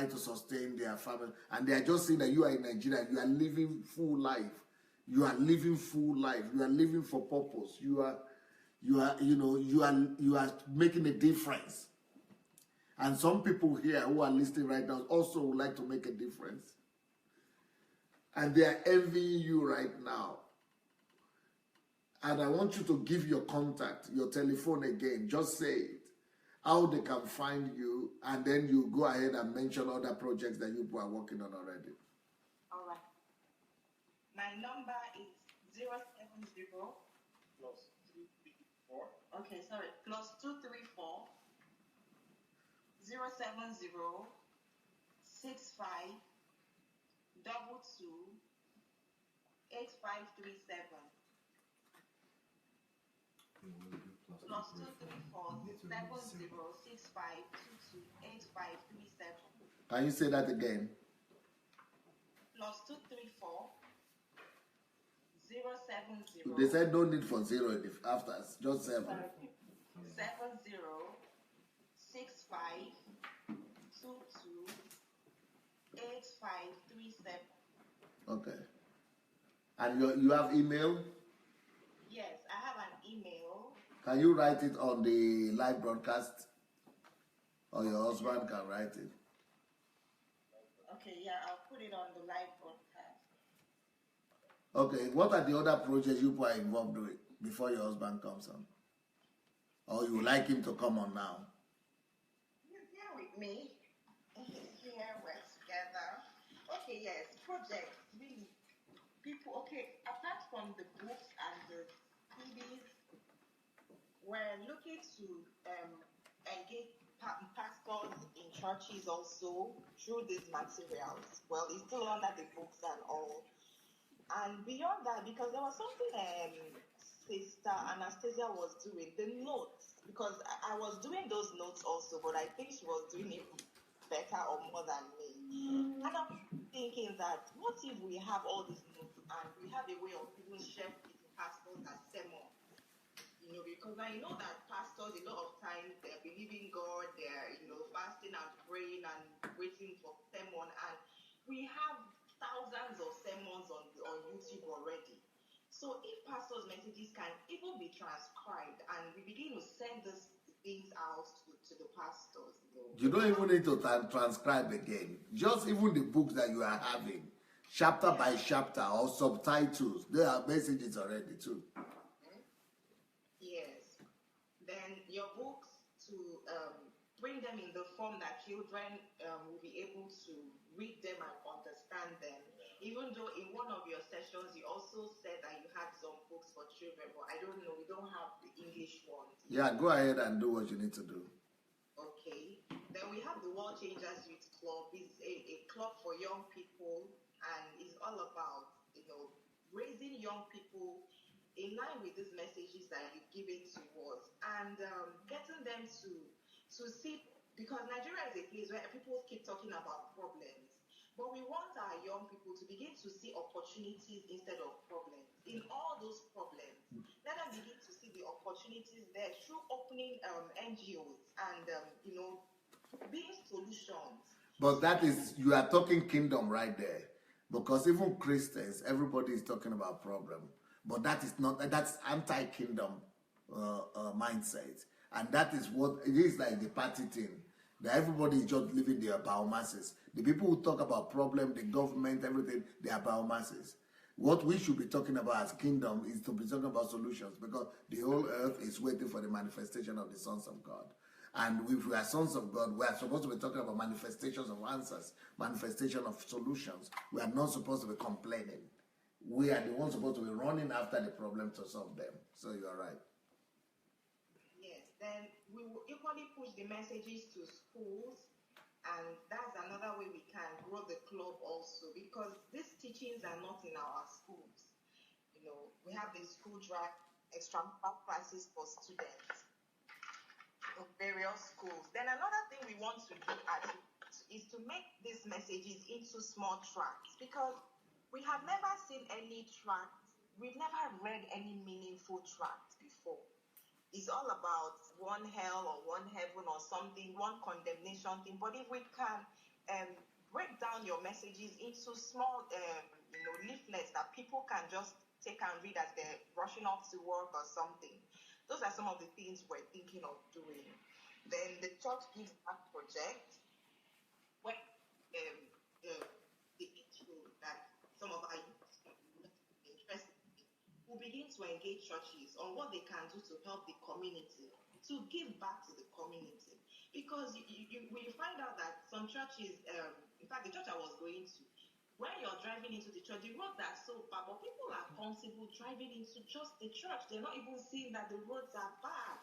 to sustain their family. And they are just saying that you are in Nigeria, you are living full life. You are living full life. You are living for purpose. You are making a difference. And some people here who are listening right now also would like to make a difference. And they are envying you right now. And I want you to give your contact, your telephone again. Just say it, how they can find you, and then you go ahead and mention other projects that you are working on already. All right. My number is 070 plus 234. Okay, sorry. Plus 234 070 65 22 8537. Plus 234 70 65 22 8537. Can you say that again? Plus 234 070. They said no need for zero after, just 7. 70 65 22 8537. Okay. And you have email? Yes, I have an email. Can you write it on the live broadcast? Or your husband can write it? Okay, yeah, I'll put it on the live broadcast. Okay, what are the other projects you are involved with before your husband comes on? Or you would like him to come on now? He's here with me. He's here, we're together. Okay, yes, projects, really. People, okay, apart from the books and the CDs, we're looking to engage pastors pastors in churches also through these materials. Well, it's still under the books and all. And beyond that, because there was something Sister Anastasia was doing, the notes, because I was doing those notes also, but I think she was doing it better or more than me. And I'm thinking that what if we have all these notes and we have a way of even sharing it to pastors as sermon? You know, because I know that pastors a lot of times they're believing God, they're fasting and praying and waiting for sermon, and we have thousands of sermons on YouTube already. So if pastors' messages can even be transcribed and we begin to send these things out to the pastors, you don't even need to transcribe again. Just even the books that you are having, chapter by chapter or subtitles, there are messages already too. Yes. Then your books to bring them in the form that children will be able to read them and understand them. Even though in one of your sessions you also said that you had some books for children, but I don't know, we don't have the English ones. Yeah, go ahead and do what you need to do. Okay. Then we have the World Changers Youth Club. It's a club for young people, and it's all about raising young people in line with these messages that you've given to us, and getting them to see, because Nigeria is a place where people keep talking about problems. But we want our young people to begin to see opportunities instead of problems. In all those problems, let them begin to see the opportunities there through opening NGOs and, being solutions. But that is, you are talking kingdom right there. Because even Christians, everybody is talking about problem. But that is not, that's anti-kingdom mindset. And that is what, it is like the party thing. That everybody is just living their biomasses. The people who talk about problem, the government, everything, they are biomasses. What we should be talking about as kingdom is to be talking about solutions, because the whole earth is waiting for the manifestation of the sons of God. And if we are sons of God, we are supposed to be talking about manifestations of answers, manifestation of solutions. We are not supposed to be complaining. We are the ones supposed to be running after the problem to solve them. So you are right. Yes, then we will equally push the messages to schools, and that's another way we can grow the club also, because these teachings are not in our schools. We have the school drive extra classes for students of various schools. Then another thing we want to do is to make these messages into small tracts, because we have never seen any tract, we've never read any meaningful tract before. It's all about one hell or one heaven or something, one condemnation thing. But if we can break down your messages into small leaflets that people can just take and read as they're rushing off to work or something, those are some of the things we're thinking of doing. Then the church gives back project, where the issue that some of our youth are interested in, will begin to engage churches on what they can do to help the community, to give back to the community. Because we find out that some churches, in fact, the church I was going to, when you're driving into the church, the roads are so bad, but people are comfortable driving into just the church. They're not even seeing that the roads are bad.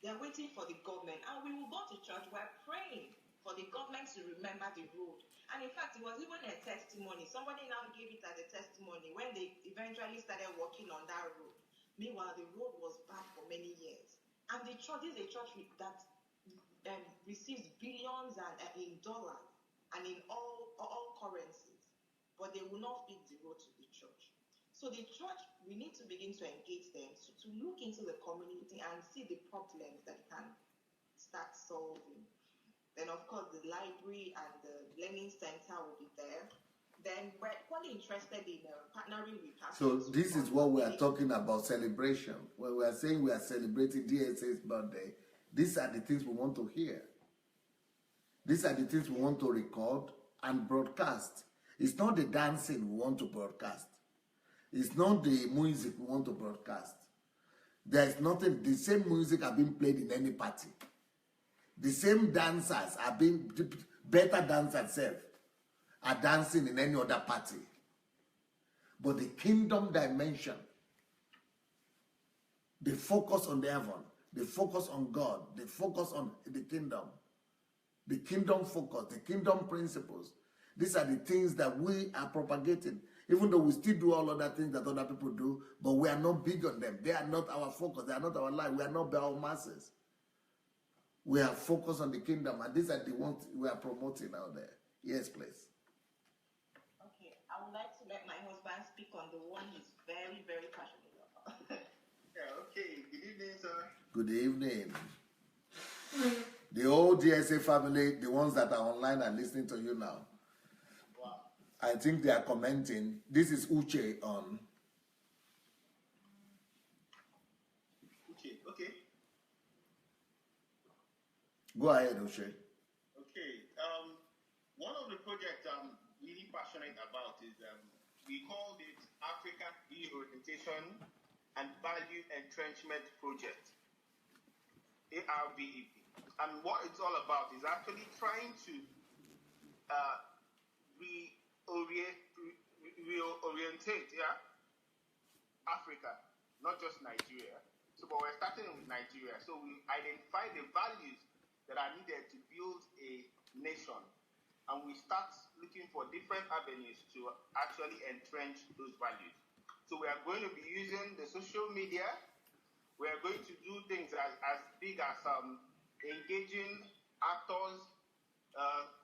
They're waiting for the government. And we will go to church, we're praying for the government to remember the road. And in fact, it was even a testimony. Somebody now gave it as a testimony when they eventually started working on that road. Meanwhile, the road was bad for many years. And the church is a church that receives billions in dollars and in all currencies. But they will not fix the road to the church. So the church, we need to begin to engage them to look into the community and see the problems that can start solving. Then, of course, the library and the learning center will be there. Then we're quite interested in partnering with pastors. So this is what we are talking about, celebration. When we are saying we are celebrating DSA's birthday, these are the things we want to hear. These are the things we want to record and broadcast. It's not the dancing we want to broadcast. It's not the music we want to broadcast. There's nothing, the same music are being played in any party. The same dancers are being, better dancers self are dancing in any other party. But the kingdom dimension, the focus on the heaven, the focus on God, the focus on the kingdom, the kingdom focus, the kingdom principles. These are the things that we are propagating. Even though we still do all other things that other people do, but we are not big on them. They are not our focus. They are not our life. We are not by our masses. We are focused on the kingdom, and these are the ones we are promoting out there. Yes, please. Okay, I would like to let my husband speak on the one he's very, very passionate about. Yeah, okay. Good evening, sir. Good evening. The whole DSA family, the ones that are online and listening to you now, Wow. I think they are commenting. This is Uche on. Uche, okay. Go ahead, Uche. Okay. One of the projects I'm really passionate about is we called it Africa Reorientation and Value Entrenchment Project, ARVEP. And what it's all about is actually trying to reorientate, Africa, not just Nigeria. So, but we're starting with Nigeria. So we identify the values that are needed to build a nation, and we start looking for different avenues to actually entrench those values. So we are going to be using the social media. We are going to do things as big as engaging actors,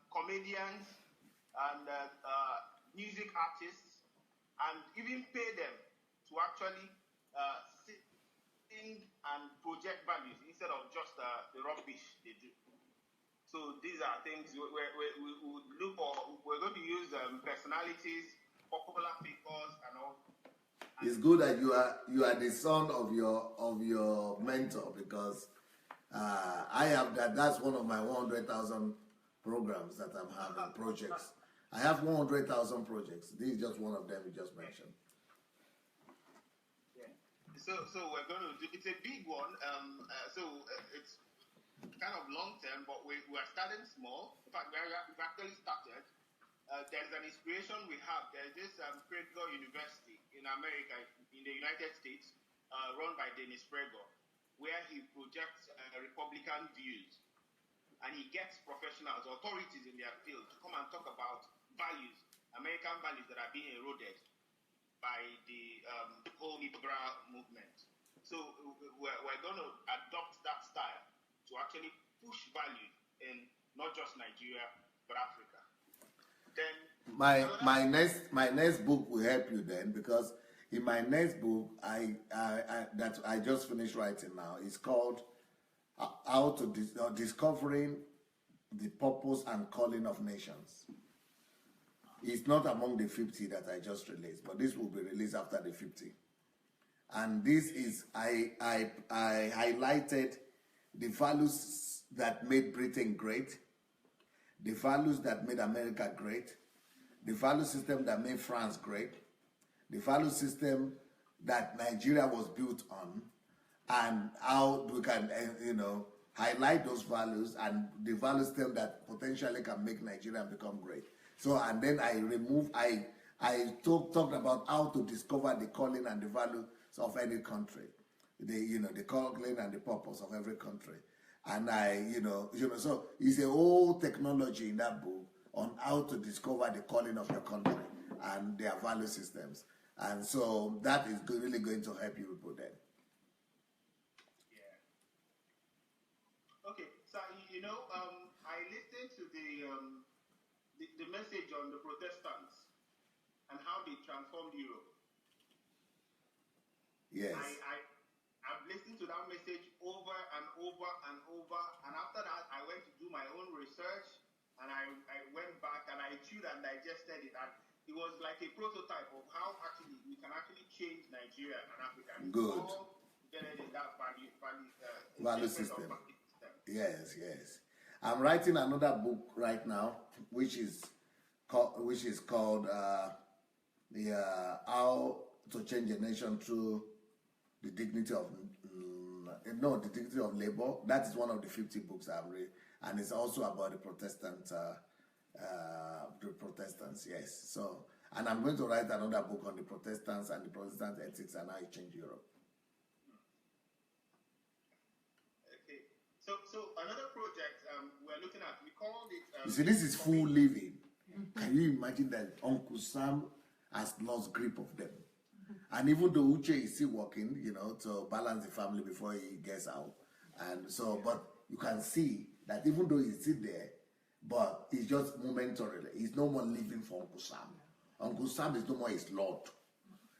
comedians, and music artists, and even pay them to actually sing and project values instead of just the rubbish they do. So these are things we would look for. We're going to use personalities, popular figures, and all. It's good that you are the son of your mentor, because I have that. That's one of my 100,000 programs that I'm having, projects. I have 100,000 projects. This is just one of them you just mentioned. Yeah. So we're going to do. It's a big one. It's kind of long term, but we are starting small. In fact, we've actually started. There's an inspiration we have. There's this Prager University in America, in the United States, run by Dennis Prager, where he projects Republican views. And he gets professionals, authorities in their field to come and talk about values, American values that are being eroded by the whole liberal movement. So we're going to adopt that style to actually push values in not just Nigeria, but Africa. Then my next book will help you then, because in my next book that I just finished writing now, is called how to discovering the purpose and calling of nations. It's not among the 50 that I just released, but this will be released after the 50. And this is I highlighted the values that made Britain great, the values that made America great, the value system that made France great, the value system that Nigeria was built on, and how we can, highlight those values and the value system that potentially can make Nigeria become great. So, and then I talked about how to discover the calling and the values of any country, the calling and the purpose of every country. And so it's a whole technology in that book on how to discover the calling of your country and their value systems. And so that is really going to help you people then. Okay, so I listened to the message on the Protestants and how they transformed Europe. Yes. I've listened to that message over and over and over, and after that I went to do my own research, and I went back and I chewed and digested it, and it was like a prototype of how we can actually change Nigeria and Africa. Good. All in that value system. Yes. I'm writing another book right now, which is called How to Change a Nation Through the Dignity of Labor. That is one of the 50 books I've read, and it's also about the Protestants. Yes. So, and I'm going to write another book on the Protestants and the Protestant ethics and how it changed Europe. Okay. So another project we're looking at, we called it. You see, this is full living. Can you imagine that Uncle Sam has lost grip of them? And even though Uche is still working, you know, to balance the family before he gets out. And so, but you can see that even though he's still there, but it's just momentarily. He's no more living for Uncle Sam. Uncle Sam is no more his Lord.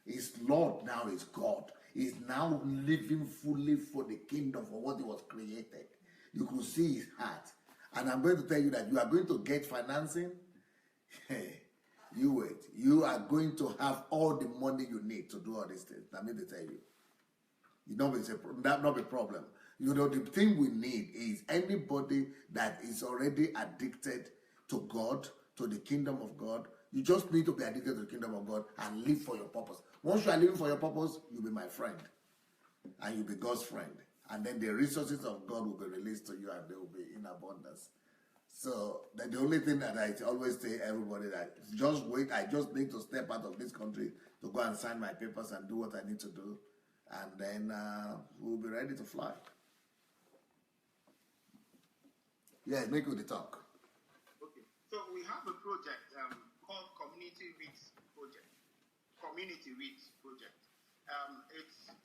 His Lord now is God. He's now living fully for the kingdom, for what he was created. You could see his heart. And I'm going to tell you that you are going to get financing. Hey, you wait. You are going to have all the money you need to do all these things. Let me tell you. You know, that not a problem. You know, the thing we need is anybody that is already addicted to God, to the kingdom of God. You just need to be addicted to the kingdom of God and live for your purpose. Once you are living for your purpose, you'll be my friend. And you'll be God's friend. And then the resources of God will be released to you and they will be in abundance. So the only thing that I always say everybody that just wait, I just need to step out of this country to go and sign my papers and do what I need to do. And then we'll be ready to fly. Yeah, make with the talk. Okay, so we have a project called Community Reach Project. Community Reach Project.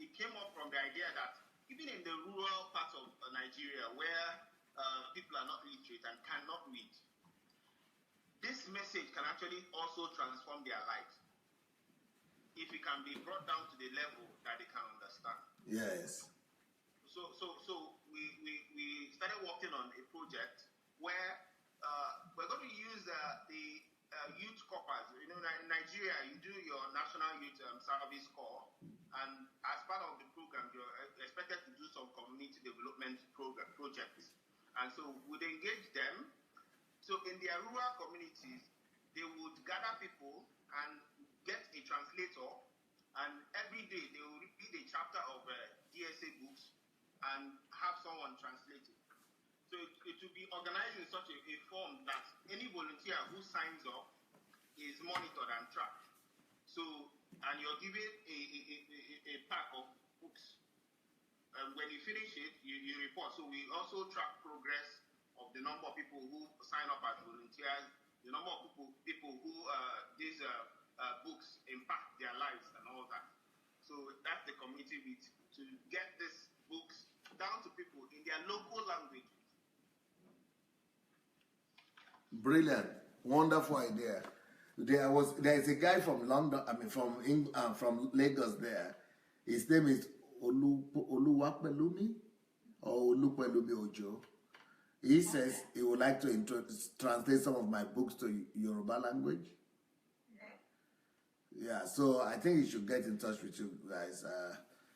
It came up from the idea that even in the rural parts of Nigeria where people are not literate and cannot read, this message can actually also transform their lives if it can be brought down to the level that they can understand. Yes. So we started working on a project where we're going to use the youth corps. You know, in Nigeria, you do your National Youth Service Corps, and as part of the program, you're expected to do some community development projects. And so we'd engage them. So in their rural communities, they would gather people and get a translator, and every day they will read a chapter of DSA books and have someone translate it. So it will be organized in such a form that any volunteer who signs up is monitored and tracked. So, and you're given a pack of books. When you finish it, you report. So we also track progress of the number of people who sign up as volunteers, the number of people who these books impact their lives and all that. So that's the community bit, to get these books down to people in their local languages. Brilliant, wonderful idea. There is a guy from London, from Lagos there. His name is Oluwapelumi or Olupelumi Ojo. He says he would like to translate some of my books to Yoruba language. Yeah, so I think he should get in touch with you guys.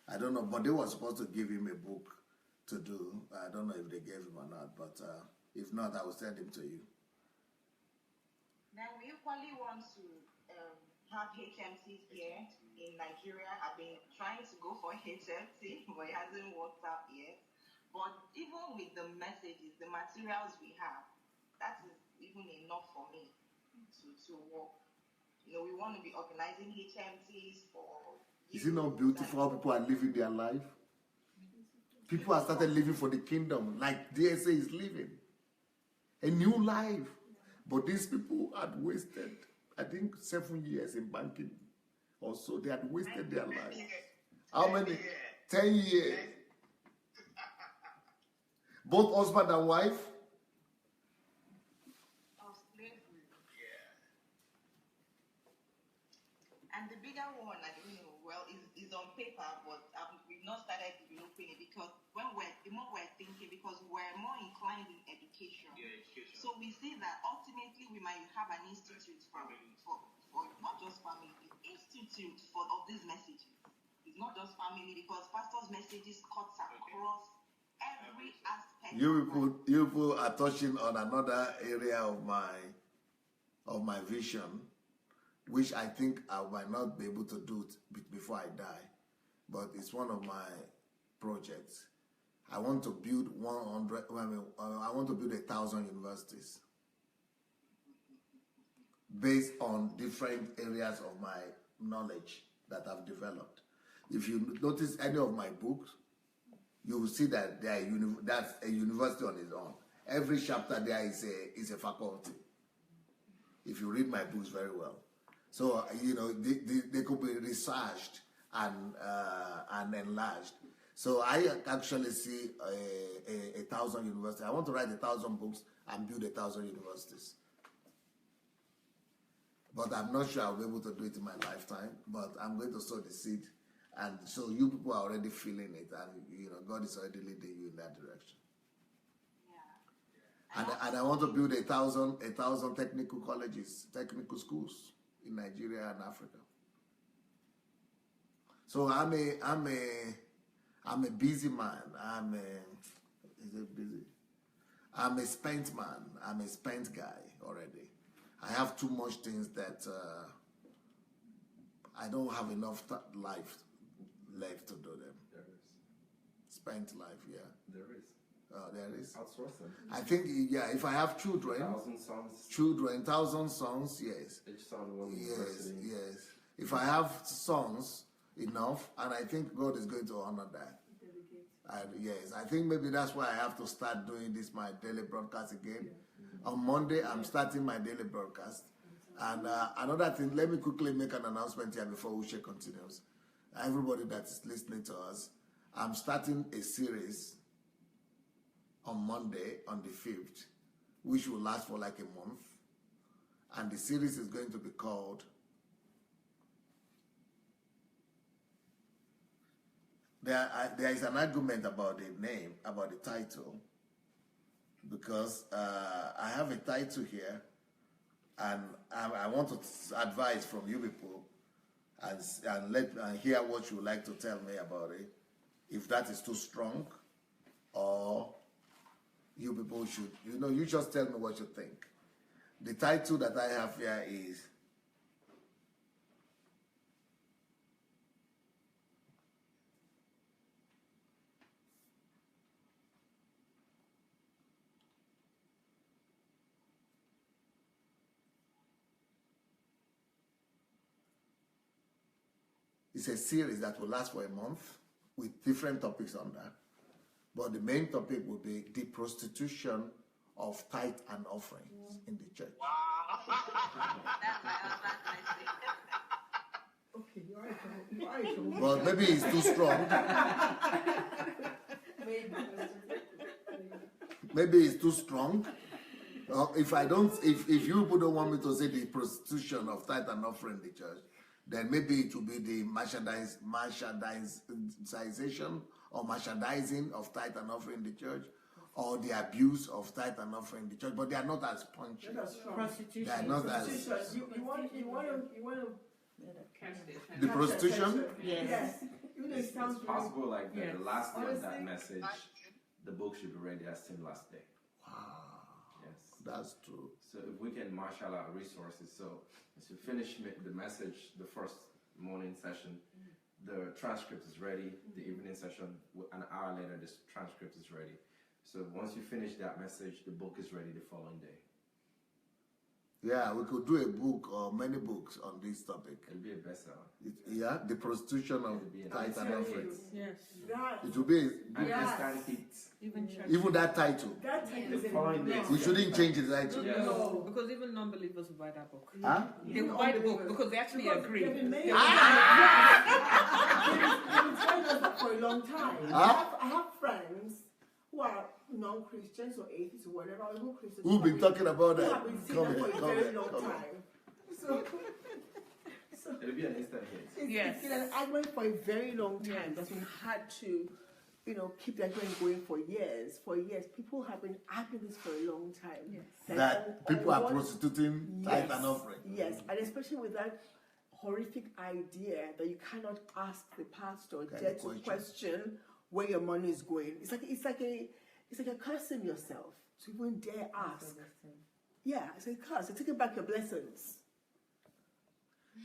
I don't know, but they were supposed to give him a book to do. I don't know if they gave him or not, but if not, I will send him to you. Now, we equally want to have HMCs here in Nigeria. I've been trying to go for HMC, but it hasn't worked out yet. But even with the messages, the materials we have, that is even enough for me to work. You know, we want to be organizing HMCs for... Is it not beautiful how people are living their life? People have started living for the kingdom, like DSA is living. A new life. But these people had wasted, I think, 7 years in banking or so. They had wasted their lives. How many? 10 years. Both husband and wife? Of slavery. Yeah. And the bigger one, I don't know, well, is on paper, but we've not started developing it because the more we're thinking, because we're more inclined in education. Yeah, education. So we see that ultimately we might have an institute for not just family, the institute of these messages. It's not just family, because pastor's messages cuts across every aspect. You people are touching on another area of my vision, which I think I might not be able to do before I die, but it's one of my projects. I want to build 1,000 universities based on different areas of my knowledge that I've developed. If you notice any of my books, you will see that that's a university on its own. Every chapter there is a faculty. If you read my books very well. So, they could be researched and enlarged. So I actually see 1,000 universities. I want to write 1,000 books and build 1,000 universities. But I'm not sure I'll be able to do it in my lifetime. But I'm going to sow the seed. And so you people are already feeling it. And, God is already leading you in that direction. Yeah. And I want to build 1,000 technical colleges, technical schools in Nigeria and Africa. So I'm a busy man. I'm a spent man. I'm a spent guy already. I have too much things that I don't have enough life left to do them. There is. Spent life, yeah. There is. Oh, there is. Outsourcing. I think, if I have children. 1,000 sons. 1,000 sons, yes. Each son one university. Yes. If I have sons enough, and I think God is going to honor that. Yes, I think maybe that's why I have to start doing my daily broadcast again. On Monday, I'm starting my daily broadcast. And another thing, let me quickly make an announcement here before Ushe continues. Everybody that is listening to us, I'm starting a series on Monday, on the 5th, which will last for like a month. And the series is going to be called There is an argument about the name, about the title, because I have a title here, and I want to advise from you people and hear what you would like to tell me about it. If that is too strong, or you people should, you just tell me what you think. The title that I have here is It's a series that will last for a month with different topics on that. But the main topic will be the prostitution of tithe and offerings in the church. Wow. Okay, you are in trouble. Well, maybe it's too strong. Maybe it's too strong. If you people don't want me to say the prostitution of tithe and offering in the church, then maybe it will be the merchandising or merchandising of tithe and offering in the church, or the abuse of tithe and offering in the church. But they are not as punchy. Prostitution. They are not as You want to the prostitution. Yes. It's possible, like Yes. the last day of that Honestly, message, the book should be ready as in last day. Wow, Yes. that's true. So if we can marshal our resources, so as you finish the message, the first morning session, the transcript is ready. The evening session, an hour later, the transcript is ready. So once you finish that message, the book is ready the following day. Yeah, we could do a book or many books on this topic. It'll be a bestseller. The prostitution of tithe and offerings. Yes. It will be And Yes. instant hits. Even church. even that title. that time The is following day. We shouldn't change the title. Yes. No, because even non-believers will buy that book. Huh? They will buy the book because they actually agree. They've been made for a long time. I have friends who are non-Christians or atheists or whatever, or even Christians. We've been talking about who that. have been seeing Come them here, for a come very here, long come here. time. So It'll be an instant hit. it's been an argument for a very long time that we had to, keep that going for years. For years, people have been arguing this for a long time. That people are prostituting tithe and offering. Yes, and especially with that horrific idea that you cannot ask the pastor or dare to question where your money is going. It's like a cursing yourself to even dare ask. Yeah, it's a curse. You're taking back your blessings.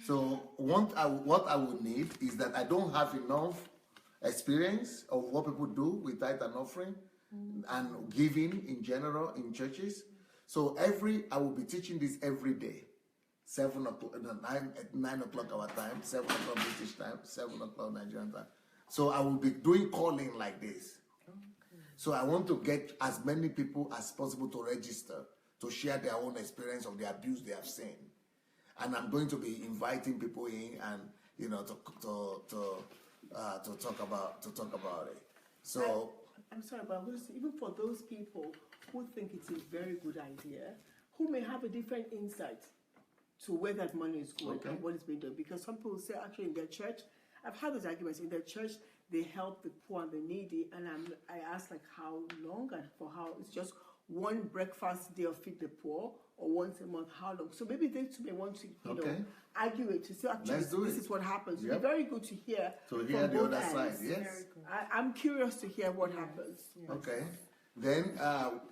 So what I would need is that I don't have enough experience of what people do with tithe and offering and giving in general in churches. So I will be teaching this every day. 7 o'clock, 9 o'clock our time, 7 o'clock British time, 7 o'clock Nigerian time. So I will be doing calling like this So I want to get as many people as possible to register, to share their own experience of the abuse they have seen. And I'm going to be inviting people in and, you know, to talk about it. So I'm sorry, but I'm going to say, even for those people who think it's a very good idea, who may have a different insight to where that money is going and what is being done. Because some people say, actually, in their church, I've had those arguments. In their church, they help the poor and the needy, and I ask, like, how long and for how? It's just one breakfast day of feed the poor, or once a month, how long? So maybe they too may want to, you know, argue it to say, actually, this is what happens. It'd be very good to hear to from hear the both other side. ends. Yes. I'm curious to hear what happens. Okay. Then,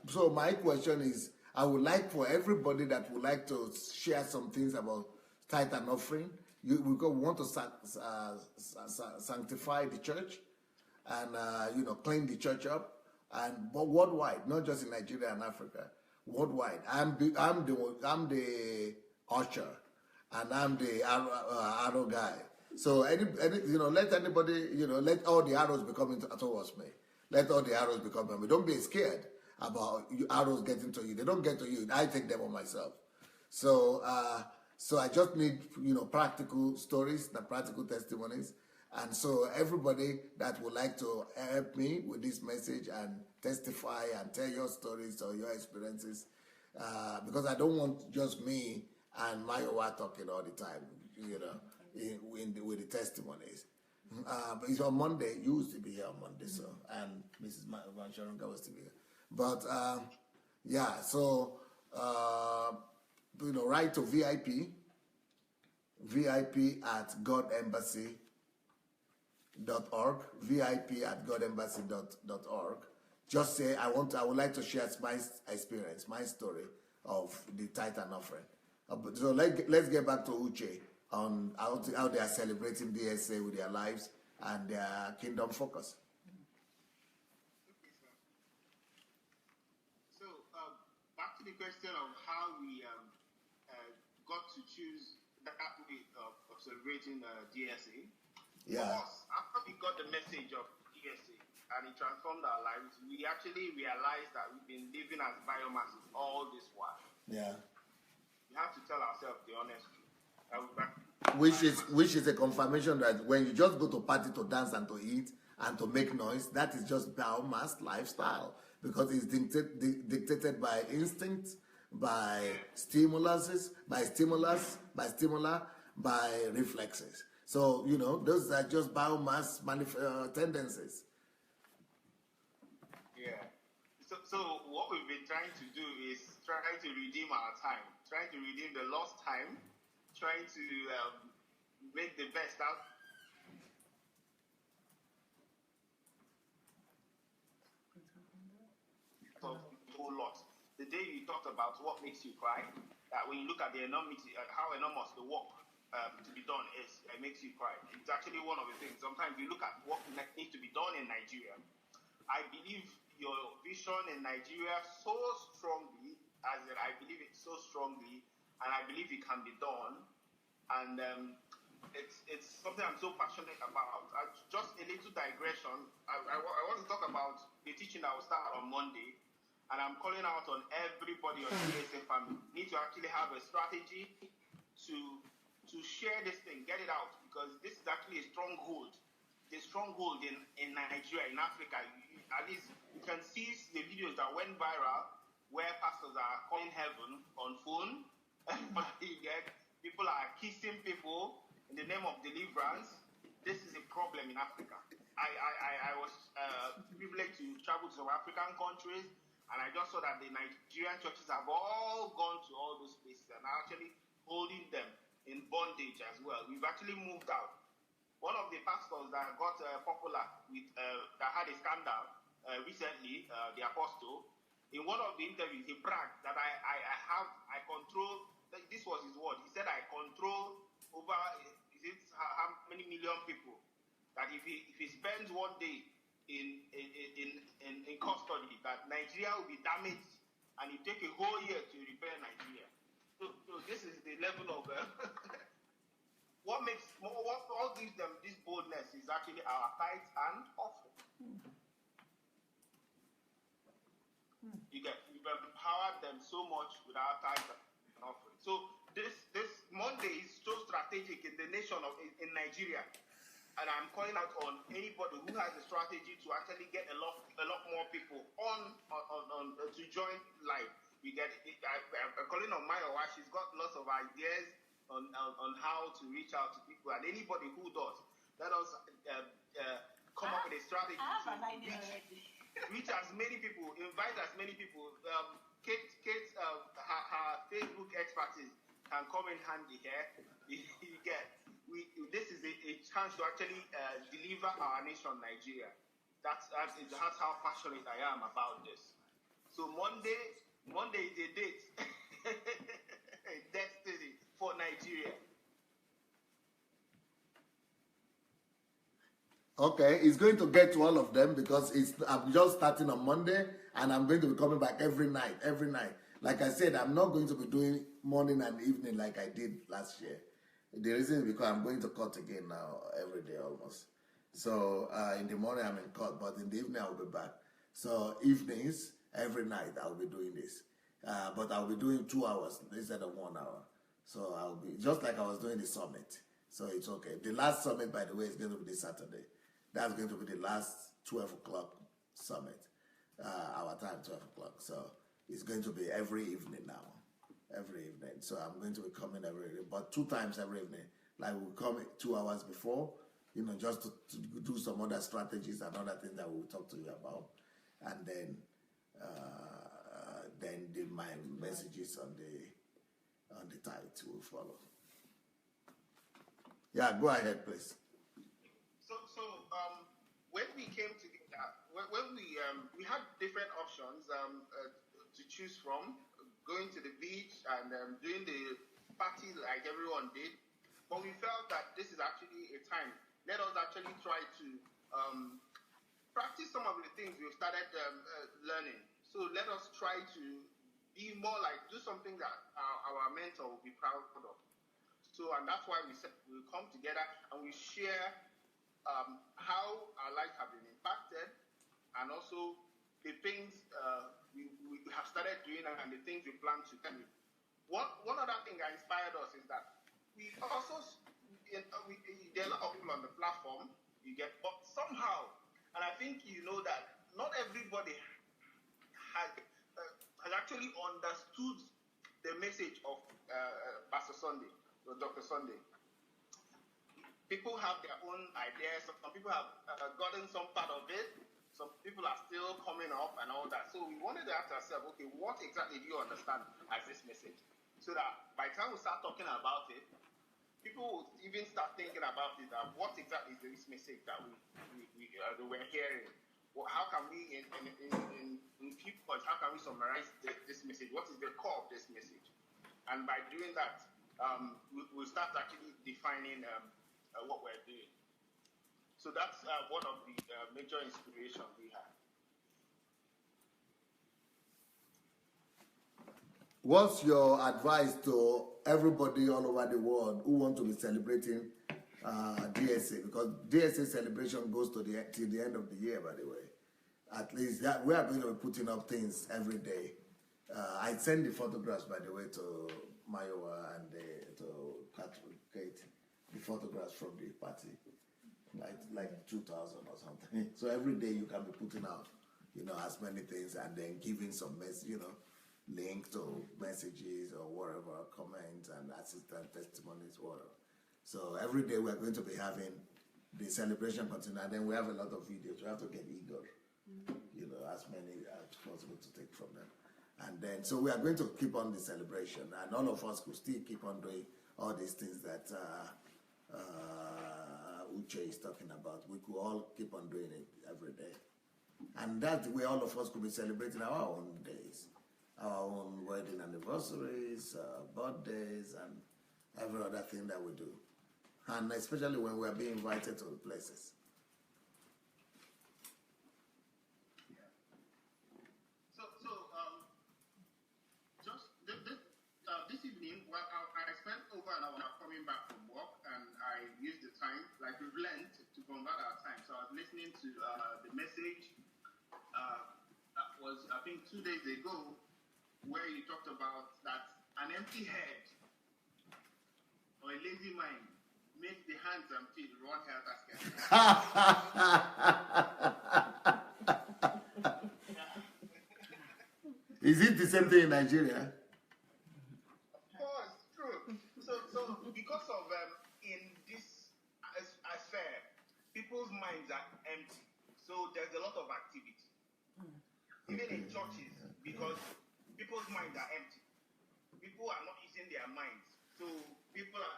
so my question is, I would like for everybody that would like to share some things about tithe and offering. We want to sanctify the church and you know, clean the church up, but worldwide, not just in Nigeria and Africa, worldwide. I'm the usher, and I'm the arrow guy. So any you know, let anybody, you know, let all the arrows be coming towards me. Let all the arrows be coming. Don't be scared about arrows getting to you. They don't get to you. I take them on myself. So so I just need, you know, practical stories, the practical testimonies. And so everybody that would like to help me with this message and testify and tell your stories or your experiences, because I don't want just me and Mayowa talking all the time, you know, with the testimonies. But it's on Monday. You used to be here on Monday, so, and Mrs. Sharonga was to be here. But yeah, so you know, write to VIP at godembassy.org, VIP at godembassy.org. Just say, I would like to share my experience, my story of the tithe and offering. So let's get back to Uche on how they are celebrating DSA with their lives and their kingdom focus. So back to the question of how we got to choose that way of celebrating DSA. Yeah. For us, after we got the message of DSA and it transformed our lives, we actually realized that we've been living as biomasses all this while. Yeah. We have to tell ourselves the honest truth. Which is a confirmation that when you just go to party to dance and to eat and to make noise, that is just biomass lifestyle, because it's dictated by instinct, by stimulus, by reflexes. So, you know, those are just biomass tendencies. Yeah. So what we've been trying to do is trying to redeem our time, trying to redeem the lost time, trying to make the best out of the whole lot. The day you talked about what makes you cry, that when you look at the enormity, how enormous the work to be done is, it makes you cry. It's actually one of the things. Sometimes you look at what needs to be done in Nigeria. I believe your vision in Nigeria so strongly, as in I believe it so strongly, and I believe it can be done. And it's something I'm so passionate about. Just a little digression. I want to talk about the teaching that will start on Monday, and I'm calling out on everybody on the DSA family. We need to actually have a strategy to share this thing, get it out, because this is actually a stronghold. The stronghold in Nigeria, in Africa. At least you can see the videos that went viral where pastors are calling heaven on phone. People are kissing people in the name of deliverance. This is a problem in Africa. I was privileged to travel to some African countries, and I just saw that the Nigerian churches have all gone to all those places and are actually holding them in bondage as well. We've actually moved out. One of the pastors that got popular with that had a scandal recently, the apostle, in one of the interviews, he bragged that I control. This was his word. He said, I control over, how many million people? That if he spends one day in custody, that Nigeria will be damaged, and it take a whole year to repair Nigeria. So this is the level of what all gives them this boldness is actually our tithe and offering. You've empowered them so much with our tithes and offering. So this Monday is so strategic in the nation in Nigeria. And I'm calling out on anybody who has a strategy to actually get a lot more people on to join live. I'm calling on Mayowa. She's got lots of ideas on how to reach out to people, and anybody who does, let us come up with a strategy to reach as many people, invite as many people. Kate's her Facebook expertise can come in handy here. You get. This is a chance to actually deliver our nation, Nigeria. That's how passionate I am about this. So Monday is a date, a destiny for Nigeria. Okay, it's going to get to all of them because I'm just starting on Monday and I'm going to be coming back every night. Like I said, I'm not going to be doing morning and evening like I did last year. The reason is because I'm going to court again now every day almost. So in the morning I'm in court, but in the evening I'll be back. So evenings, every night I'll be doing this. But I'll be doing 2 hours instead of 1 hour. So I'll be, just like I was doing the summit. So it's okay. The last summit, by the way, is going to be this Saturday. That's going to be the last 12 o'clock summit. Our time, 12 o'clock. So it's going to be every evening now. Every evening. So I'm going to be coming every evening, but 2 times every evening. Like we'll come 2 hours before, just to do some other strategies and other things that we'll talk to you about. And then my messages on the tithe will follow. Yeah, go ahead, please. So when we came together, when we had different options to choose from, going to the beach and doing the party like everyone did, but we felt that this is actually a time. Let us actually try to practice some of the things we've started learning. So let us try to be more like, do something that our mentor will be proud of. So, and that's why we said we'll come together and we share how our lives have been impacted, and also the things we have started doing and the things we plan to do. One other thing that inspired us is that we also, there are a lot of people on the platform, but somehow, and I think you know that not everybody has actually understood the message of Pastor Sunday, or Dr. Sunday. People have their own ideas. Some people have gotten some part of it. Some people are still coming up and all that. So we wanted to ask ourselves, okay, what exactly do you understand as this message? So that by the time we start talking about it, people will even start thinking about it. What exactly is this message that we're hearing? Well, how can we, in few points, how can we summarize this message? What is the core of this message? And by doing that, we'll start actually defining what we're doing. So that's one of the major inspirations we have. What's your advice to everybody all over the world who want to be celebrating DSA? Because DSA celebration goes till the end of the year, by the way. At least that we are going to be putting up things every day. I send the photographs, by the way, to Mayowa and to Kate, the photographs from the party, like 2,000 or something. So every day you can be putting out, as many things, and then giving some message, link to messages or whatever, comments and assistant testimonies, whatever. So every day we're going to be having the celebration continue, and then we have a lot of videos. We have to get Igor, as many as possible to take from them. And then, so we are going to keep on the celebration, and all of us could still keep on doing all these things that Uche is talking about. We could all keep on doing it every day. And that way all of us could be celebrating our own days, our own wedding anniversaries, birthdays, and every other thing that we do. And especially when we are being invited to places. This evening, I spent over an hour coming back from work, and I used the time, like we've learned, to convert our time. So I was listening to the message that was, I think, 2 days ago, where you talked about that an empty head or a lazy mind makes the hands and feet run helter skelter. Is it the same thing in Nigeria? Of course, true. So because of in this affair, people's minds are empty. So there's a lot of activity. Even in churches, because people's minds are empty. People are not using their minds. So people are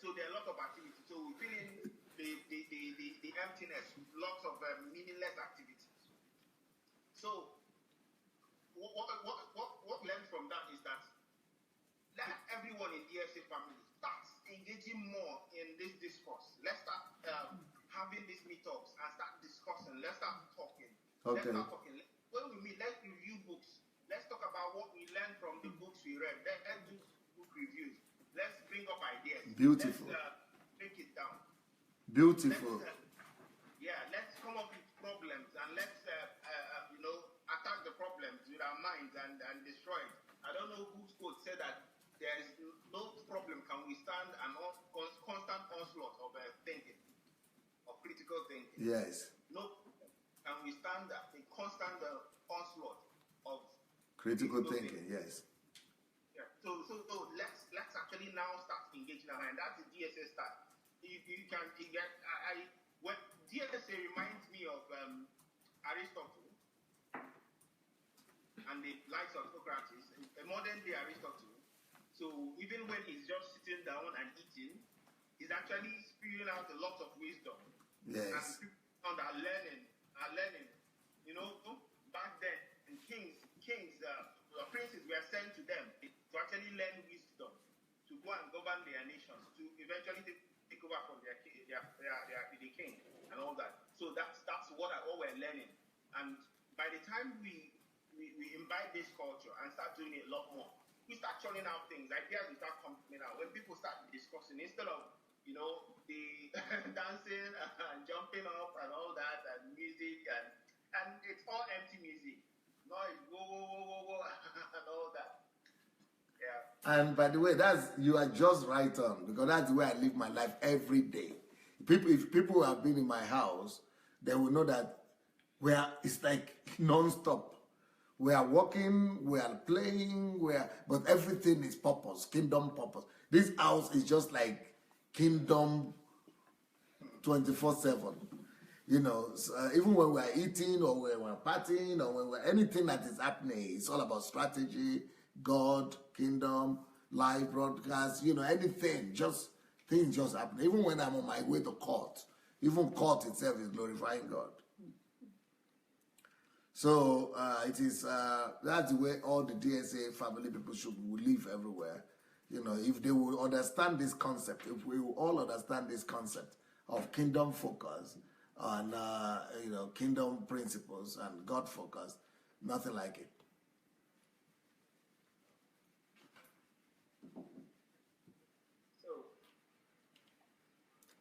so there are a lot of activity. So we feel in the emptiness, lots of meaningless activities. So what we learned from that is that let everyone in DSA family start engaging more in this discourse. Let's start having these meetups and start discussing. Let's start talking. Okay. Let's start talking. When we meet, let's review books. Let's talk about what we learned from the books we read. Let's do book reviews. Let's bring up ideas. Beautiful. Let's break it down. Beautiful. Let's come up with problems and let's attack the problems with our minds and destroy it. I don't know whose quote said that there is no problem can withstand an constant onslaught of thinking, of critical thinking. Yes. No can withstand a constant onslaught of Critical thinking, yes. Yeah. So let's actually now start engaging our mind. That's the DSA start. You can get what DSA reminds me of Aristotle and the likes of Socrates, a modern day Aristotle. So even when he's just sitting down and eating, he's actually spewing out a lot of wisdom. Yes. And people are learning. You know, back then, princes were sent to them to actually learn wisdom, to go and govern their nations, to eventually take over from the king and all that. So that's what we're learning. And by the time we imbibe this culture and start doing it a lot more, we start churning out things, ideas will start coming out. When people start discussing, instead of the dancing and jumping up and all that and music and it's all empty music. Noise, whoa, and all that. Yeah. And by the way, you are just right on, because that's the way I live my life every day. If people have been in my house, they will know that it's like non-stop. We are working, we are playing, but everything is purpose, kingdom purpose. This house is just like kingdom 24/7. Even when we're eating or when we're partying or when we're anything that is happening, it's all about strategy, God, kingdom, live broadcast, anything, things just happen. Even when I'm on my way to court, even court itself is glorifying God. So that's the way all the DSA family people should live everywhere. If they will understand this concept, if we will all understand this concept of kingdom focus and kingdom principles and God focus, nothing like it.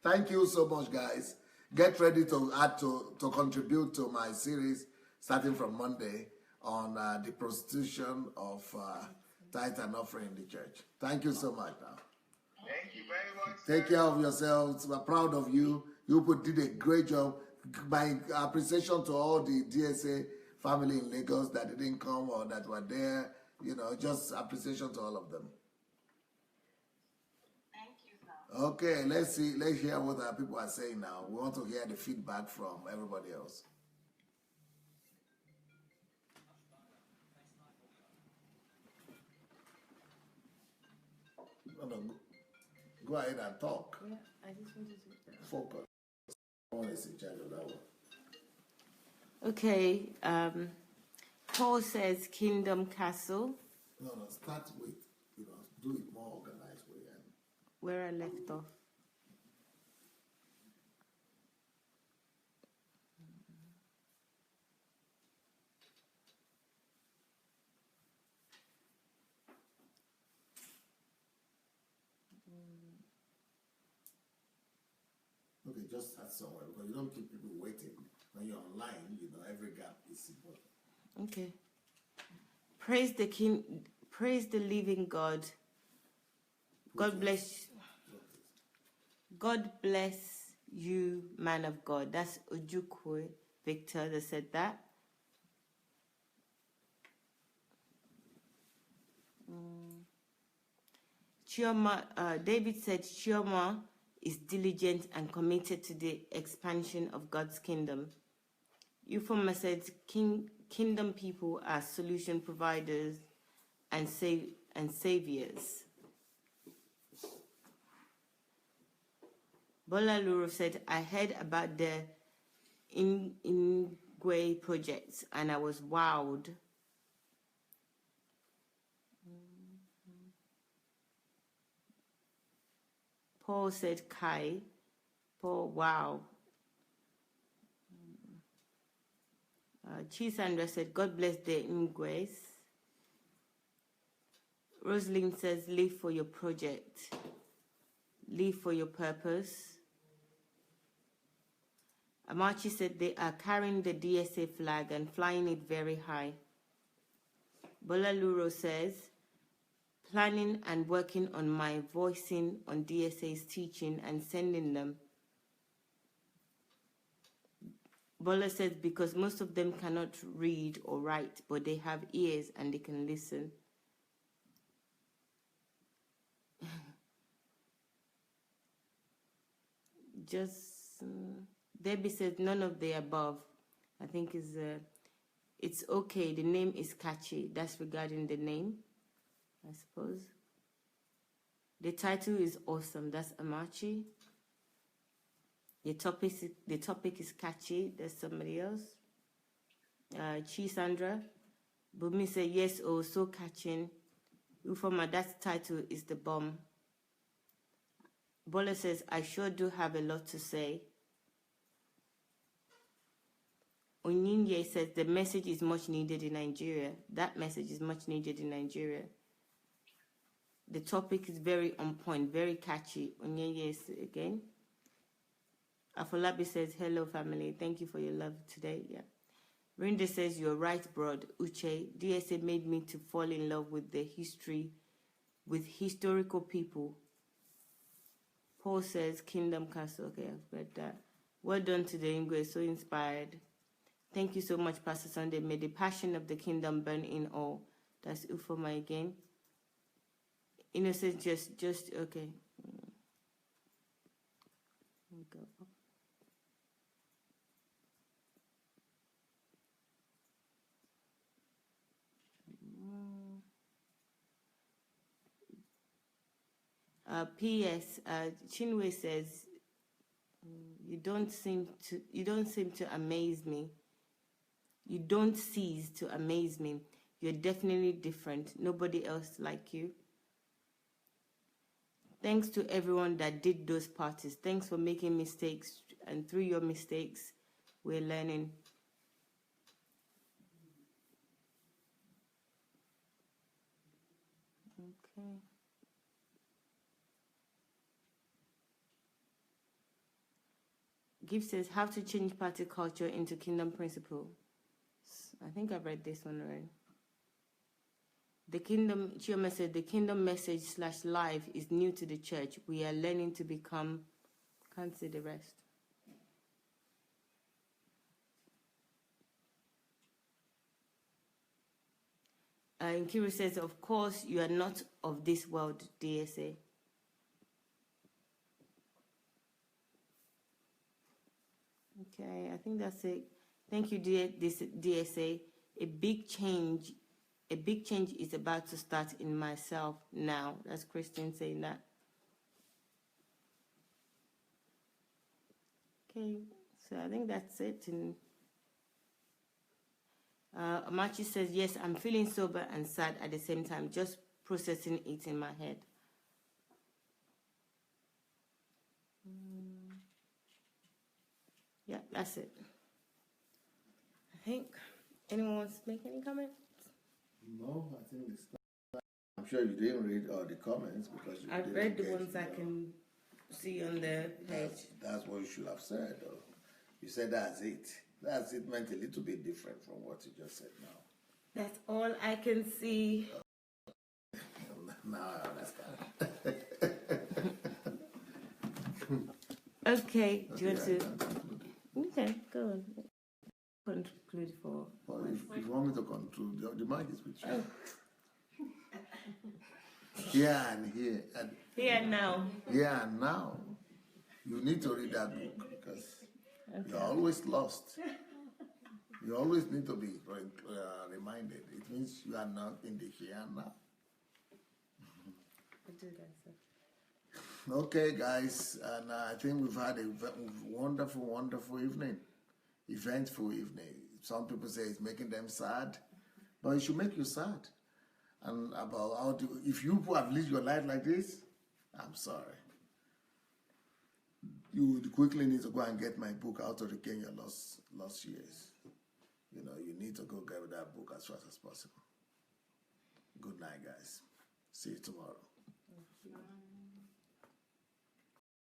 Thank you so much, guys. Get ready to contribute to my series starting from Monday on the prostitution of tithe and offering in the church. Thank you so much now. Thank you very much. Take care of yourselves. We're proud of you. You did a great job. My appreciation to all the DSA family in Lagos that didn't come or that were there. Just appreciation to all of them. Okay, let's hear what our people are saying now. We want to hear the feedback from everybody else. No, go ahead and talk. Yeah, I just wanted to focus. I want to see in charge of that one. Okay, Paul says Kingdom Castle. No, start with, do it more organized way. Where I left off. Okay, just start somewhere because you don't keep people waiting. When you're online, every gap is important. Okay. Praise the King, praise the living God. God bless you, man of God. That's Ojukwe Victor that said that. Chioma, David said Chioma is diligent and committed to the expansion of God's kingdom. Euphoria said kingdom people are solution providers and saviors. Bola Luro said, I heard about the Ingwe projects and I was wowed. Paul said, Kai. Paul, wow. Chisandra said, God bless the Ingwes. Rosalind says, live for your project. Live for your purpose. Amachi said they are carrying the DSA flag and flying it very high. Bola Luro says, planning and working on my voicing on DSA's teaching and sending them. Bola says, because most of them cannot read or write, but they have ears and they can listen. Debbie says, none of the above. I think it's okay. The name is catchy. That's regarding the name, I suppose. The title is awesome. That's Amachi. The topic is catchy. There's somebody else. Chisandra. Bumi said, yes, oh, so catching. Ufoma, that title is the bomb. Bola says, I sure do have a lot to say. Onyinye says, the message is much needed in Nigeria. That message is much needed in Nigeria. The topic is very on point, very catchy. Onyinye again. Afolabi says, hello, family. Thank you for your love today. Yeah. Rinda says, you're right, broad. Uche, DSA made me to fall in love with the history, with historical people. Paul says, Kingdom Castle. Okay, I've read that. Well done to the English, so inspired. Thank you so much, Pastor Sunday. May the passion of the kingdom burn in all. That's Ufoma again. Innocent, just okay. Here we go. P.S. Chinwe says, you don't seem to amaze me. You don't cease to amaze me. You're definitely different. Nobody else like you. Thanks to everyone that did those parties. Thanks for making mistakes. And through your mistakes, we're learning. Okay. Gift says, how to change party culture into kingdom principle. I think I've read this one already. The kingdom, Chioma said, the kingdom message / life is new to the church. We are learning to become, can't say the rest. Nkiru says, of course, you are not of this world, DSA. Okay, I think that's it. Thank you, DSA. A big change is about to start in myself now. That's Christian saying that. Okay, so I think that's it. And Amachi says, yes, I'm feeling sober and sad at the same time, just processing it in my head. Yeah, that's it. I think. Anyone wants to make any comments? No, I think it's not. I'm sure you didn't read all the comments because you I've read the ones I can see on the page. That's what you should have said, though. You said that's it. That's it meant a little bit different from what you just said now. That's all I can see. Now I understand. Okay, do you want Okay, I to? can conclude. Okay, go on. Conclude for. Well, if you want me to conclude, the mic is with you. Here and here. And Here now. here and now. You need to read that book because you're always lost. You always need to be reminded. It means you are not in the here and now. I'll do that, sir. Okay, guys, and I think we've had a wonderful, wonderful evening. Eventful evening. Some people say it's making them sad, but it should make you sad. And about how to, if you have lived your life like this, I'm sorry. You would quickly need to go and get my book, How to Regain Your Lost Years. You know, you need to go get that book as fast as possible. Good night, guys. See you tomorrow.